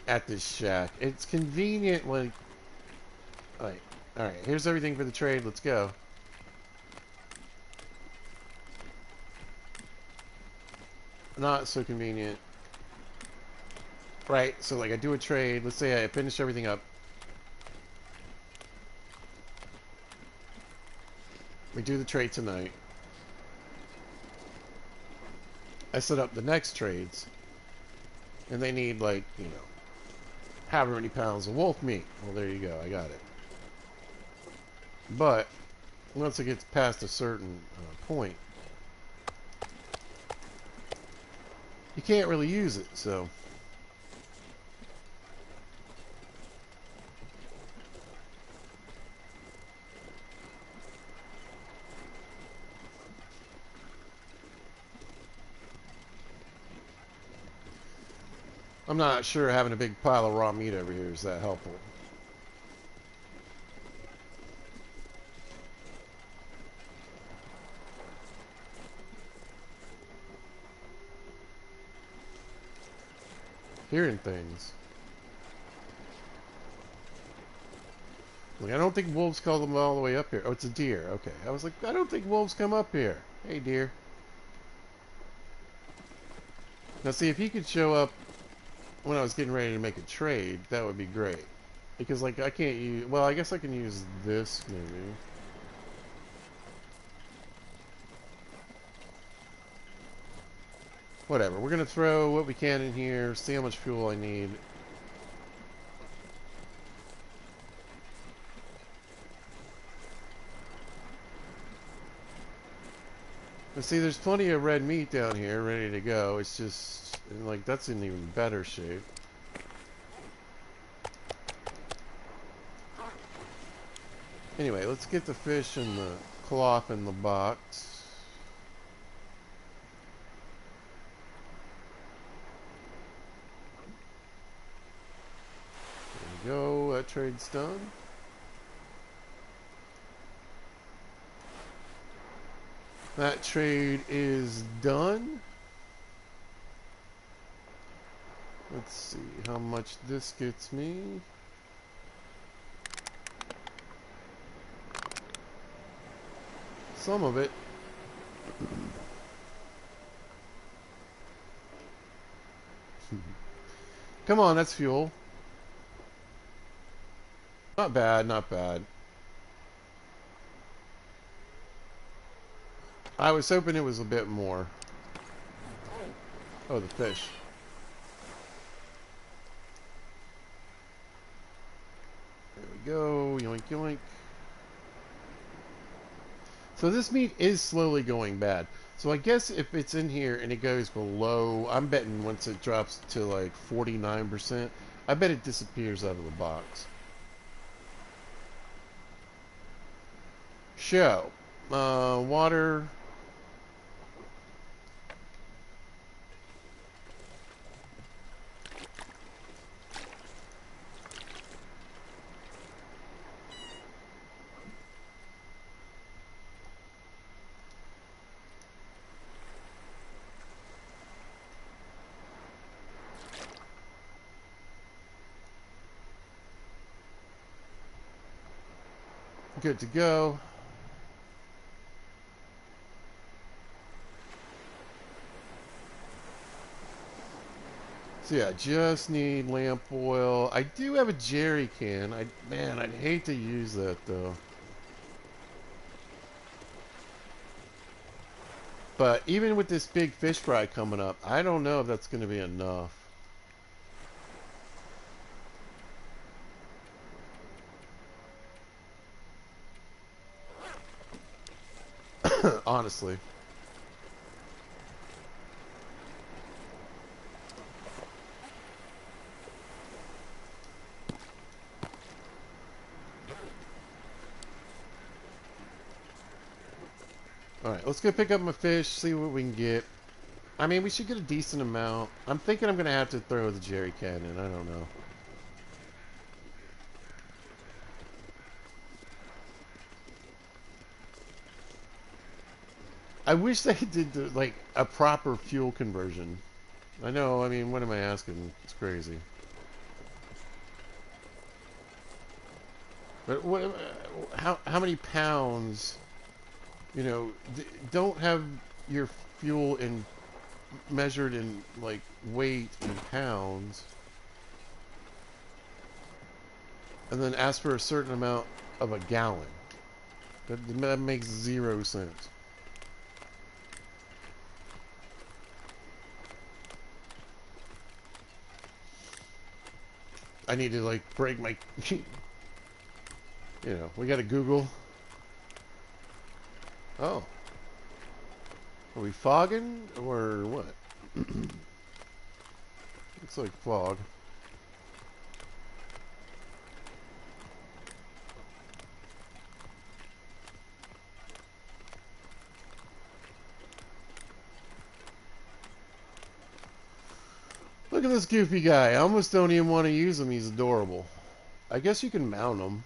at this shack. It's convenient when, like, all right, here's everything for the trade. Let's go. Not so convenient, right? So, like, I do a trade. Let's say I finish everything up. We do the trade tonight. I set up the next trades. And they need, like, you know, however many pounds of wolf meat. Well, there you go. I got it. But once it gets past a certain point, you can't really use it, so. I'm not sure having a big pile of raw meat over here is that helpful. Hearing things. Like, I don't think wolves call them all the way up here. Oh, it's a deer. Okay. I was like, I don't think wolves come up here. Hey, deer. Now, see, if he could show up when I was getting ready to make a trade, that would be great. Because, like, I can't use... Well, I guess I can use this, maybe. Whatever. We're going to throw what we can in here, see how much fuel I need. But see, there's plenty of red meat down here ready to go. It's just, like, that's in even better shape. Anyway, let's get the fish and the cloth in the box. There we go. That trade's done. That trade is done. Let's see how much this gets me. Some of it. Come on, that's fuel. Not bad, not bad. I was hoping it was a bit more. Oh, the fish. There we go. Yoink, yoink. So this meat is slowly going bad. So I guess if it's in here and it goes below, I'm betting once it drops to like 49%, I bet it disappears out of the box. Show. Water. Good to go. So yeah, just need lamp oil. I do have a jerry can. Man, I'd hate to use that though. But even with this big fish fry coming up, I don't know if that's going to be enough. Honestly. Alright, let's go pick up my fish, see what we can get. I mean, we should get a decent amount. I'm thinking I'm going to have to throw the jerry can in. I don't know. I wish they did, like, a proper fuel conversion. I know, I mean, what am I asking? It's crazy. But what, how many pounds, you know, don't have your fuel in measured in, like, weight in pounds, and then ask for a certain amount of a gallon. That makes 0 sense. I need to, like, break my... You know, we gotta Google. Oh. Are we fogging or what? Looks like fog. Look at this goofy guy. I almost don't even want to use him. He's adorable. I guess you can mount him.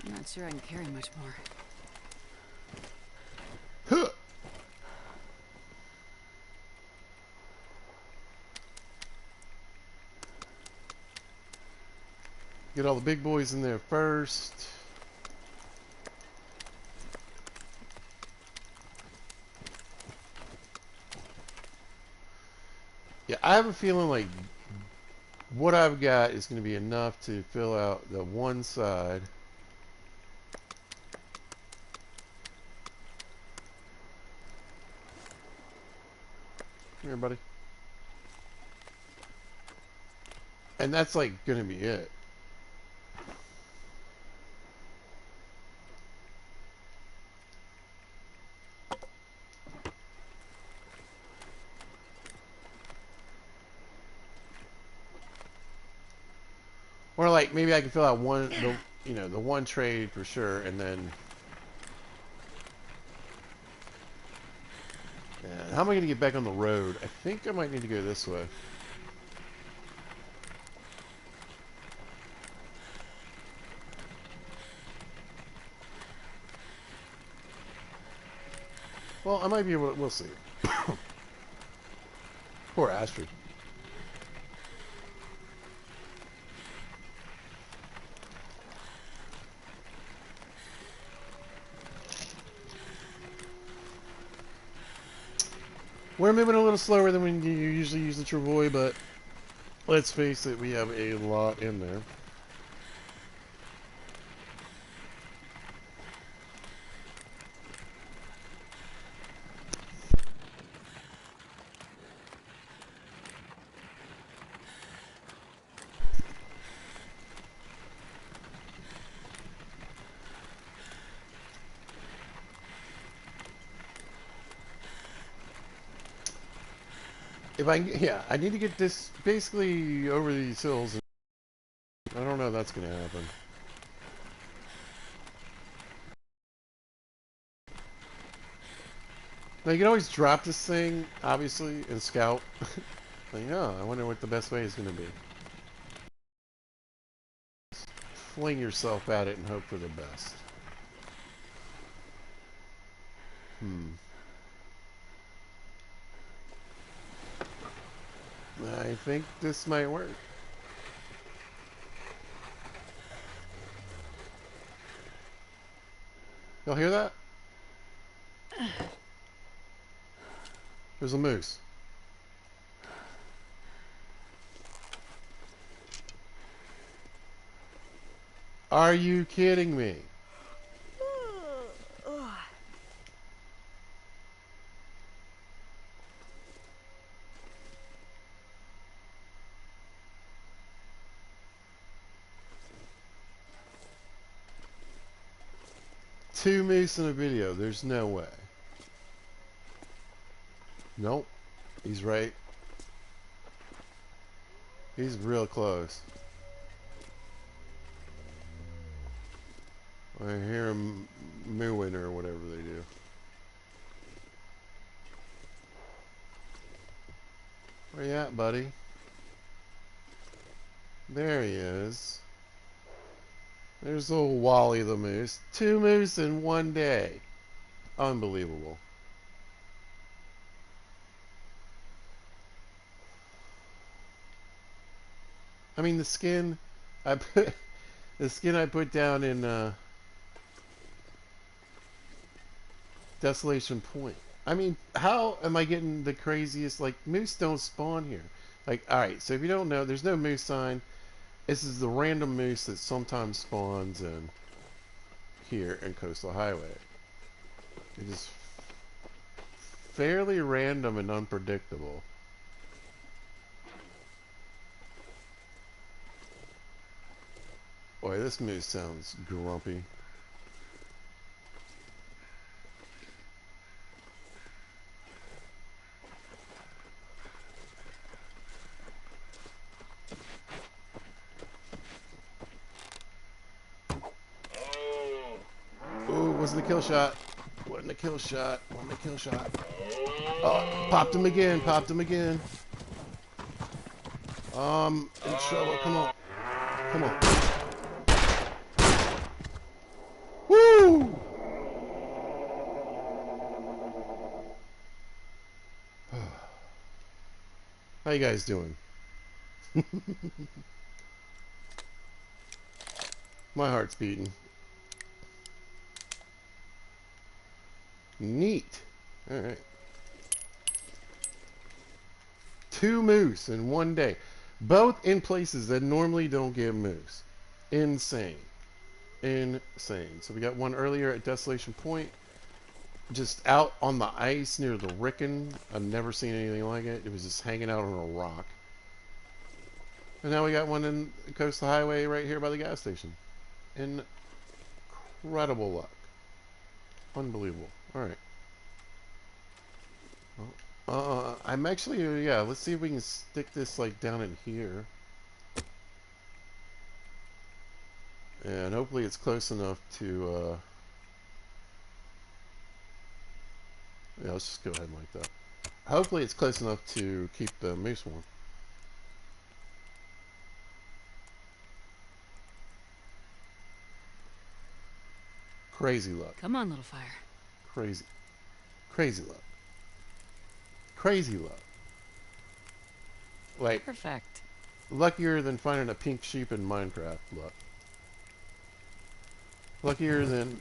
I'm not sure I can carry much more. Huh. Get all the big boys in there first. Yeah, I have a feeling like what I've got is going to be enough to fill out the one side. Come here, buddy. And that's like going to be it. Or like maybe I can fill out the one trade for sure, and then. Yeah, how am I going to get back on the road? I think I might need to go this way. Well, I might be able to. We'll see. Poor Astrid. We're moving a little slower than when you usually use the Travois, but let's face it, we have a lot in there. If I can, yeah, I need to get this basically over these hills. I don't know if that's going to happen. Now you can always drop this thing, obviously, and scout. Like, oh, I wonder what the best way is going to be. Fling yourself at it and hope for the best. I think this might work. Y'all hear that? There's a moose. Are you kidding me? Two moose in a video. There's no way. Nope. He's right. He's real close. I hear him mooing or whatever they do. Where you at, buddy? There he is. There's old Wally the moose. Two moose in one day. Unbelievable. I mean, the skin I put down in Desolation Point. I mean, how am I getting the craziest? Like, moose don't spawn here. Like, all right, so if you don't know, there's no moose sign. This is the random moose that sometimes spawns in here in Coastal Highway. It is fairly random and unpredictable. Boy, this moose sounds grumpy. Ooh, wasn't a kill shot. Wasn't a kill shot. Wasn't a kill shot. Oh, popped him again. Popped him again. In trouble. Come on. Come on. Woo! How you guys doing? My heart's beating. Neat. All right. 2 moose in one day. Both in places that normally don't get moose. Insane. Insane. So we got one earlier at Desolation Point. Just out on the ice near the Ricken. I've never seen anything like it. It was just hanging out on a rock. And now we got one in Coastal Highway right here by the gas station. Incredible luck. Unbelievable. Alright. I'm actually, yeah, let's see if we can stick this, like, down in here. And hopefully it's close enough to, yeah, let's just go ahead like that. Hopefully it's close enough to keep the moose warm. Crazy luck. Come on, little fire. Crazy. Crazy luck. Crazy luck. Like, Perfect. luckier than finding a pink sheep in Minecraft luck. Luckier than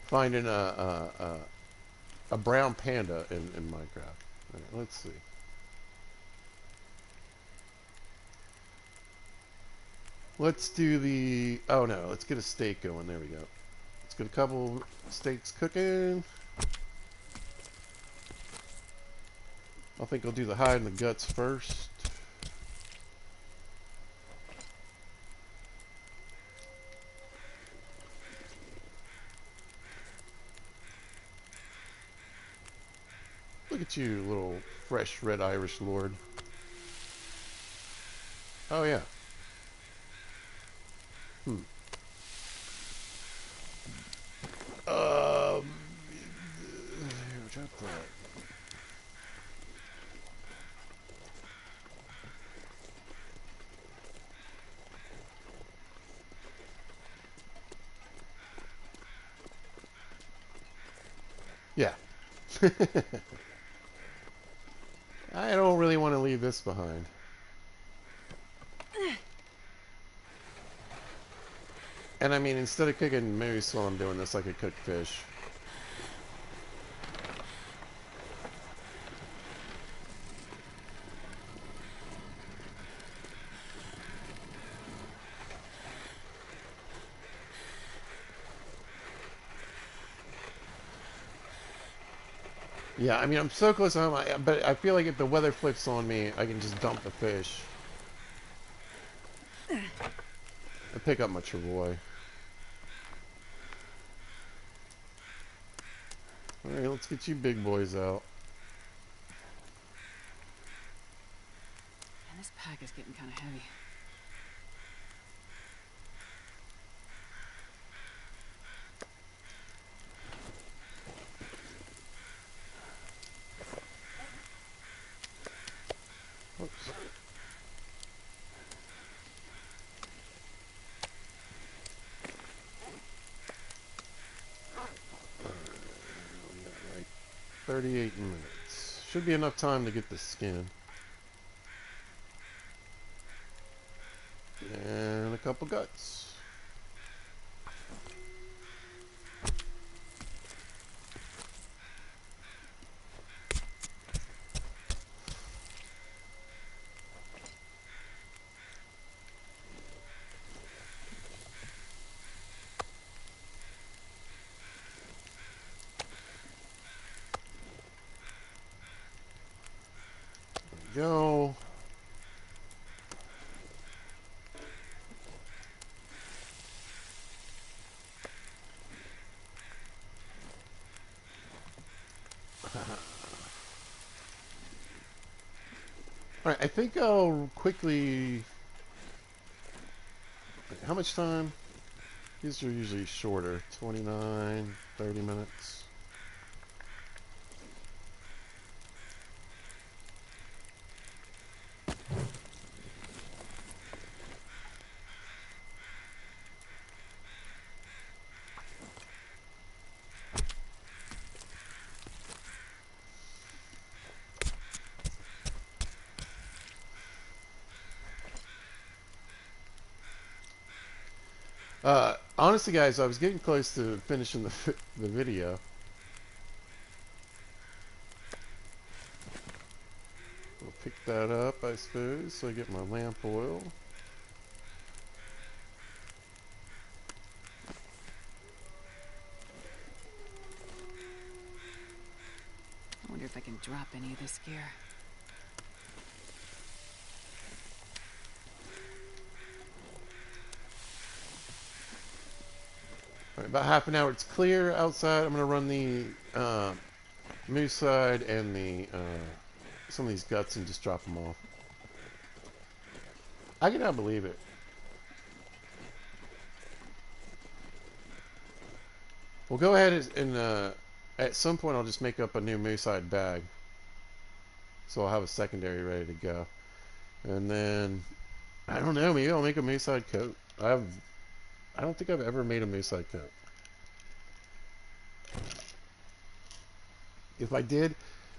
finding a brown panda in Minecraft. All right, let's see. Let's do the... Oh no, let's get a steak going. There we go. Let's get a couple steaks cooking. I think I'll do the hide and the guts first. Look at you, little fresh red Irish lord. Oh yeah. Here, drop that. Yeah. I don't really want to leave this behind. And I mean, instead of cooking moose while I'm doing this, I could cook fish. Yeah, I mean, I'm so close to home, but I feel like if the weather flips on me, I can just dump the fish. And pick up my Travoy. Alright, let's get you big boys out. And this pack is getting kind of heavy. Oops. We got like 38 minutes. Should be enough time to get the skin. And a couple guts. go. Alright, I think I'll quickly... How much time? These are usually shorter. 29, 30 minutes. Honestly, guys, I was getting close to finishing the video. We'll pick that up, I suppose, so I get my lamp oil. I wonder if I can drop any of this gear. Alright, about half an hour. It's clear outside. I'm going to run the moose side and the some of these guts and just drop them off. I cannot believe it. We'll go ahead and at some point I'll just make up a new moose side bag. So I'll have a secondary ready to go. And then, I don't know, maybe I'll make a moose side coat. I don't think I've ever made a moose side coat. If I did,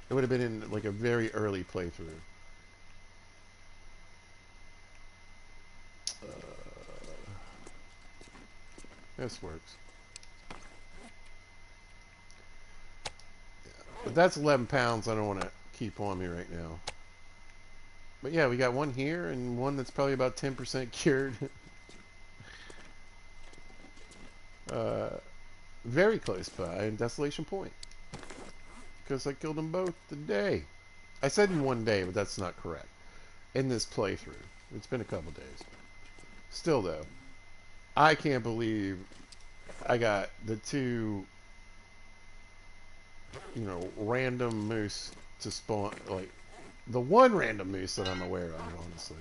it would have been in like a very early playthrough. This works. Yeah. But that's 11 pounds I don't want to keep on me right now. But yeah, we got one here and one that's probably about 10% cured. Very close by in Desolation Point. Because I killed them both today. I said in one day, but that's not correct. In this playthrough. It's been a couple days. Still though, I can't believe I got the two, you know, random moose to spawn, like, the one random moose that I'm aware of, honestly.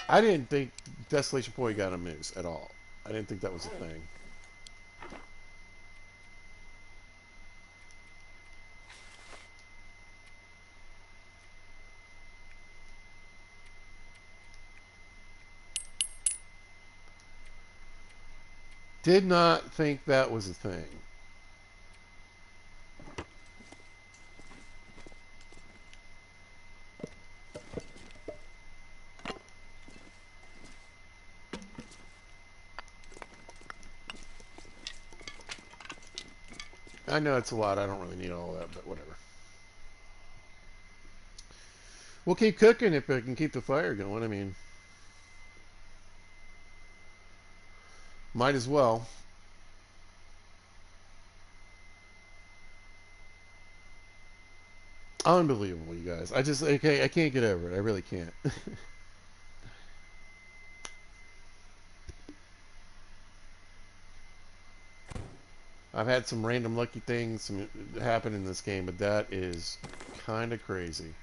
I didn't think Desolation Point got a moose at all. I didn't think that was a thing. Did not think that was a thing. I know it's a lot. I don't really need all that, but whatever. We'll keep cooking if I can keep the fire going. I mean, might as well. Unbelievable, you guys. I can't get over it. I really can't. I've had some random lucky things happen in this game, but that is kind of crazy.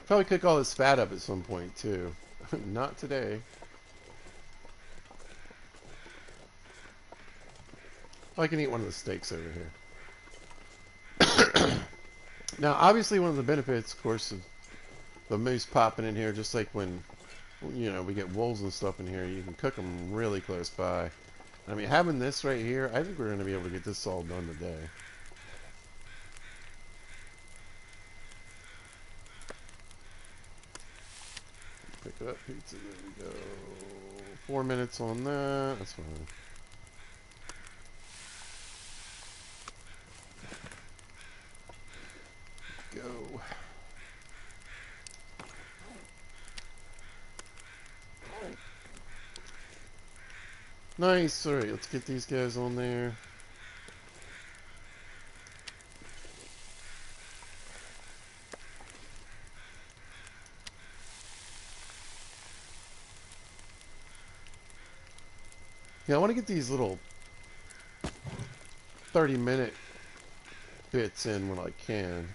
Probably cook all this fat up at some point too. Not today. I can eat one of the steaks over here. Now, obviously, one of the benefits, of course, of the moose popping in here, just like when, you know, we get wolves and stuff in here, you can cook them really close by. I mean, having this right here, I think we're going to be able to get this all done today. Pick it up, pizza, there we go. 4 minutes on that, that's fine. Go. Nice. Alright, let's get these guys on there. Yeah, I want to get these little 30-minute bits in when I can.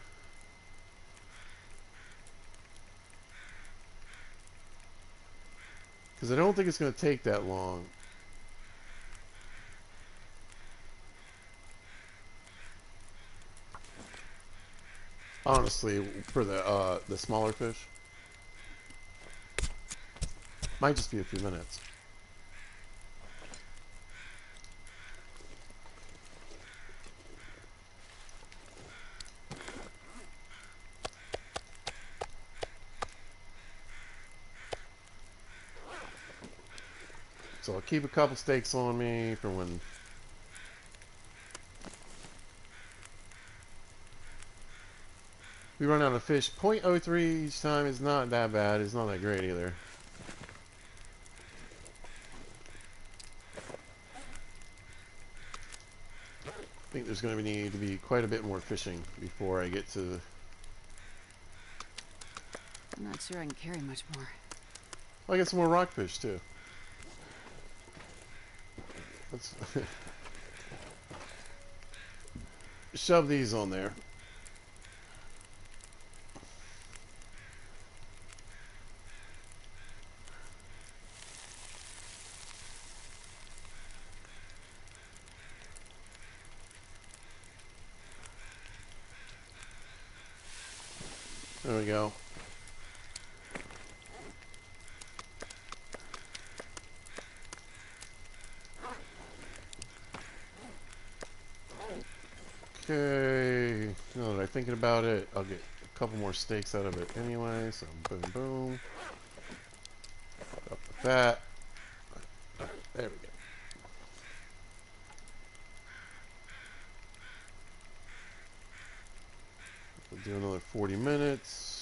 Because I don't think it's going to take that long. Honestly, for the smaller fish. Might just be a few minutes. So I'll keep a couple steaks on me for when... we run out of fish. 0.03 each time is not that bad. It's not that great either. I think there's going to need to be quite a bit more fishing before I get to... I'm not sure I can carry much more. I'll get some more rockfish too. Let's shove these on there. There we go. Okay, now that I'm thinking about it, I'll get a couple more steaks out of it anyway, so boom, boom. Up with that. There we go. We'll do another 40 minutes.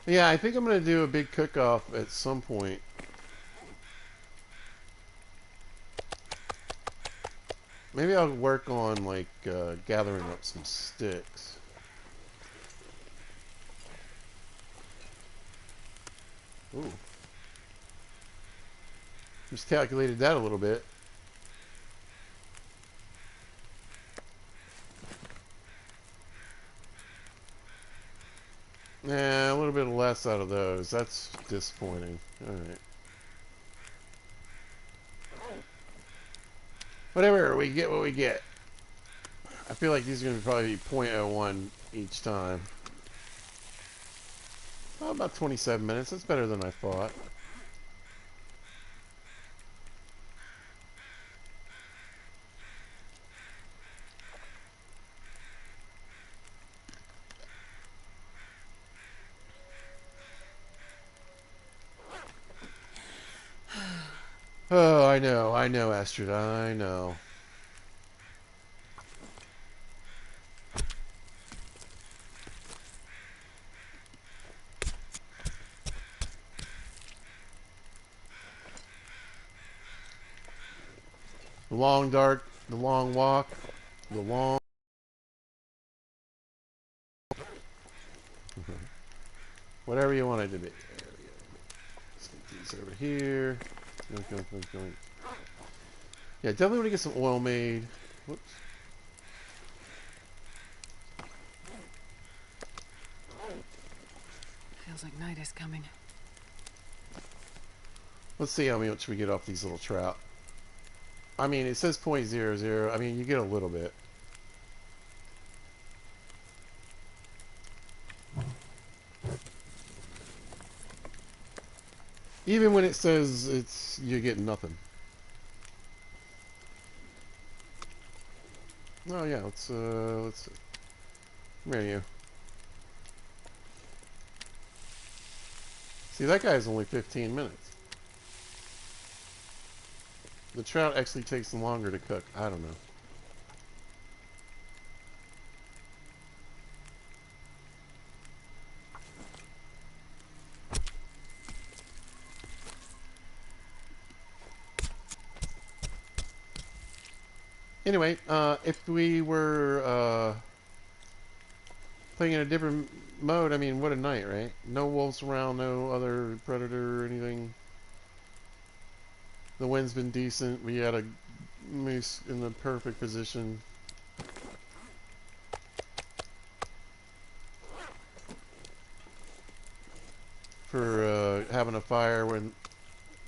Yeah, I think I'm going to do a big cook-off at some point. Maybe I'll work on, like, gathering up some sticks. Ooh. Just calculated that a little bit. Nah, a little bit less out of those. That's disappointing. Alright. Whatever, we get what we get. I feel like these are going to probably be 0.01 each time. Oh, about 27 minutes. That's better than I thought. Oh, I know, Astrid, I know. The long dark, the long walk, the long... Whatever you want it to be. There we go. Let's get these over here. Going. Yeah, definitely want to get some oil made. Whoops. Feels like night is coming. Let's see how much we get off these little trout. I mean, it says 0.00. I mean, you get a little bit. Even when it says it's, you get nothing. Oh yeah, let's see. Where are you? See, that guy's only 15 minutes. The trout actually takes longer to cook. I don't know. Anyway, if we were playing in a different mode, I mean, what a night, right? No wolves around, no other predator or anything. The wind's been decent. We had a moose in the perfect position. For having a fire when, in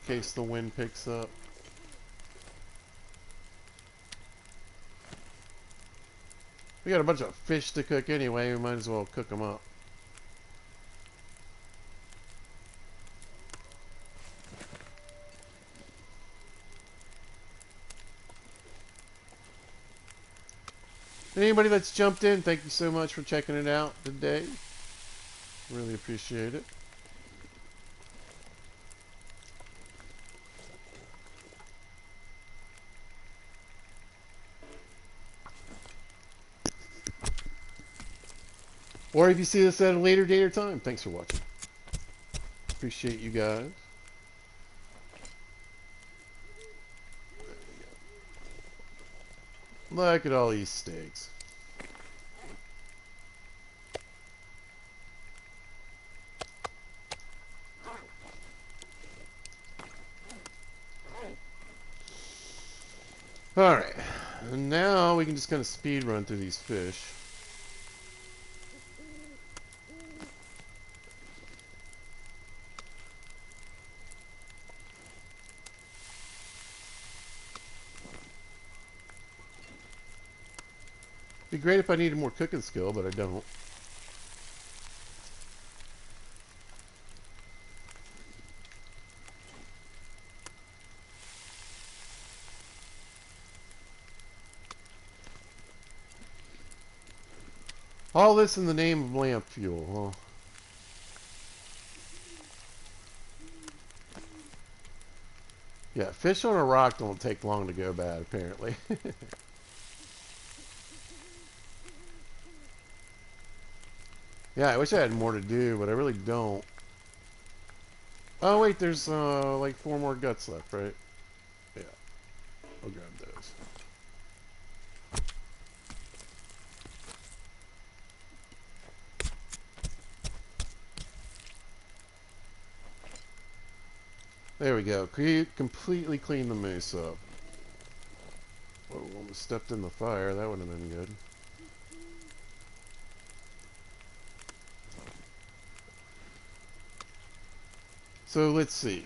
case the wind picks up. We got a bunch of fish to cook anyway. We might as well cook them up. Anybody that's jumped in, thank you so much for checking it out today. Really appreciate it. Or if you see this at a later date or time, thanks for watching. Appreciate you guys. Look at all these steaks. Alright. And now we can just kind of speed run through these fish. Be great if I needed more cooking skill, but I don't. All this in the name of lamp fuel, huh? Yeah, fish on a rock don't take long to go bad, apparently. Yeah, I wish I had more to do, but I really don't. Oh, wait, there's like 4 more guts left, right? Yeah, I'll grab those. There we go. Completely clean the moose up. Whoa, almost stepped in the fire. That would have been good. So let's see.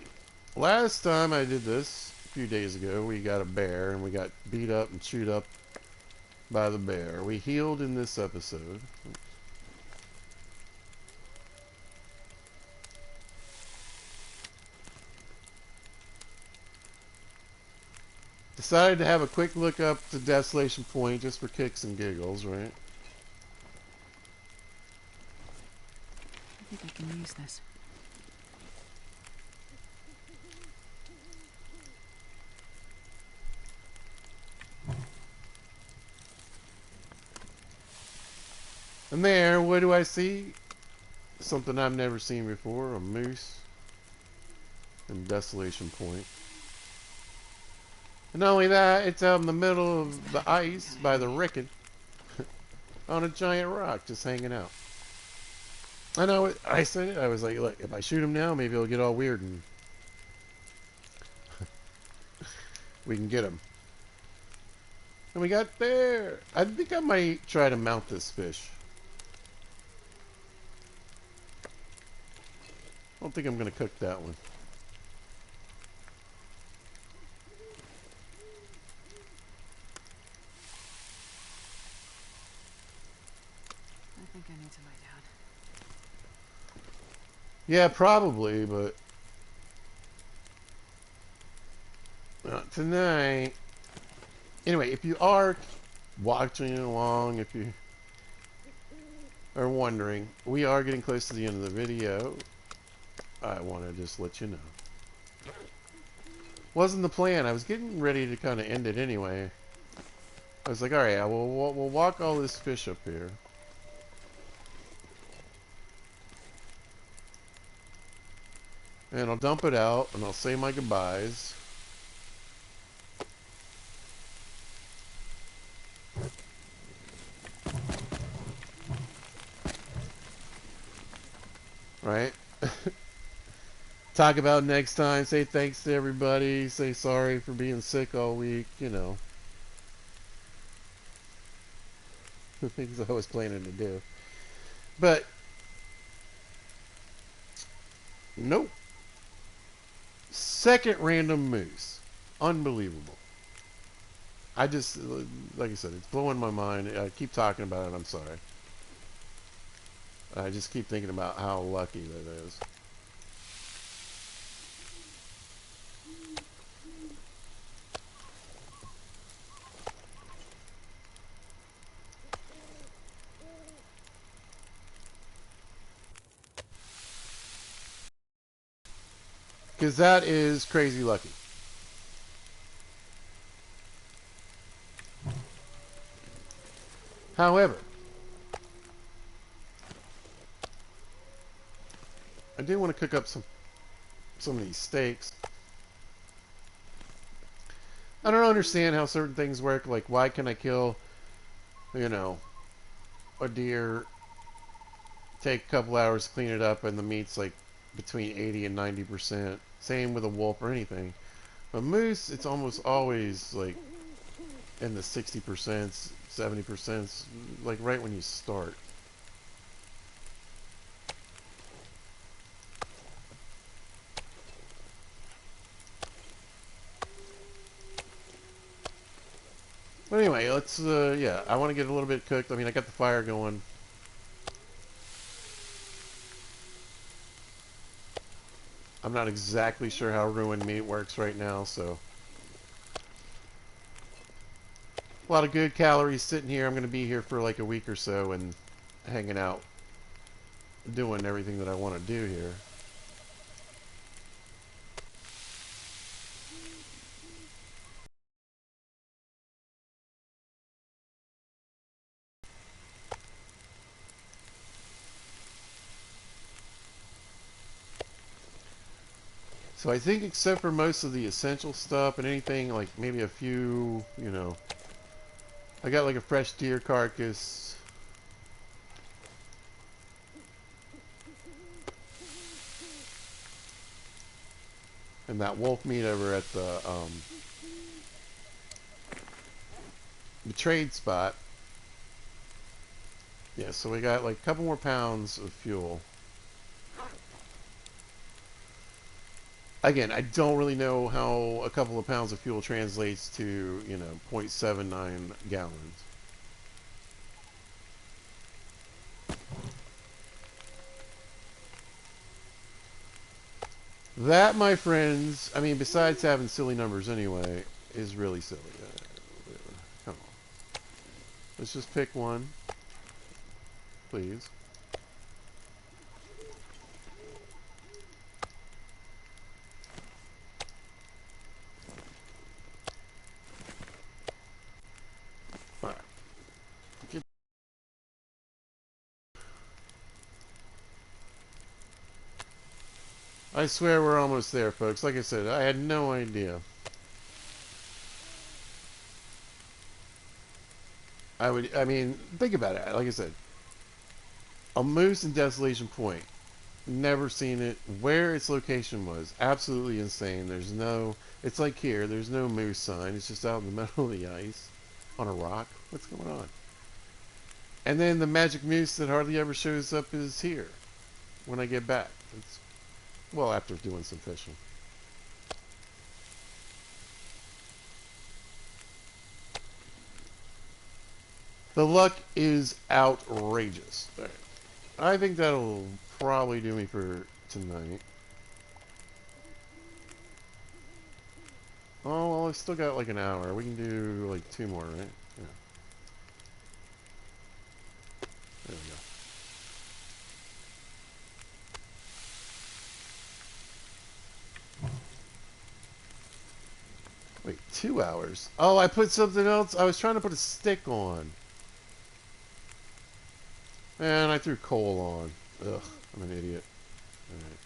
Last time I did this, a few days ago, we got a bear and we got beat up and chewed up by the bear. We healed in this episode. Decided to have a quick look up to Desolation Point just for kicks and giggles, right? I think I can use this. And there, what do I see? Something I've never seen before, a moose in Desolation Point. And not only that, it's out in the middle of the ice by the Rickon on a giant rock just hanging out. I know, I said it, I was like, look, if I shoot him now, maybe he'll get all weird and we can get him. And we got there. I think I might try to mount this fish. I don't think I'm going to cook that one. I think I need to lie down. Yeah, probably, but not tonight. Anyway, if you are watching along, if you are wondering, we are getting close to the end of the video. I want to just let you know. Wasn't the plan. I was getting ready to kind of end it anyway. I was like, alright, we'll walk all this fish up here. And I'll dump it out, and I'll say my goodbyes. Right? Talk about next time. Say thanks to everybody. Say sorry for being sick all week. You know. The things I was planning to do. But, nope. Second random moose. Unbelievable. I just, like I said, it's blowing my mind. I keep talking about it. I'm sorry. I just keep thinking about how lucky that is. Because that is crazy lucky. However, I do want to cook up some of these steaks. I don't understand how certain things work. Like, why can I kill, you know, a deer, take a couple hours to clean it up, and the meat's like between 80 and 90%. Same with a wolf or anything. A moose, it's almost always like in the 60%, 70%, like right when you start. But anyway, let's, yeah, I want to get a little bit cooked. I mean, I got the fire going. I'm not exactly sure how ruined meat works right now, so. A lot of good calories sitting here. I'm going to be here for like a week or so and hanging out, doing everything that I want to do here. So I think except for most of the essential stuff and anything, like maybe a few, you know, I got like a fresh deer carcass. And that wolf meat over at the trade spot. Yeah, so we got like a couple more pounds of fuel. Again, I don't really know how a couple of pounds of fuel translates to, you know, 0.79 gallons. That, my friends, I mean, besides having silly numbers anyway, is really silly. Come on. Let's just pick one, please. All right. I swear we're almost there, folks. Like I said, I had no idea. I mean, think about it. Like I said, a moose in Desolation Point. Never seen it. Where its location was, absolutely insane. There's no, it's like here, there's no moose sign. It's just out in the middle of the ice on a rock. What's going on? And then the magic moose that hardly ever shows up is here when I get back. It's, well, after doing some fishing. The luck is outrageous. Right. I think that'll probably do me for tonight. Oh, well, I've still got like an hour. We can do like 2 more, right? Yeah. There we go. 2 hours. Oh, I put something else. I was trying to put a stick on. And I threw coal on. Ugh, I'm an idiot. Alright.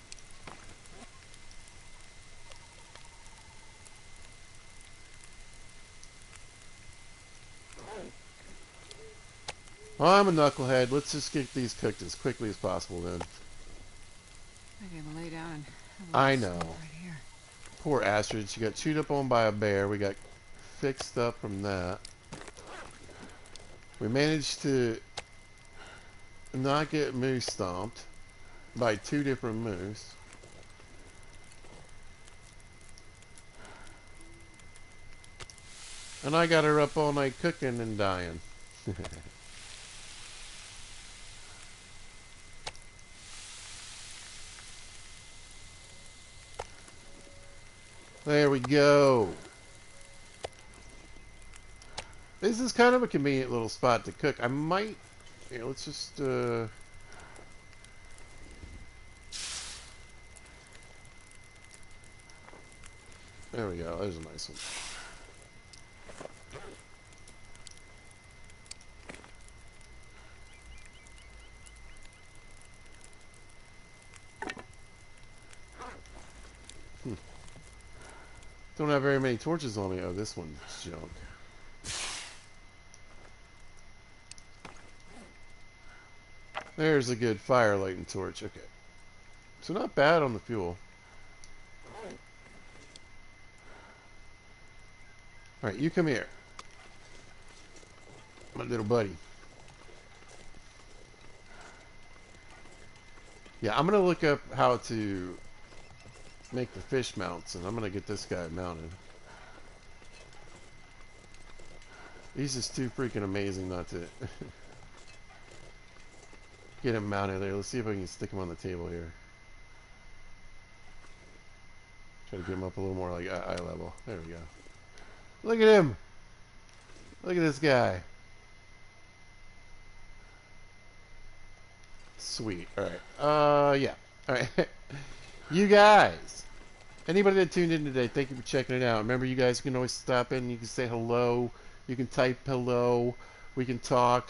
I'm a knucklehead. Let's just get these cooked as quickly as possible then. I'd be able to lay down and have a I little know. sleep right here. Poor Astrid. She got chewed up on by a bear. We got fixed up from that. We managed to not get moose stomped by 2 different moose. And I got her up all night cooking and dying. There we go. This is kind of a convenient little spot to cook. I might... Here, let's just... There we go. There's a nice one. Don't have very many torches on me. Oh, this one's junk. There's a good fire lighting torch. Okay. So not bad on the fuel. Alright, you come here. My little buddy. Yeah, I'm going to look up how to make the fish mounts, and I'm going to get this guy mounted. He's just too freaking amazing not to get him mounted there. Let's see if I can stick him on the table here. Try to get him up a little more like eye level. There we go. Look at him! Look at this guy. Sweet. Alright. Yeah. Alright. You guys! Anybody that tuned in today, thank you for checking it out. Remember, you guys can always stop in. You can say hello. You can type hello. We can talk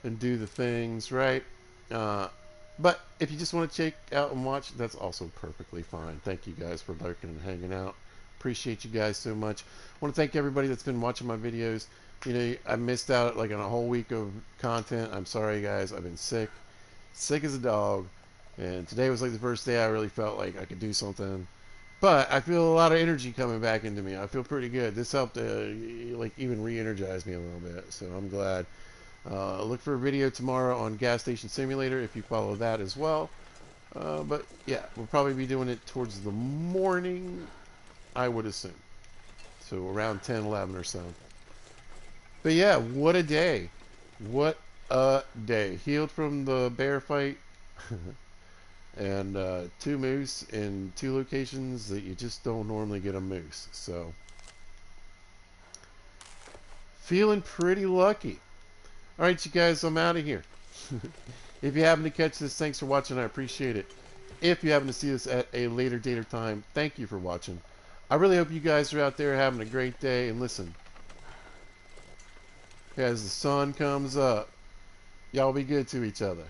and do the things, right? But if you just want to check out and watch, that's also perfectly fine. Thank you guys for lurking and hanging out. Appreciate you guys so much. I want to thank everybody that's been watching my videos. You know, I missed out like on a whole week of content. I'm sorry, guys. I've been sick as a dog, and today was like the first day I really felt like I could do something. But I feel a lot of energy coming back into me. I feel pretty good. This helped like even re-energize me a little bit, so I'm glad. Look for a video tomorrow on Gas Station Simulator if you follow that as well. But yeah, we'll probably be doing it towards the morning, I would assume. So around 10, 11 or so. But yeah, what a day. What a day. Healed from the bear fight. And 2 moose in 2 locations that you just don't normally get a moose. So feeling pretty lucky. Alright, you guys, I'm out of here. If you happen to catch this, thanks for watching. I appreciate it. If you happen to see this at a later date or time, thank you for watching. I really hope you guys are out there having a great day. And listen, as the sun comes up, y'all be good to each other.